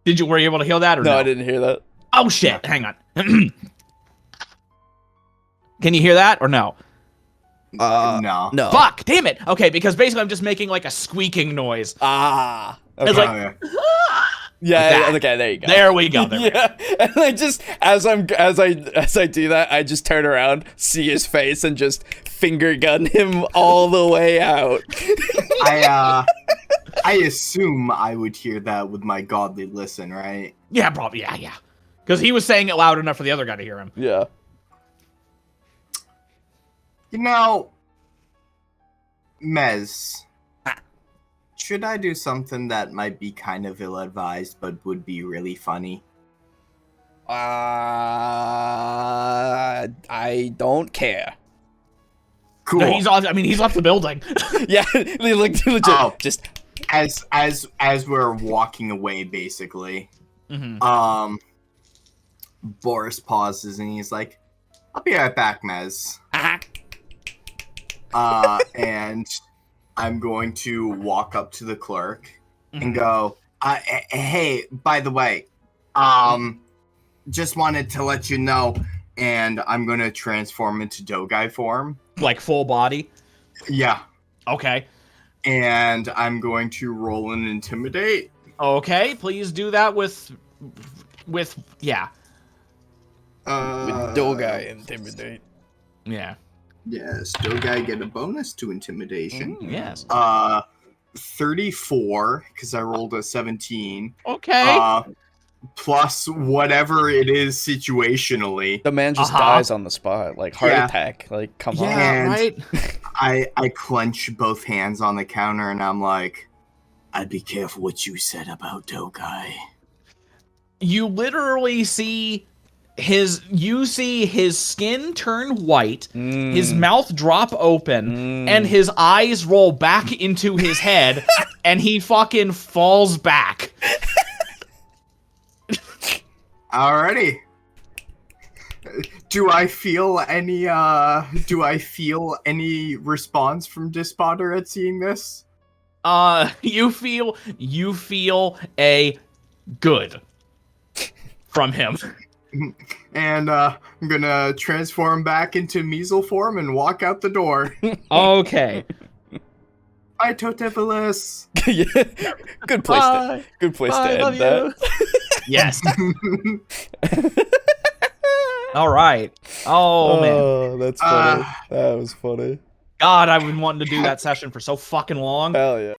you able to hear that or no? No, I didn't hear that. Oh shit, hang on. Can you hear that or no? No. Fuck, damn it. Okay, because basically I'm just making like a squeaking noise. Okay. It's like, yeah, that. okay, there you go. There we go. And I just as I do that, I just turn around, see his face, and just finger gun him all the way out. I assume I would hear that with my godly listen, right? Yeah, probably. Yeah. Because he was saying it loud enough for the other guy to hear him. Yeah. You know, Mez, should I do something that might be kind of ill-advised but would be really funny? I don't care. Cool. No, he's left the building. Yeah, legit. Just as we're walking away, basically. Mm-hmm. Boris pauses and he's like, "I'll be right back, Mez." And I'm going to walk up to the clerk and go, "Hey, by the way, just wanted to let you know," and I'm gonna transform into Dogai form, like full body. Yeah. Okay. And I'm going to roll an intimidate. Okay, please do that with yeah. With Dogai intimidate. Yeah. Yes, Dogai get a bonus to intimidation. Yes. 34 because I rolled a 17. Okay. Plus whatever it is situationally. The man just dies on the spot, like heart attack. Like, come on. Yeah, right. I clench both hands on the counter and I'm like, I'd be careful what you said about Dogai. You literally see his skin turn white, his mouth drop open, and his eyes roll back into his head, and he fucking falls back. Alrighty. Do I feel any response from Dispotter at seeing this? You feel a good from him. And I'm gonna transform back into Measle form and walk out the door. Okay. Bye, Totepolis. Yeah. Good place. Good place to end that. Yes. All right. Oh man. That's funny. That was funny. God, I've been wanting to do that session for so fucking long. Hell yeah.